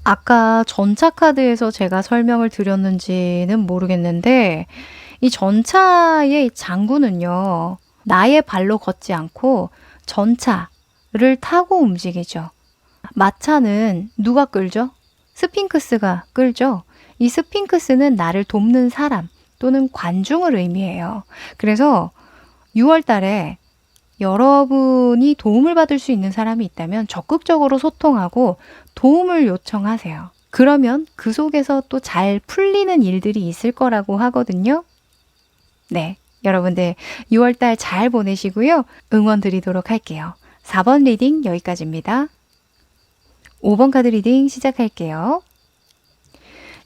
Speaker 1: 아까 전차 카드에서 제가 설명을 드렸는지는 모르겠는데 이 전차의 장구는요. 나의 발로 걷지 않고 전차를 타고 움직이죠. 마차는 누가 끌죠? 스핑크스가 끌죠. 이 스핑크스는 나를 돕는 사람 또는 관중을 의미해요. 그래서 6월 달에 여러분이 도움을 받을 수 있는 사람이 있다면 적극적으로 소통하고 도움을 요청하세요. 그러면 그 속에서 또 잘 풀리는 일들이 있을 거라고 하거든요. 네, 여러분들 6월 달 잘 보내시고요. 응원 드리도록 할게요. 4번 리딩 여기까지입니다. 5번 카드 리딩 시작할게요.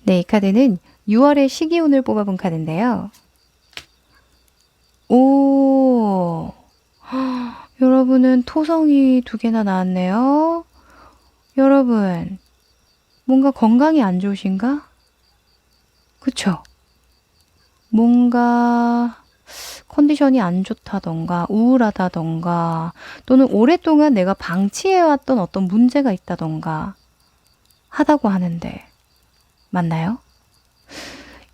Speaker 1: 네, 이 카드는 6월의 시기운을 뽑아본 카드인데요. 오, 여러분은 토성이 2개나 나왔네요. 여러분, 뭔가 건강이 안 좋으신가? 그쵸? 뭔가 컨디션이 안 좋다던가 우울하다던가 또는 오랫동안 내가 방치해왔던 어떤 문제가 있다던가 하다고 하는데 맞나요?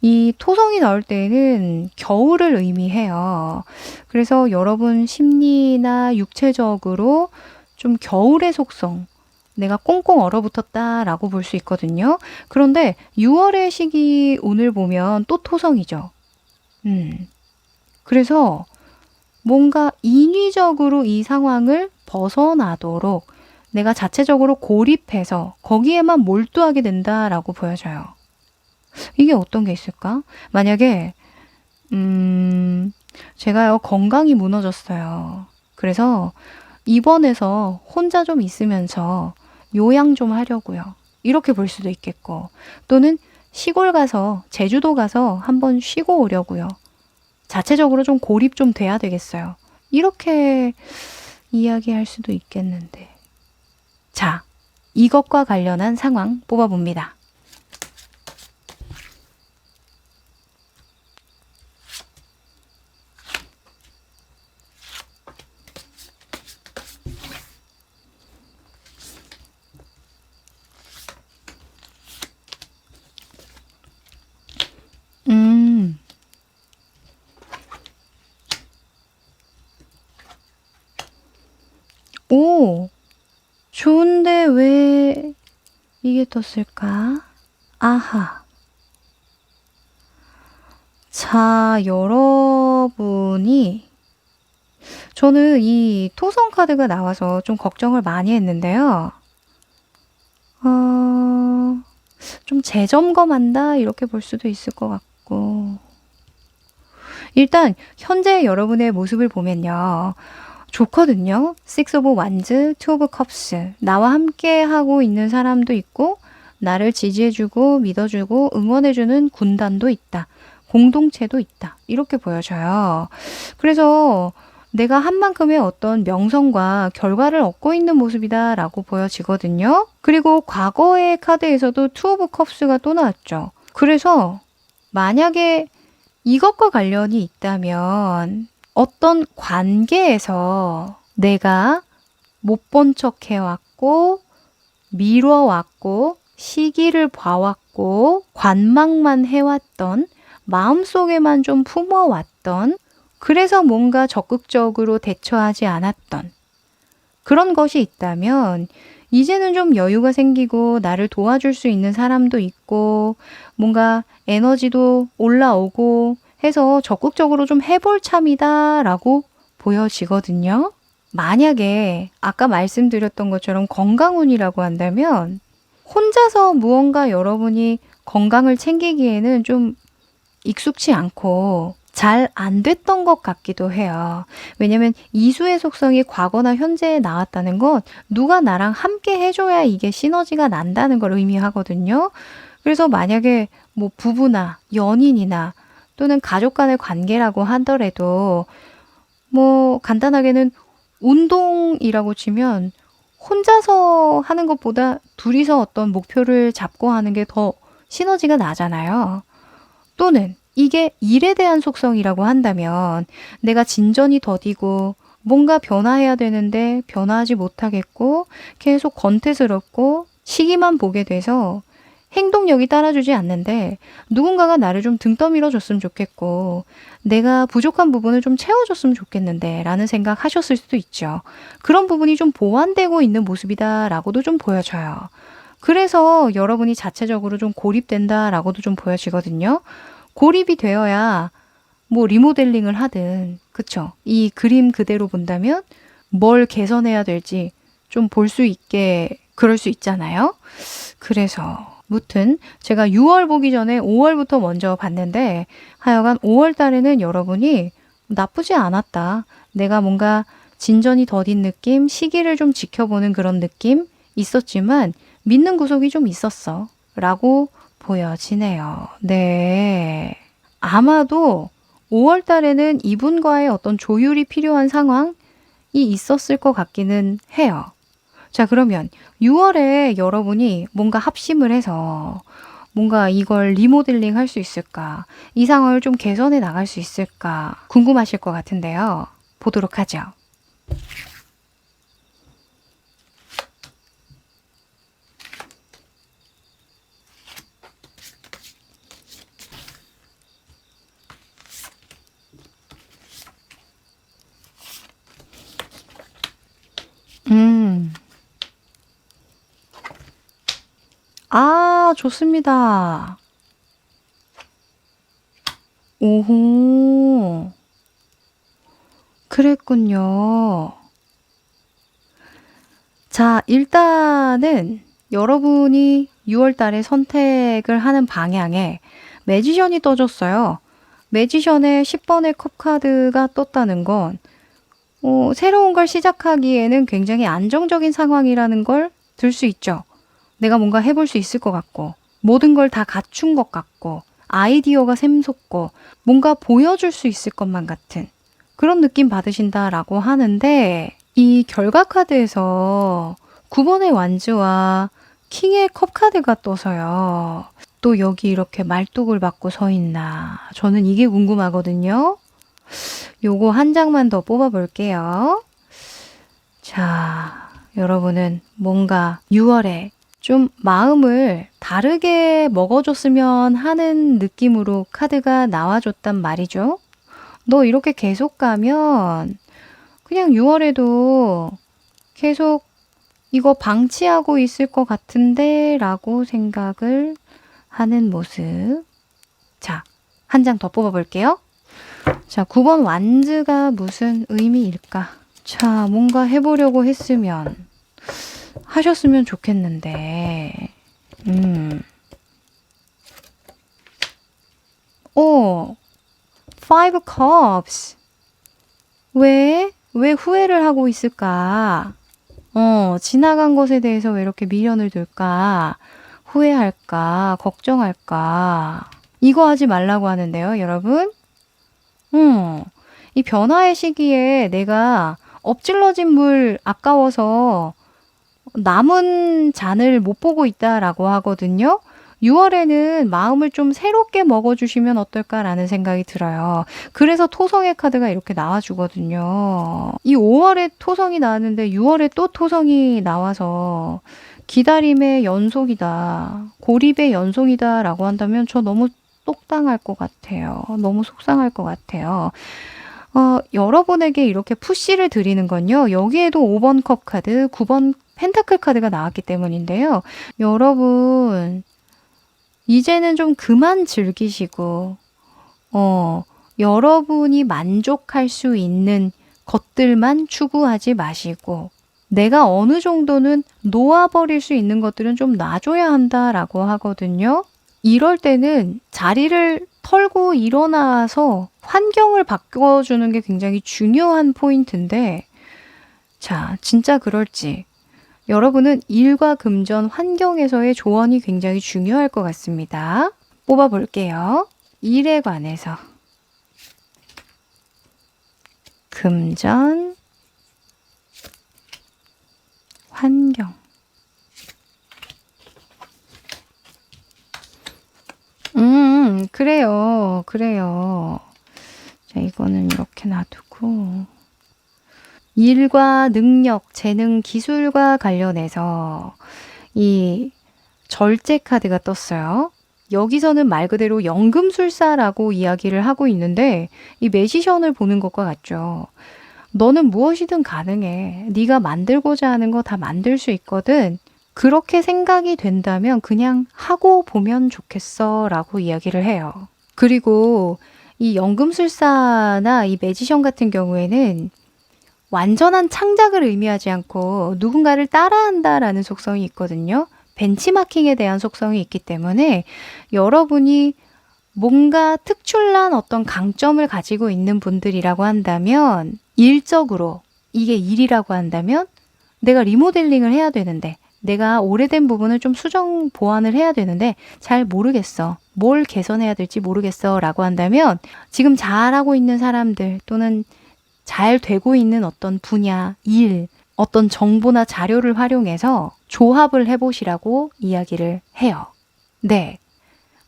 Speaker 1: 이 토성이 나올 때에는 겨울을 의미해요. 그래서 여러분 심리나 육체적으로 좀 겨울의 속성, 내가 꽁꽁 얼어붙었다라고 볼 수 있거든요. 그런데 6월의 시기 오늘 보면 또 토성이죠. 그래서 뭔가 인위적으로 이 상황을 벗어나도록 내가 자체적으로 고립해서 거기에만 몰두하게 된다라고 보여져요. 이게 어떤 게 있을까? 만약에 제가요 건강이 무너졌어요. 그래서 입원해서 혼자 좀 있으면서 요양 좀 하려고요. 이렇게 볼 수도 있겠고 또는 시골 가서 제주도 가서 한번 쉬고 오려고요. 자체적으로 좀 고립 좀 돼야 되겠어요. 이렇게 이야기할 수도 있겠는데. 자, 이것과 관련한 상황 뽑아봅니다. 음, 오, 좋은데 왜 이게 떴을까? 아하. 자, 여러분이 저는 이 토성 카드가 나와서 좀 걱정을 많이 했는데요. 어, 좀 재점검한다 이렇게 볼 수도 있을 것 같고 일단 현재 여러분의 모습을 보면요. 좋거든요. Six of Wands, Two of Cups. 나와 함께 하고 있는 사람도 있고 나를 지지해주고 믿어주고 응원해주는 군단도 있다. 공동체도 있다. 이렇게 보여져요. 그래서 내가 한 만큼의 어떤 명성과 결과를 얻고 있는 모습이다라고 보여지거든요. 그리고 과거의 카드에서도 투 오브 컵스가 또 나왔죠. 그래서 만약에 이것과 관련이 있다면 어떤 관계에서 내가 못 본 척 해왔고 미뤄왔고 시기를 봐왔고 관망만 해왔던 마음속에만 좀 품어왔던 그래서 뭔가 적극적으로 대처하지 않았던 그런 것이 있다면 이제는 좀 여유가 생기고 나를 도와줄 수 있는 사람도 있고 뭔가 에너지도 올라오고 해서 적극적으로 좀 해볼 참이다라고 보여지거든요. 만약에 아까 말씀드렸던 것처럼 건강운이라고 한다면 혼자서 무언가 여러분이 건강을 챙기기에는 좀 익숙치 않고 잘 안 됐던 것 같기도 해요. 왜냐면 이수의 속성이 과거나 현재에 나왔다는 건 누가 나랑 함께 해줘야 이게 시너지가 난다는 걸 의미하거든요. 그래서 만약에 뭐 부부나 연인이나 또는 가족 간의 관계라고 하더라도 뭐 간단하게는 운동이라고 치면 혼자서 하는 것보다 둘이서 어떤 목표를 잡고 하는 게 더 시너지가 나잖아요. 또는 이게 일에 대한 속성이라고 한다면 내가 진전이 더디고 뭔가 변화해야 되는데 변화하지 못하겠고 계속 권태스럽고 시기만 보게 돼서 행동력이 따라주지 않는데 누군가가 나를 좀 등 떠밀어 줬으면 좋겠고 내가 부족한 부분을 좀 채워줬으면 좋겠는데 라는 생각 하셨을 수도 있죠. 그런 부분이 좀 보완되고 있는 모습이다 라고도 좀 보여져요. 그래서 여러분이 자체적으로 좀 고립된다 라고도 좀 보여지거든요. 고립이 되어야 뭐 리모델링을 하든 그쵸? 이 그림 그대로 본다면 뭘 개선해야 될지 좀 볼 수 있게 그럴 수 있잖아요. 그래서 무튼 제가 6월 보기 전에 5월부터 먼저 봤는데 하여간 5월 달에는 여러분이 나쁘지 않았다. 내가 뭔가 진전이 더딘 느낌, 시기를 좀 지켜보는 그런 느낌 있었지만 믿는 구석이 좀 있었어. 라고 보여지네요. 네. 아마도 5월 달에는 이분과의 어떤 조율이 필요한 상황이 있었을 것 같기는 해요. 자, 그러면 6월에 여러분이 뭔가 합심을 해서 뭔가 이걸 리모델링 할 수 있을까? 이 상황을 좀 개선해 나갈 수 있을까? 궁금하실 것 같은데요. 보도록 하죠. 음. 아, 좋습니다. 오호. 그랬군요. 자, 일단은 여러분이 6월 달에 선택을 하는 방향에 매지션이 떠졌어요. 매지션에 10번의 컵 카드가 떴다는 건 새로운 걸 시작하기에는 굉장히 안정적인 상황이라는 걸 들 수 있죠. 내가 뭔가 해볼 수 있을 것 같고, 모든 걸 다 갖춘 것 같고, 아이디어가 샘솟고, 뭔가 보여줄 수 있을 것만 같은 그런 느낌 받으신다라고 하는데, 이 결과 카드에서 9번의 완즈와 킹의 컵 카드가 떠서요. 또 여기 이렇게 말뚝을 받고 서 있나. 저는 이게 궁금하거든요. 요거 한 장만 더 뽑아 볼게요. 자, 여러분은 뭔가 6월에 좀 마음을 다르게 먹어줬으면 하는 느낌으로 카드가 나와줬단 말이죠. 너 이렇게 계속 가면 그냥 6월에도 계속 이거 방치하고 있을 것 같은데 라고 생각을 하는 모습. 자, 한 장 더 뽑아볼게요. 자, 9번 완즈가 무슨 의미일까? 자, 뭔가 해보려고 했으면 하셨으면 좋겠는데 오, Five Cups. 왜 후회를 하고 있을까? 지나간 것에 대해서 왜 이렇게 미련을 둘까? 후회할까? 걱정할까? 이거 하지 말라고 하는데요, 여러분. 이 변화의 시기에 내가 엎질러진 물 아까워서 남은 잔을 못 보고 있다라고 하거든요. 6월에는 마음을 좀 새롭게 먹어주시면 어떨까라는 생각이 들어요. 그래서 토성의 카드가 이렇게 나와주거든요. 이 5월에 토성이 나왔는데 6월에 또 토성이 나와서 기다림의 연속이다, 고립의 연속이다 라고 한다면 저 너무 똑당할 것 같아요. 너무 속상할 것 같아요. 여러분에게 이렇게 푸시를 드리는 건요. 여기에도 5번 컵 카드, 9번 펜타클 카드가 나왔기 때문인데요. 여러분, 이제는 좀 그만 즐기시고, 여러분이 만족할 수 있는 것들만 추구하지 마시고, 내가 어느 정도는 놓아버릴 수 있는 것들은 좀 놔줘야 한다라고 하거든요. 이럴 때는 자리를 털고 일어나서 환경을 바꿔주는 게 굉장히 중요한 포인트인데, 자, 진짜 그럴지. 여러분은 일과 금전 환경에서의 조언이 굉장히 중요할 것 같습니다. 뽑아볼게요. 일에 관해서. 금전, 환경. 그래요. 자, 이거는 이렇게 놔두고. 일과 능력, 재능, 기술과 관련해서 이 절제 카드가 떴어요. 여기서는 말 그대로 연금술사라고 이야기를 하고 있는데 이 매지션을 보는 것과 같죠. 너는 무엇이든 가능해. 네가 만들고자 하는 거 다 만들 수 있거든. 그렇게 생각이 된다면 그냥 하고 보면 좋겠어 라고 이야기를 해요. 그리고 이 연금술사나 이 매지션 같은 경우에는 완전한 창작을 의미하지 않고 누군가를 따라한다라는 속성이 있거든요. 벤치마킹에 대한 속성이 있기 때문에 여러분이 뭔가 특출난 어떤 강점을 가지고 있는 분들이라고 한다면 일적으로 이게 일이라고 한다면 내가 리모델링을 해야 되는데 내가 오래된 부분을 좀 수정 보완을 해야 되는데 잘 모르겠어. 뭘 개선해야 될지 모르겠어 라고 한다면 지금 잘하고 있는 사람들 또는 잘 되고 있는 어떤 분야, 일, 어떤 정보나 자료를 활용해서 조합을 해보시라고 이야기를 해요. 네.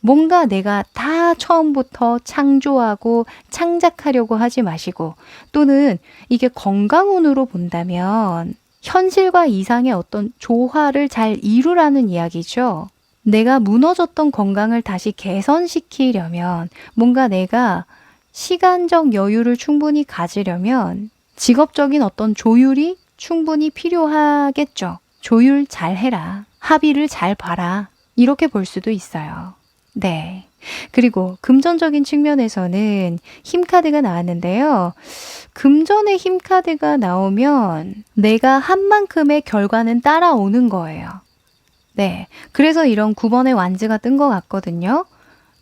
Speaker 1: 뭔가 내가 다 처음부터 창조하고 창작하려고 하지 마시고 또는 이게 건강운으로 본다면 현실과 이상의 어떤 조화를 잘 이루라는 이야기죠. 내가 무너졌던 건강을 다시 개선시키려면 뭔가 내가 시간적 여유를 충분히 가지려면 직업적인 어떤 조율이 충분히 필요하겠죠. 조율 잘 해라. 합의를 잘 봐라. 이렇게 볼 수도 있어요. 네. 그리고 금전적인 측면에서는 힘카드가 나왔는데요. 금전의 힘카드가 나오면 내가 한 만큼의 결과는 따라오는 거예요. 네. 그래서 이런 9번의 완즈가 뜬 것 같거든요.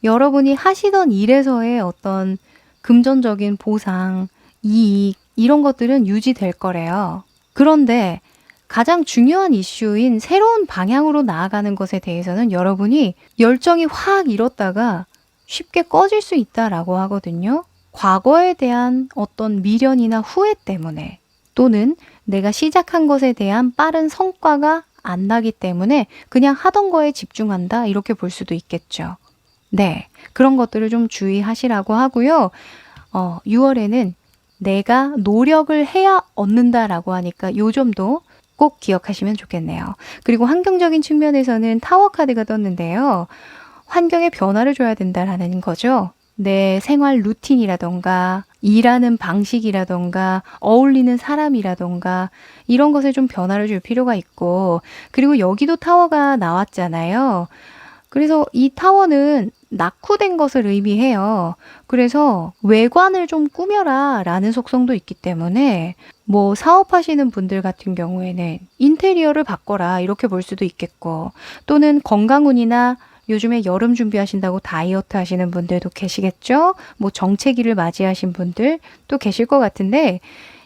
Speaker 1: 여러분이 하시던 일에서의 어떤 금전적인 보상, 이익, 이런 것들은 유지될 거래요. 그런데 가장 중요한 이슈인 새로운 방향으로 나아가는 것에 대해서는 여러분이 열정이 확 일었다가 쉽게 꺼질 수 있다라고 하거든요. 과거에 대한 어떤 미련이나 후회 때문에 또는 내가 시작한 것에 대한 빠른 성과가 안 나기 때문에 그냥 하던 거에 집중한다 이렇게 볼 수도 있겠죠. 네, 그런 것들을 좀 주의하시라고 하고요. 6월에는 내가 노력을 해야 얻는다라고 하니까 요 점도 꼭 기억하시면 좋겠네요. 그리고 환경적인 측면에서는 타워 카드가 떴는데요. 환경에 변화를 줘야 된다라는 거죠. 내 생활 루틴이라던가 일하는 방식이라던가 어울리는 사람이라던가 이런 것에 좀 변화를 줄 필요가 있고 그리고 여기도 타워가 나왔잖아요. 그래서 이 타워는 낙후된 것을 의미해요. 그래서 외관을 좀 꾸며라 라는 속성도 있기 때문에 뭐 사업하시는 분들 같은 경우에는 인테리어를 바꿔라 이렇게 볼 수도 있겠고 또는 건강운이나 요즘에 여름 준비하신다고 다이어트 하시는 분들도 계시겠죠? 뭐 정체기를 맞이하신 분들 또 계실 것 같은데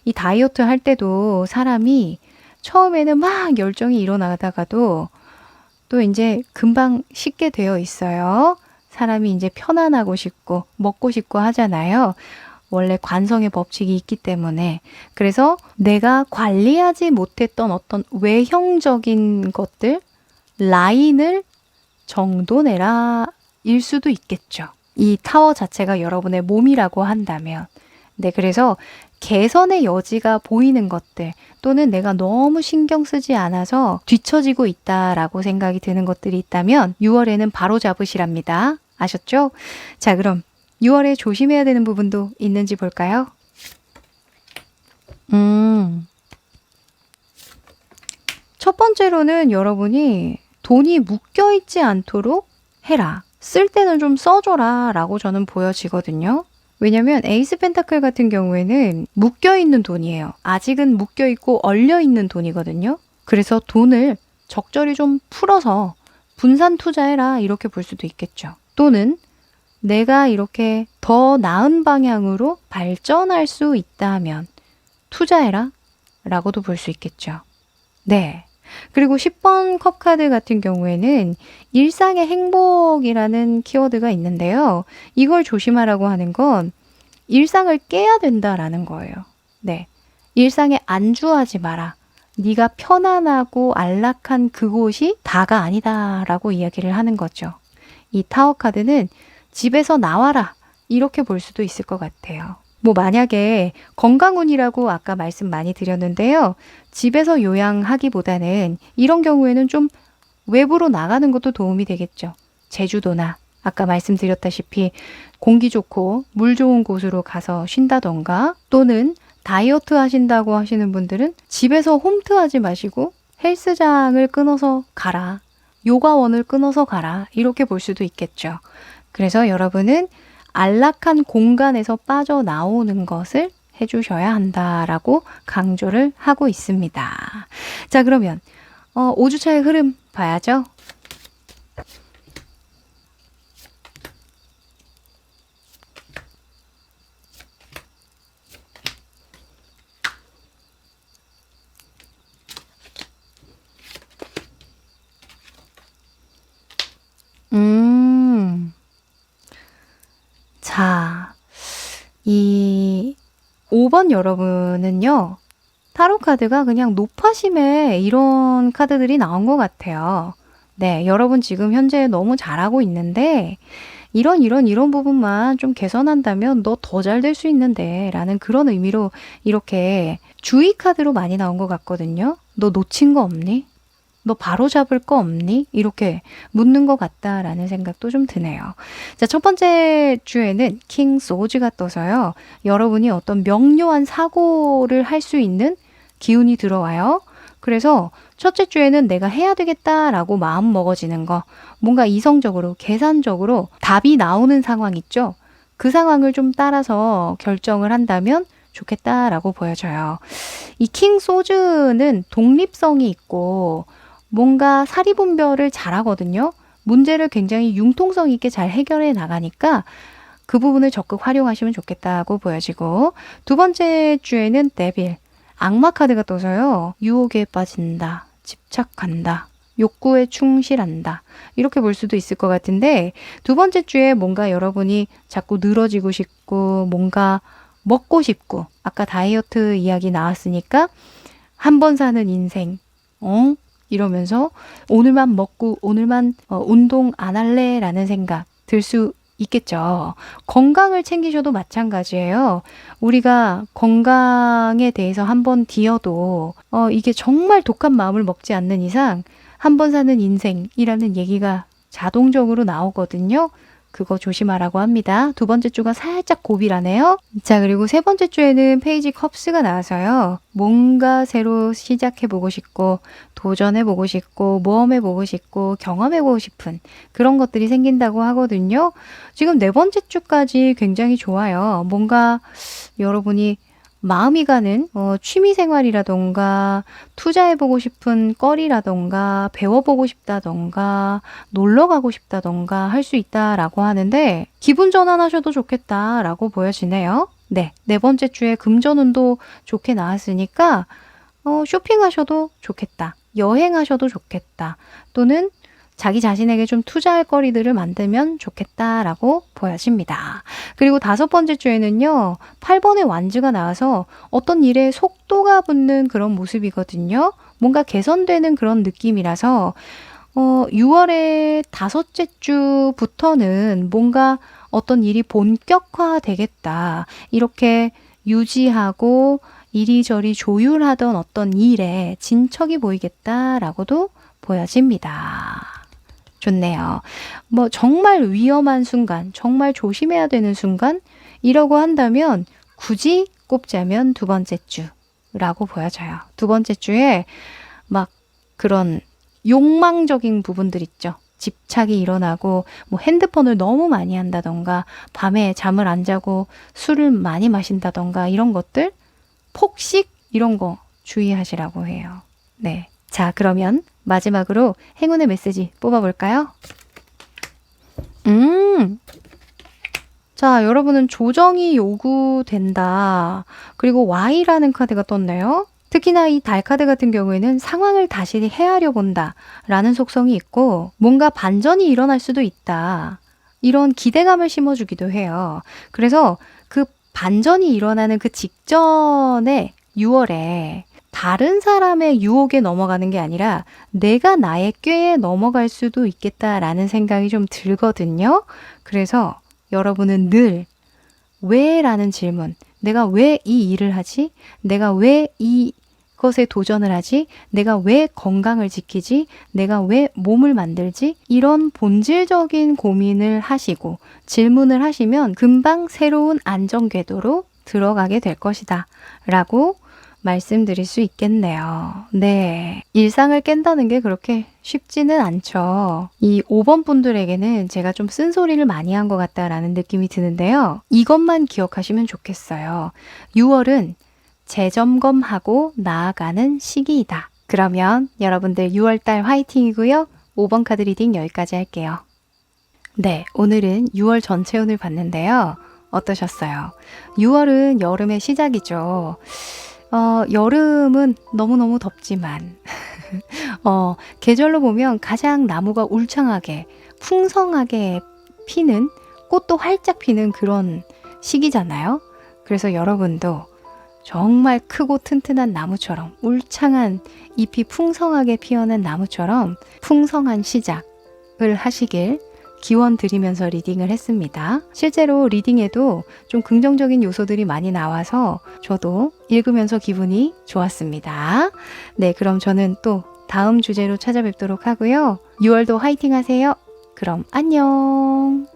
Speaker 1: 이 다이어트 할 때도 사람이 처음에는 막 열정이 일어나다가도 또 이제 금방 식게 되어 있어요. 사람이 이제 편안하고 싶고 먹고 싶고 하잖아요. 원래 관성의 법칙이 있기 때문에. 그래서 내가 관리하지 못했던 어떤 외형적인 것들, 라인을 정돈해라 일 수도 있겠죠. 이 타워 자체가 여러분의 몸이라고 한다면. 네, 그래서 개선의 여지가 보이는 것들 또는 내가 너무 신경 쓰지 않아서 뒤처지고 있다라고 생각이 드는 것들이 있다면 6월에는 바로 잡으시랍니다. 아셨죠? 자, 그럼 6월에 조심해야 되는 부분도 있는지 볼까요? 첫 번째로는 여러분이 돈이 묶여있지 않도록 해라. 쓸 때는 좀 써줘라 라고 저는 보여지거든요. 왜냐면 에이스 펜타클 같은 경우에는 묶여있는 돈이에요. 아직은 묶여있고 얼려있는 돈이거든요. 그래서 돈을 적절히 좀 풀어서 분산 투자해라 이렇게 볼 수도 있겠죠. 또는 내가 이렇게 더 나은 방향으로 발전할 수 있다면 투자해라 라고도 볼 수 있겠죠. 네. 그리고 10번 컵 카드 같은 경우에는 일상의 행복이라는 키워드가 있는데요. 이걸 조심하라고 하는 건 일상을 깨야 된다라는 거예요. 네. 일상에 안주하지 마라. 네가 편안하고 안락한 그곳이 다가 아니다라고 이야기를 하는 거죠. 이 타워 카드는 집에서 나와라. 이렇게 볼 수도 있을 것 같아요. 뭐 만약에 건강운이라고 아까 말씀 많이 드렸는데요. 집에서 요양하기보다는 이런 경우에는 좀 외부로 나가는 것도 도움이 되겠죠. 제주도나 아까 말씀드렸다시피 공기 좋고 물 좋은 곳으로 가서 쉰다던가 또는 다이어트 하신다고 하시는 분들은 집에서 홈트 하지 마시고 헬스장을 끊어서 가라. 요가원을 끊어서 가라. 이렇게 볼 수도 있겠죠. 그래서 여러분은 안락한 공간에서 빠져나오는 것을 해주셔야 한다라고 강조를 하고 있습니다. 자, 그러면 5주차의 흐름 봐야죠. 5번 여러분은요. 타로 카드가 그냥 노파심에 이런 카드들이 나온 것 같아요. 네, 여러분 지금 현재 너무 잘하고 있는데 이런 부분만 좀 개선한다면 너 더 잘 될 수 있는데 라는 그런 의미로 이렇게 주의 카드로 많이 나온 것 같거든요. 너 놓친 거 없니? 너 바로 잡을 거 없니? 이렇게 묻는 것 같다라는 생각도 좀 드네요. 자, 첫 번째 주에는 킹 소즈가 떠서요. 여러분이 어떤 명료한 사고를 할 수 있는 기운이 들어와요. 그래서 첫째 주에는 내가 해야 되겠다라고 마음 먹어지는 거, 뭔가 이성적으로, 계산적으로 답이 나오는 상황 있죠? 그 상황을 좀 따라서 결정을 한다면 좋겠다라고 보여져요. 이 킹 소즈는 독립성이 있고 뭔가 사리분별을 잘하거든요. 문제를 굉장히 융통성 있게 잘 해결해 나가니까 그 부분을 적극 활용하시면 좋겠다고 보여지고 두 번째 주에는 데빌, 악마 카드가 떠서요. 유혹에 빠진다, 집착한다, 욕구에 충실한다. 이렇게 볼 수도 있을 것 같은데 두 번째 주에 뭔가 여러분이 자꾸 늘어지고 싶고 뭔가 먹고 싶고 아까 다이어트 이야기 나왔으니까 한 번 사는 인생 이러면서 오늘만 먹고 오늘만 운동 안 할래 라는 생각 들 수 있겠죠. 건강을 챙기셔도 마찬가지예요. 우리가 건강에 대해서 한번 뒤어도 이게 정말 독한 마음을 먹지 않는 이상 한 번 사는 인생이라는 얘기가 자동적으로 나오거든요. 그거 조심하라고 합니다. 두 번째 주가 살짝 고비라네요. 자, 그리고 세 번째 주에는 페이지 컵스가 나와서요. 뭔가 새로 시작해보고 싶고 도전해보고 싶고 모험해보고 싶고 경험해보고 싶은 그런 것들이 생긴다고 하거든요. 지금 네 번째 주까지 굉장히 좋아요. 뭔가 여러분이 마음이 가는 취미생활이라던가 투자해보고 싶은 거리라던가 배워보고 싶다던가 놀러가고 싶다던가 할 수 있다라고 하는데 기분 전환하셔도 좋겠다라고 보여지네요. 네, 네 번째 주에 금전운도 좋게 나왔으니까 쇼핑하셔도 좋겠다. 여행하셔도 좋겠다. 또는 자기 자신에게 좀 투자할 거리들을 만들면 좋겠다라고 보여집니다. 그리고 다섯 번째 주에는요. 8번의 완즈가 나와서 어떤 일에 속도가 붙는 그런 모습이거든요. 뭔가 개선되는 그런 느낌이라서 6월의 다섯째 주부터는 뭔가 어떤 일이 본격화되겠다. 이렇게 유지하고 이리저리 조율하던 어떤 일에 진척이 보이겠다라고도 보여집니다. 좋네요. 뭐 정말 위험한 순간, 정말 조심해야 되는 순간이라고 한다면 굳이 꼽자면 두 번째 주라고 보여져요. 두 번째 주에 막 그런 욕망적인 부분들 있죠. 집착이 일어나고 뭐 핸드폰을 너무 많이 한다던가 밤에 잠을 안 자고 술을 많이 마신다던가 이런 것들 폭식 이런 거 주의하시라고 해요. 네. 자, 그러면 마지막으로 행운의 메시지 뽑아볼까요? 자, 여러분은 조정이 요구된다. 그리고 Y라는 카드가 떴네요. 특히나 이 달 카드 같은 경우에는 상황을 다시 헤아려 본다 라는 속성이 있고 뭔가 반전이 일어날 수도 있다. 이런 기대감을 심어주기도 해요. 그래서 그 반전이 일어나는 그 직전에 6월에 다른 사람의 유혹에 넘어가는 게 아니라 내가 나의 꾀에 넘어갈 수도 있겠다라는 생각이 좀 들거든요. 그래서 여러분은 늘 왜? 라는 질문, 내가 왜 이 일을 하지? 내가 왜 이것에 도전을 하지? 내가 왜 건강을 지키지? 내가 왜 몸을 만들지? 이런 본질적인 고민을 하시고 질문을 하시면 금방 새로운 안정궤도로 들어가게 될 것이다 라고 말씀드릴 수 있겠네요. 네. 일상을 깬다는 게 그렇게 쉽지는 않죠. 이 5번 분들에게는 제가 좀 쓴소리를 많이 한 것 같다라는 느낌이 드는데요. 이것만 기억하시면 좋겠어요. 6월은 재점검하고 나아가는 시기이다. 그러면 여러분들 6월달 화이팅이고요. 5번 카드 리딩 여기까지 할게요. 네, 오늘은 6월 전체 운을 봤는데요. 어떠셨어요? 6월은 여름의 시작이죠. 여름은 너무너무 덥지만 계절로 보면 가장 나무가 울창하게 풍성하게 피는 꽃도 활짝 피는 그런 시기잖아요. 그래서 여러분도 정말 크고 튼튼한 나무처럼 울창한 잎이 풍성하게 피어난 나무처럼 풍성한 시작을 하시길 기원 드리면서 리딩을 했습니다. 실제로 리딩에도 좀 긍정적인 요소들이 많이 나와서 저도 읽으면서 기분이 좋았습니다. 네, 그럼 저는 또 다음 주제로 찾아뵙도록 하고요. 6월도 화이팅 하세요. 그럼 안녕.